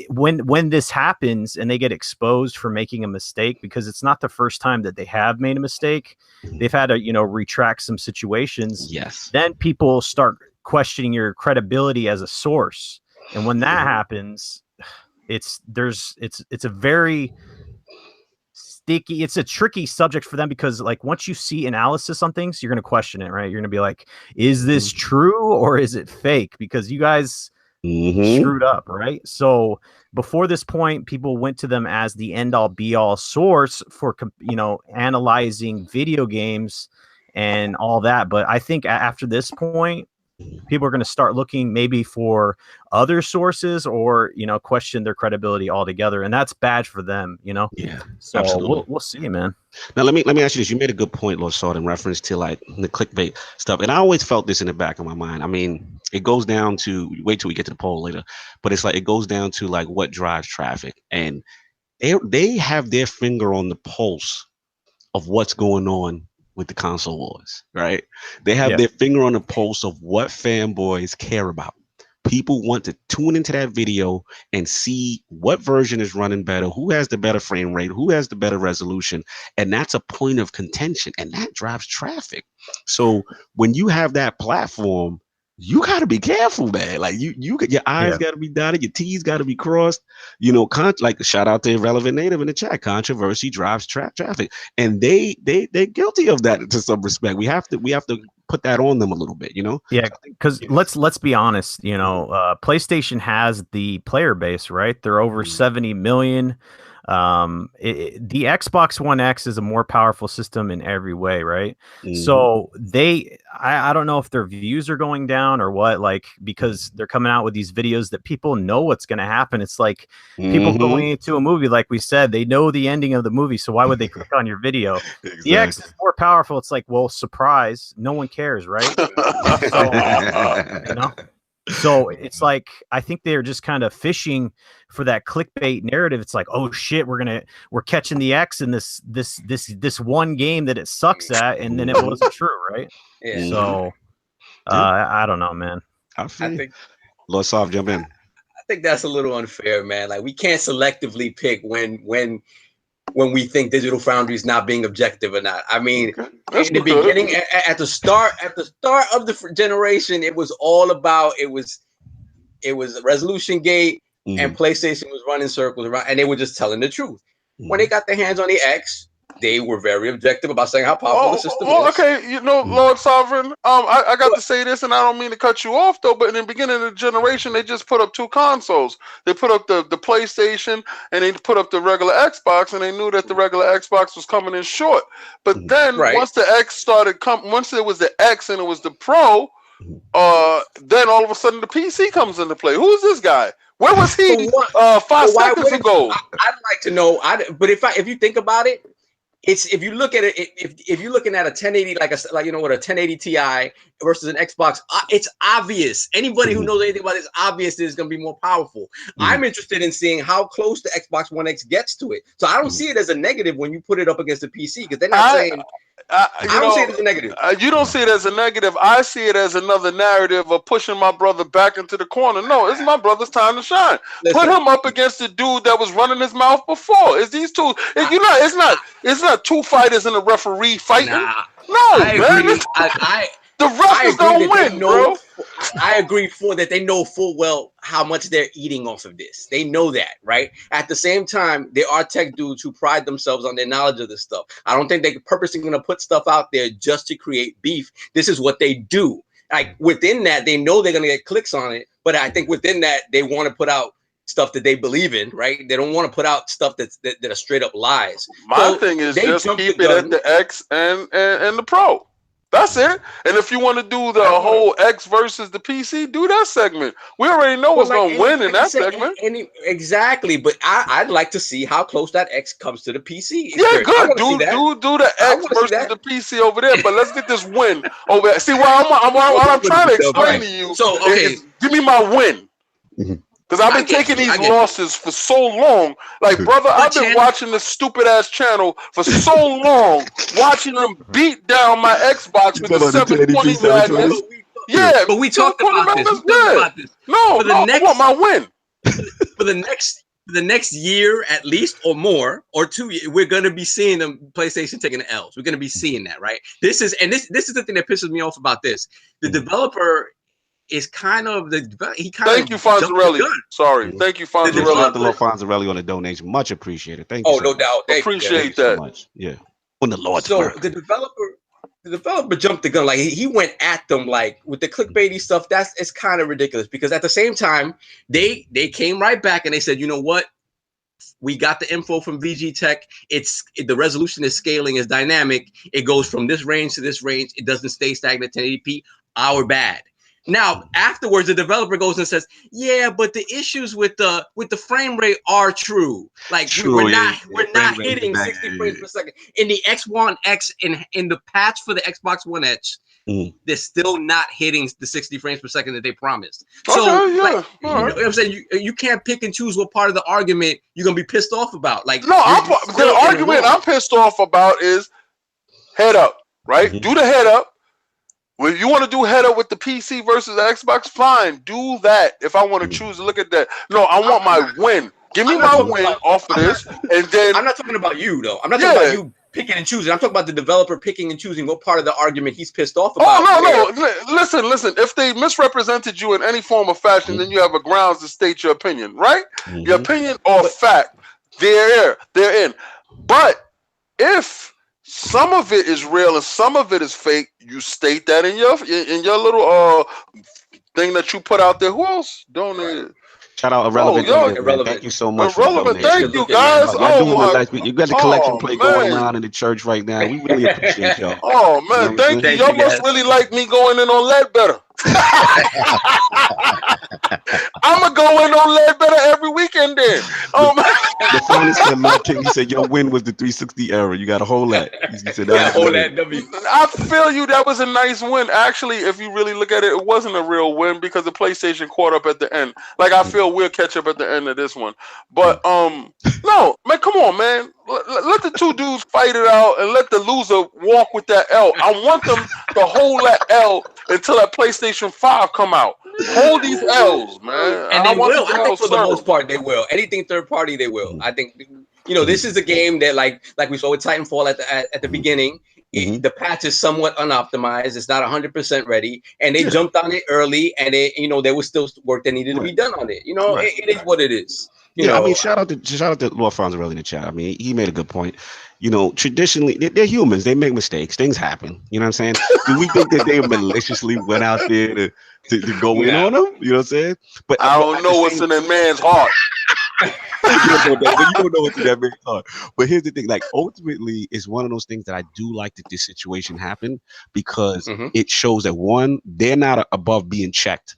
when this happens and they get exposed for making a mistake, because it's not the first time that they have made a mistake, they've had to, you know, retract some situations. Yes. Then people start questioning your credibility as a source. And when that happens, it's a very sticky, it's a tricky subject for them because like once you see analysis on things, you're going to question it, right? You're going to be like, is this true or is it fake? Because you guys screwed up, right? So before this point, people went to them as the end all be all source for, you know, analyzing video games and all that. But I think after this point, people are going to start looking maybe for other sources or, you know, question their credibility altogether. And that's bad for them, you know? Yeah, so absolutely. We'll see, man. Now, let me ask you this. You made a good point, Lord Salt, in reference to like the clickbait stuff. And I always felt this in the back of my mind. I mean, it goes down to, wait till we get to the poll later, but it's like, it goes down to like what drives traffic. And they have their finger on the pulse of what's going on with the console wars, right? They have their finger on the pulse of what fanboys care about. People want to tune into that video and see what version is running better, who has the better frame rate, who has the better resolution. And that's a point of contention, and that drives traffic. So when you have that platform, you got to be careful, man. Like your I's got to be dotted, your T's got to be crossed. You know, like shout out to Irrelevant Native in the chat. Controversy drives traffic, and they're guilty of that to some respect. We have to put that on them a little bit, you know. Yeah, because let's be honest. You know, PlayStation has the player base, right? They're over 70 million. The Xbox One X is a more powerful system in every way, right? So I don't know if their views are going down or what, like, because they're coming out with these videos that people know what's going to happen. It's like people going into a movie, like we said, they know the ending of the movie, so why would they click on your video? Exactly. The X is more powerful. It's like, well, surprise, no one cares, right? So, you know. So it's like, I think they're just kind of fishing for that clickbait narrative. It's like, oh shit, we're catching the X in this one game that it sucks at, and then it wasn't true, right? Yeah. So I don't know, man. I think Lord Soft, jump in. I think that's a little unfair, man. Like, we can't selectively pick when we think Digital Foundry is not being objective or not. I mean, in the beginning, at the start of the generation, it was all about, it was a resolution gate. and PlayStation was running circles around, and they were just telling the truth. When they got their hands on the X, they were very objective about saying how powerful the system is. Okay, you know, Lord Sovereign, I got to say this, and I don't mean to cut you off, though, but in the beginning of the generation, they just put up 2 consoles. They put up the PlayStation, and they put up the regular Xbox, and they knew that the regular Xbox was coming in short. But then, once the X started once there was the X and it was the Pro, then all of a sudden the PC comes into play. Who is this guy? Where was he 5 seconds ago? I'd like to know. But if you think about it, if you look at it, if you're looking at a 1080 like a 1080 Ti versus an Xbox, it's obvious. Anybody who knows anything about it, it's obvious that it's going to be more powerful. I'm interested in seeing how close the Xbox One X gets to it. So I don't see it as a negative when you put it up against the PC, because they're not saying. I don't see it as a negative. You don't see it as a negative. I see it as another narrative of pushing my brother back into the corner. No, it's my brother's time to shine. Put him up against the dude that was running his mouth before. It's these two. It's not 2 fighters and a referee fighting. Nah, no, man. The refs don't win, bro. I agree that they know full well how much they're eating off of this. They know that, right? At the same time, there are tech dudes who pride themselves on their knowledge of this stuff. I don't think they're purposely going to put stuff out there just to create beef. This is what they do. Like within that, they know they're going to get clicks on it. But I think within that, they want to put out stuff that they believe in, right? They don't want to put out stuff that are straight up lies. My thing is just keep it at the X and the Pro. That's it. And if you want to do the whole X versus the PC, do that segment. We already know what's going to win in that segment. Exactly. But I'd like to see how close that X comes to the PC. Yeah, good. Do the X versus the PC over there. But let's get this win over there. See, what I'm trying to explain to you. So, okay. Give me my win. Because I've been taking these losses for so long. Like, brother, I've been watching this stupid ass channel for so long, watching them beat down my Xbox with the 720 madness. Yeah, but we talked about this. No, I want my win. For the next year, at least, or more, or 2 years, we're gonna be seeing them PlayStation taking the L's. We're gonna be seeing that, right? This is the thing that pisses me off about this. The developer is kind of Thank you, Fonzarelli. Sorry. Thank you, Fonzarelli. Fonzarelli on the donation. Much appreciated. Thank you. Oh, no doubt. Appreciate that. So much. Yeah. When the Lord's work. The developer jumped the gun. Like he went at them like with the clickbaity stuff. It's kind of ridiculous, because at the same time, they came right back and they said, you know what? We got the info from VG Tech. The resolution is scaling, is dynamic. It goes from this range to this range. It doesn't stay stagnant at 1080p. Our bad. Now, afterwards, the developer goes and says, "Yeah, but the issues with the frame rate are true. Like we're not hitting 60 frames per second in the X1 X in the patch for the Xbox One X. They're still not hitting the 60 frames per second that they promised. So, you know what I'm saying, you can't pick and choose what part of the argument you're gonna be pissed off about. Like, no, the argument I'm pissed off about is head up, right? Do the head up. If you want to do head up with the PC versus the Xbox, fine, do that. If I want to choose to look at that. No, I want my win. Give me my win off of this. And then I'm not talking about you, though. I'm not talking about you picking and choosing. I'm talking about the developer picking and choosing what part of the argument he's pissed off about. Oh, no. Listen. If they misrepresented you in any form or fashion, then you have a grounds to state your opinion, right? Your opinion or fact, they're in. But if some of it is real and some of it is fake, you state that in your little thing that you put out there. Who else donated? Shout out Irrelevant. Thank you so much. Irrelevant. Thank you, guys. You got the collection play going on in the church right now. We really appreciate y'all. Oh man, thank you. Y'all must really like me going in on Ledbetter. I'm gonna go in on Ledbetter every weekend then. The phone said, Matt King, he said your win was the 360 era. You got to hold that. He said I feel you. That was a nice win. Actually, if you really look at it, it wasn't a real win because the PlayStation caught up at the end. Like I feel we'll catch up at the end of this one. But no, man, come on, man. Let the two dudes fight it out and let the loser walk with that L. I want them to hold that L until that PlayStation 5 come out. Hold these L's, man. And they will. I think for the most part they will. Anything third party, they will. I think this is a game that like we saw with Titanfall at the beginning. the patch is somewhat unoptimized. It's not 100% ready, and they jumped on it early, and there was still work that needed to be done on it. It is what it is. I mean, shout out to Lord Fonzo in the chat. I mean, he made a good point. Traditionally, they're humans. They make mistakes. Things happen. You know what I'm saying? Do we think that they maliciously went out there to go in on them? You know what I'm saying? But I don't know what's in that man's heart. You don't know what's in that man's heart. But here's the thing: like, ultimately, it's one of those things that I do like that this situation happened because it shows that one, they're not above being checked.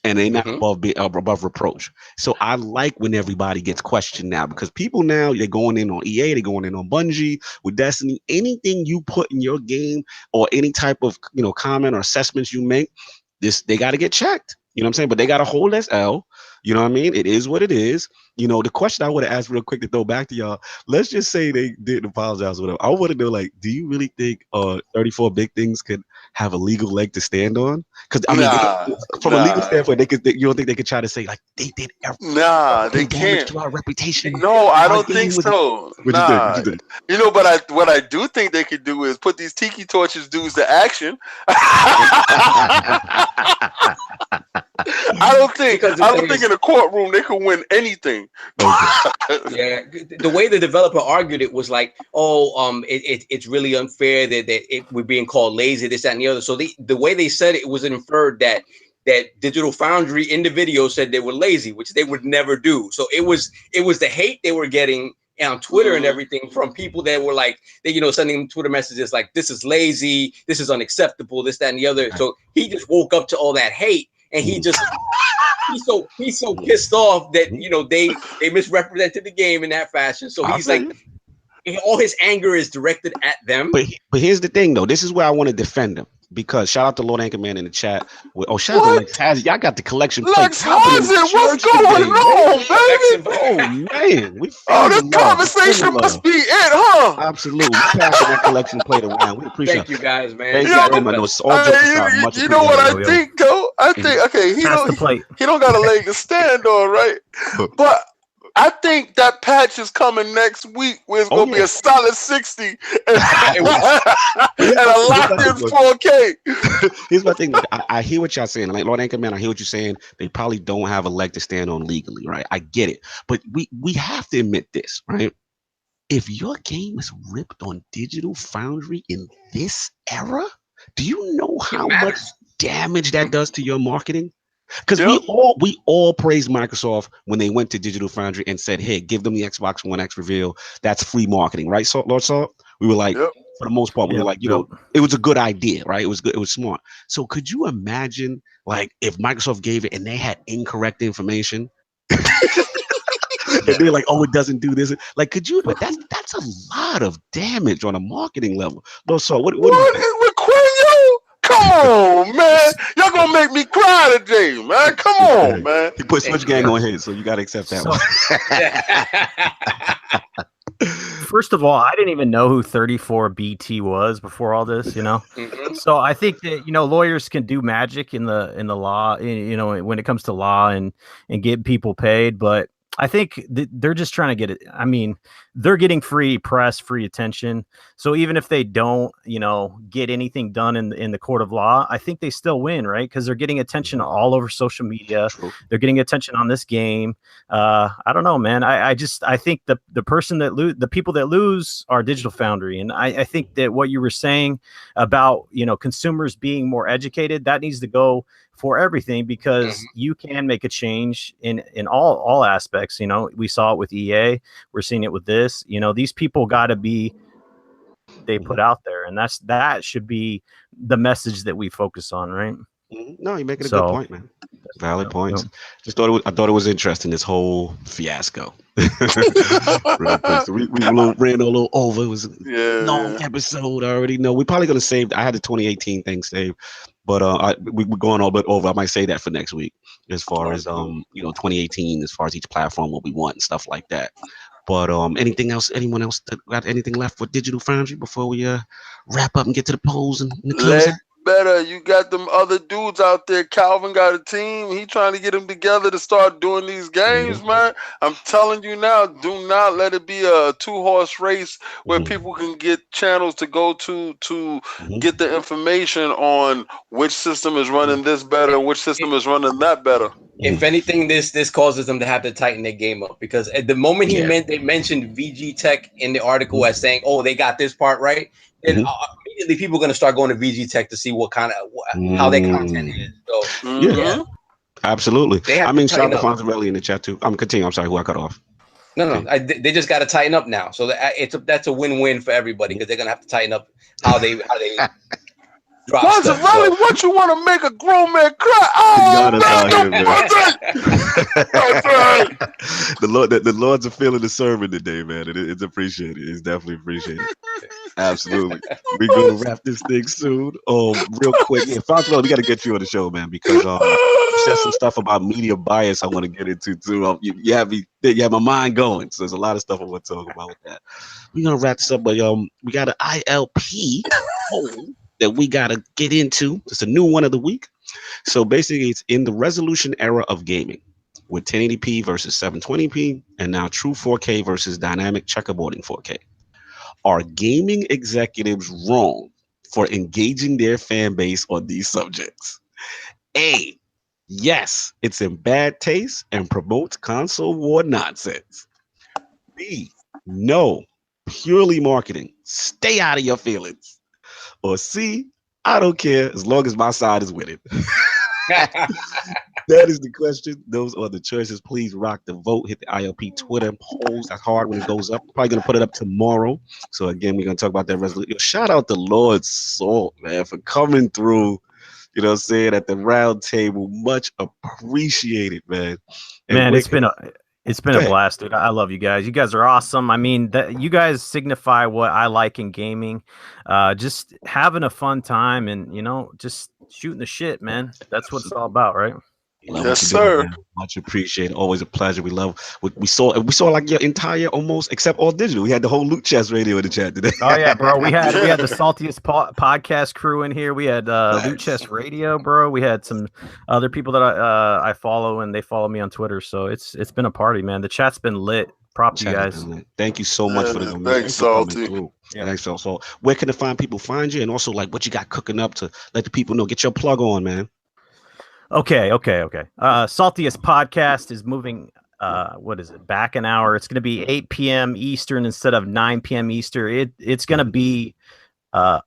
And they're not above reproach. So I like when everybody gets questioned now because people now, they're going in on EA, they're going in on Bungie, with Destiny. Anything you put in your game or any type of comment or assessments you make, they got to get checked. You know what I'm saying? But they got to hold SL. You know what I mean? It is what it is. The question I would have asked real quick to throw back to y'all, let's just say they didn't apologize or whatever. I want to know, like, do you really think 34 Big Things could have a legal leg to stand on? Because I mean, from a legal standpoint, you don't think they could try to say like they did everything? Nah, they can't. To our reputation. No, I don't think so. Nah. What you think? But what I do think they could do is put these Tiki Torches dudes to action. I don't think in a courtroom they could win anything. Yeah, the way the developer argued it was like, it's really unfair that we're being called lazy, this, that, and the other. So the way they said it was inferred that Digital Foundry in the video said they were lazy, which they would never do. So it was the hate they were getting on Twitter and everything from people that were like, sending Twitter messages like, this is lazy, this is unacceptable, this, that, and the other. So he just woke up to all that hate. And he's so pissed off that they misrepresented the game in that fashion. So he's like, all his anger is directed at them. But here's the thing, though. This is where I want to defend him. Because shout out to Lord Anchorman in the chat. Shout out to Lex Hazard. Y'all got the collection plate. Lex Hazard, what's going on, baby? Oh man, this conversation must be it, huh? Absolutely, passing that collection plate around. We appreciate. Thank you guys, man. Thank you very much. You know what I think, though? I think he don't got a leg to stand on, right? But I think that patch is coming next week where it's going to be a solid 60 and a locked-in 4K. Here's my thing. I hear what y'all saying. Like, Lord Anchorman, I hear what you're saying. They probably don't have a leg to stand on legally, right? I get it. But we have to admit this, right? If your game is ripped on Digital Foundry in this era, do you know how much damage that does to your marketing? Because we all praised Microsoft when they went to Digital Foundry and said, hey, give them the Xbox One X reveal. That's free marketing, right, Lord Salt? We were like, for the most part, we were like, it was a good idea, right? It was good. It was smart. So could you imagine, like, if Microsoft gave it and they had incorrect information? And they're like, it doesn't do this. Like, could you? But that's a lot of damage on a marketing level. Lord Salt, what with Quinn, come on, man. Y'all gonna make me cry today, man. Come on, man. He put Switch Gang on his, so you gotta accept that one. First of all, I didn't even know who 34BT was before all this, So I think that lawyers can do magic in the law, when it comes to law and get people paid, but I think they're just trying to get it. I mean, they're getting free press, free attention. So even if they don't, get anything done in the court of law, I think they still win, right? Because they're getting attention all over social media. They're getting attention on this game. I don't know, man. I think the people that lose are Digital Foundry, and I think that what you were saying about consumers being more educated, that needs to go for everything, because you can make a change in all aspects. We saw it with EA. We're seeing it with this. These people got to be they put out there, and that should be the message that we focus on, right? No, you're making a good point, man. Valid points. I thought it was interesting, this whole fiasco. Real quick. So we ran a little over. It was a long episode. I already know. We're probably gonna save. I had the 2018 thing saved, but we're going a little bit over. I might say that for next week, as far as 2018, as far as each platform, what we want and stuff like that. But anything else? Anyone else got anything left for Digital Foundry before we wrap up and get to the polls and the closing? better. You got them other dudes out there. Calvin got a team. He trying to get them together to start doing these games, man. I'm telling you now, do not let it be a 2-horse race where people can get channels to go to get the information on which system is running this better, which system is running that better. If anything, this causes them to have to tighten their game up, because at the moment they mentioned VG Tech in the article as saying, "Oh, they got this part right," then immediately people are going to start going to VG Tech to see what kind of how their content is. So yeah, absolutely. I mean, shout out to Foundry in the chat too. I'm continue. I'm sorry, who I cut off. No, they just got to tighten up now. So that's a win-win for everybody, because they're gonna have to tighten up how they drop stuff. Really, what you want to make a grown man cry? Oh, the Lords are feeling the sermon today, man. It's appreciated. It's definitely appreciated. Absolutely. We're gonna wrap this thing soon. Real quick, Foundry, we got to get you on the show, man, because you said some stuff about media bias I want to get into too. You have my mind going, so there's a lot of stuff I want to talk about with that. We're gonna wrap this up, but we got an ILP poll that we gotta get into. It's a new one of the week. So basically, it's in the resolution era of gaming, with 1080p versus 720p, and now true 4K versus dynamic checkerboarding 4K. Are gaming executives wrong for engaging their fan base on these subjects? A, yes, it's in bad taste and promotes console war nonsense. B, no, purely marketing. Stay out of your feelings. Or C, I don't care as long as my side is winning. That is the question. Those are the choices. Please rock the vote. Hit the ILP Twitter polls. That's hard when it goes up. Probably going to put it up tomorrow. So again, we're going to talk about that resolution. Shout out to Lord Salt, man, for coming through, you know what I'm saying, at the round table. Much appreciated, man. And man, it's been a blast, dude. I love you guys. You guys are awesome. I mean, you guys signify what I like in gaming. Just having a fun time and, just shooting the shit, man. That's what it's all about, right? Yes, sir. Much appreciated. Always a pleasure. We love we saw like your entire almost, except all digital. We had the whole Loot Chest radio in the chat today. Oh yeah, bro. We had the Saltiest podcast crew in here. We had Loot Chest radio, bro. We had some other people that I follow, and they follow me on Twitter. So it's been a party, man. The chat's been lit. Prop to you guys. Thank you so much for the thanks, Salty. Thanks, Salt. Where can the people find you, and also like what you got cooking up to let the people know? Get your plug on, man. Okay. Saltiest podcast is moving. What is it? Back an hour. It's going to be 8 p.m. Eastern instead of 9 p.m. Eastern. It's going to be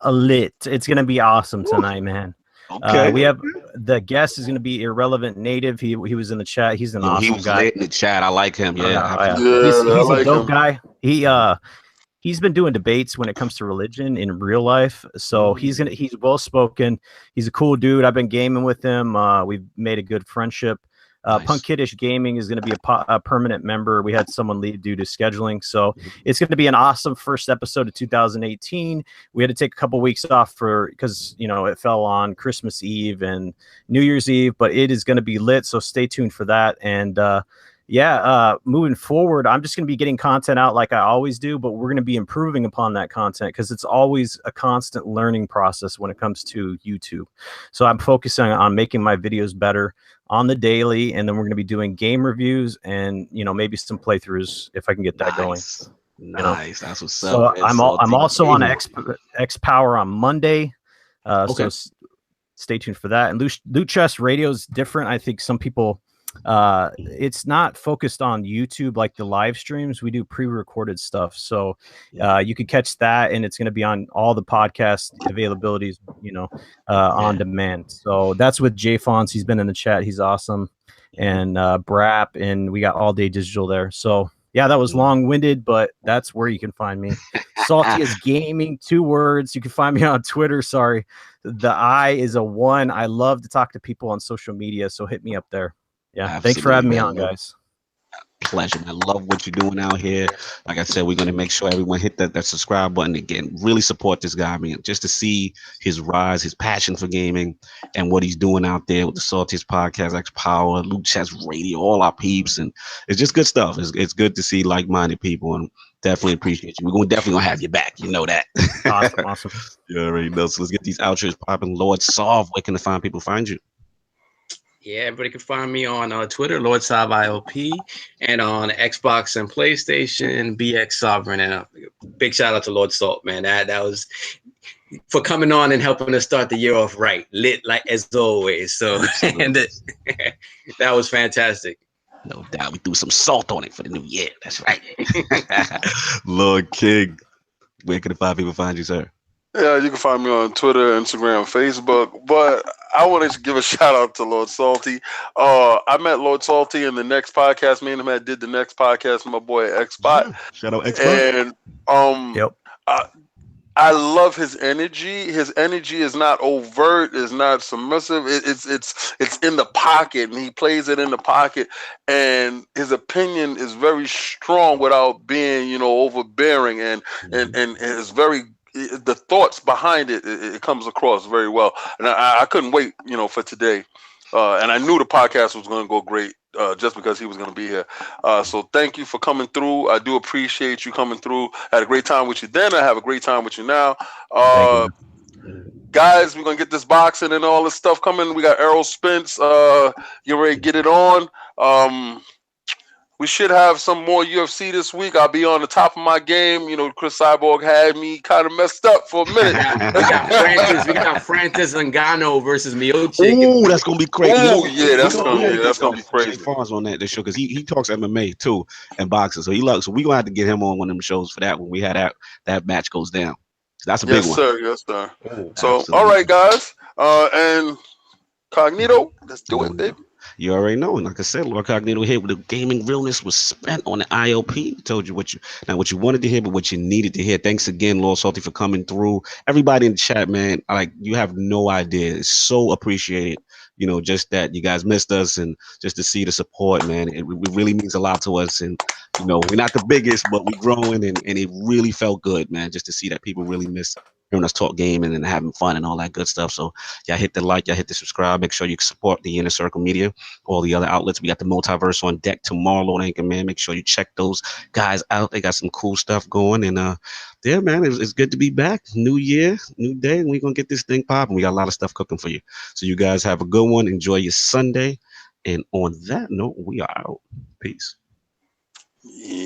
lit. It's going to be awesome tonight, man. Okay. We have the guest is going to be Irrelevant Native. He was in the chat. He's an awesome guy. He was lit in the chat. I like him. Yeah. He's a dope guy. He's been doing debates when it comes to religion in real life. So he's well spoken. He's a cool dude. I've been gaming with him. We've made a good friendship. Nice. Punk Kiddish Gaming is going to be a permanent member. We had someone leave due to scheduling. So it's going to be an awesome first episode of 2018. We had to take a couple weeks off because it fell on Christmas Eve and New Year's Eve, but it is going to be lit. So stay tuned for that. And moving forward, I'm just going to be getting content out like I always do, but we're going to be improving upon that content because it's always a constant learning process when it comes to YouTube. So I'm focusing on making my videos better on the daily, and then we're going to be doing game reviews and maybe some playthroughs if I can get that going. Nice, that's what's up. So I'm also on X Power on Monday. So stay tuned for that. And Loot Chest Radio is different. I think some people. It's not focused on YouTube like the live streams. We do pre-recorded stuff, so you could catch that, and it's going to be on all the podcast availabilities, on demand. So that's with Jay Fonz. He's been in the chat. He's awesome, and Brap, and we got All Day Digital there. So yeah, that was long-winded, but that's where you can find me. Saltiest Gaming, 2 words. You can find me on Twitter. Sorry, the I is a 1. I love to talk to people on social media, so hit me up there. Yeah, absolutely. Thanks for having me on, guys. pleasure. I love what you're doing out here. Like I said, we're going to make sure everyone hit that subscribe button again. Really support this guy, man. Just to see his rise, his passion for gaming, and what he's doing out there with the Saltiest Podcast, X Power, Luke Chess Radio, all our peeps, and it's just good stuff. It's good to see like-minded people, and definitely appreciate you. We're definitely gonna have you back. You know that. Awesome. You already know. So let's get these outros popping. Lord Solve, where can the fine people find you? Yeah, everybody can find me on Twitter, Lord Solve ILP, and on Xbox and PlayStation, BX Sovereign. And a big shout out to Lord Salt, man. That was for coming on and helping us start the year off right, lit like as always. So and that was fantastic. No doubt, we threw some salt on it for the new year. That's right. Lord King, where can the fine people find you, sir? Yeah, you can find me on Twitter, Instagram, Facebook. But I want to give a shout out to Lord Salty. I met Lord Salty in the next podcast. Me and him did the next podcast with my boy Xbot. Yeah. Shout out Xbot. And Yep. I love his energy. His energy is not overt, is not submissive. It's in the pocket, and he plays it in the pocket. And his opinion is very strong without being, overbearing. And it's very, the thoughts behind it comes across very well. And I couldn't wait, for today. And I knew the podcast was going to go great just because he was going to be here. So thank you for coming through. I do appreciate you coming through. I had a great time with you then. I have a great time with you now. Guys, we're going to get this boxing and all this stuff coming. We got Errol Spence. You ready to get it on? We should have some more UFC this week. I'll be on the top of my game. Chris Cyborg had me kind of messed up for a minute. we got Francis Ngannou versus Miocic. Oh, that's gonna be crazy. Oh yeah, that's gonna be crazy. Farms on that show because he talks MMA too and boxing. So so we gonna have to get him on one of them shows for that when we had that match goes down. That's a big one. Yes, sir. So all right, guys, and Cognito, let's do it, baby. You already know. And like I said, Lord Cognito here with the gaming realness was spent on the ILP. Told you what you wanted to hear, but what you needed to hear. Thanks again, Lord Salty, for coming through. Everybody in the chat, man, you have no idea. It's so appreciated. Just that you guys missed us and just to see the support, man. It really means a lot to us. And, we're not the biggest, but we're growing and it really felt good, man, just to see that people really miss hearing us talk gaming and having fun and all that good stuff. So y'all hit the like, y'all hit the subscribe. Make sure you support the Inner Circle Media, all the other outlets. We got the Multiverse on deck tomorrow, Lord Anchor, man. Make sure you check those guys out. They got some cool stuff going. And yeah, man, it's good to be back. New year, new day, and we're gonna get this thing popping. We got a lot of stuff cooking for you. So you guys have a good one. Enjoy your Sunday. And on that note, we are out. Peace. Yeah.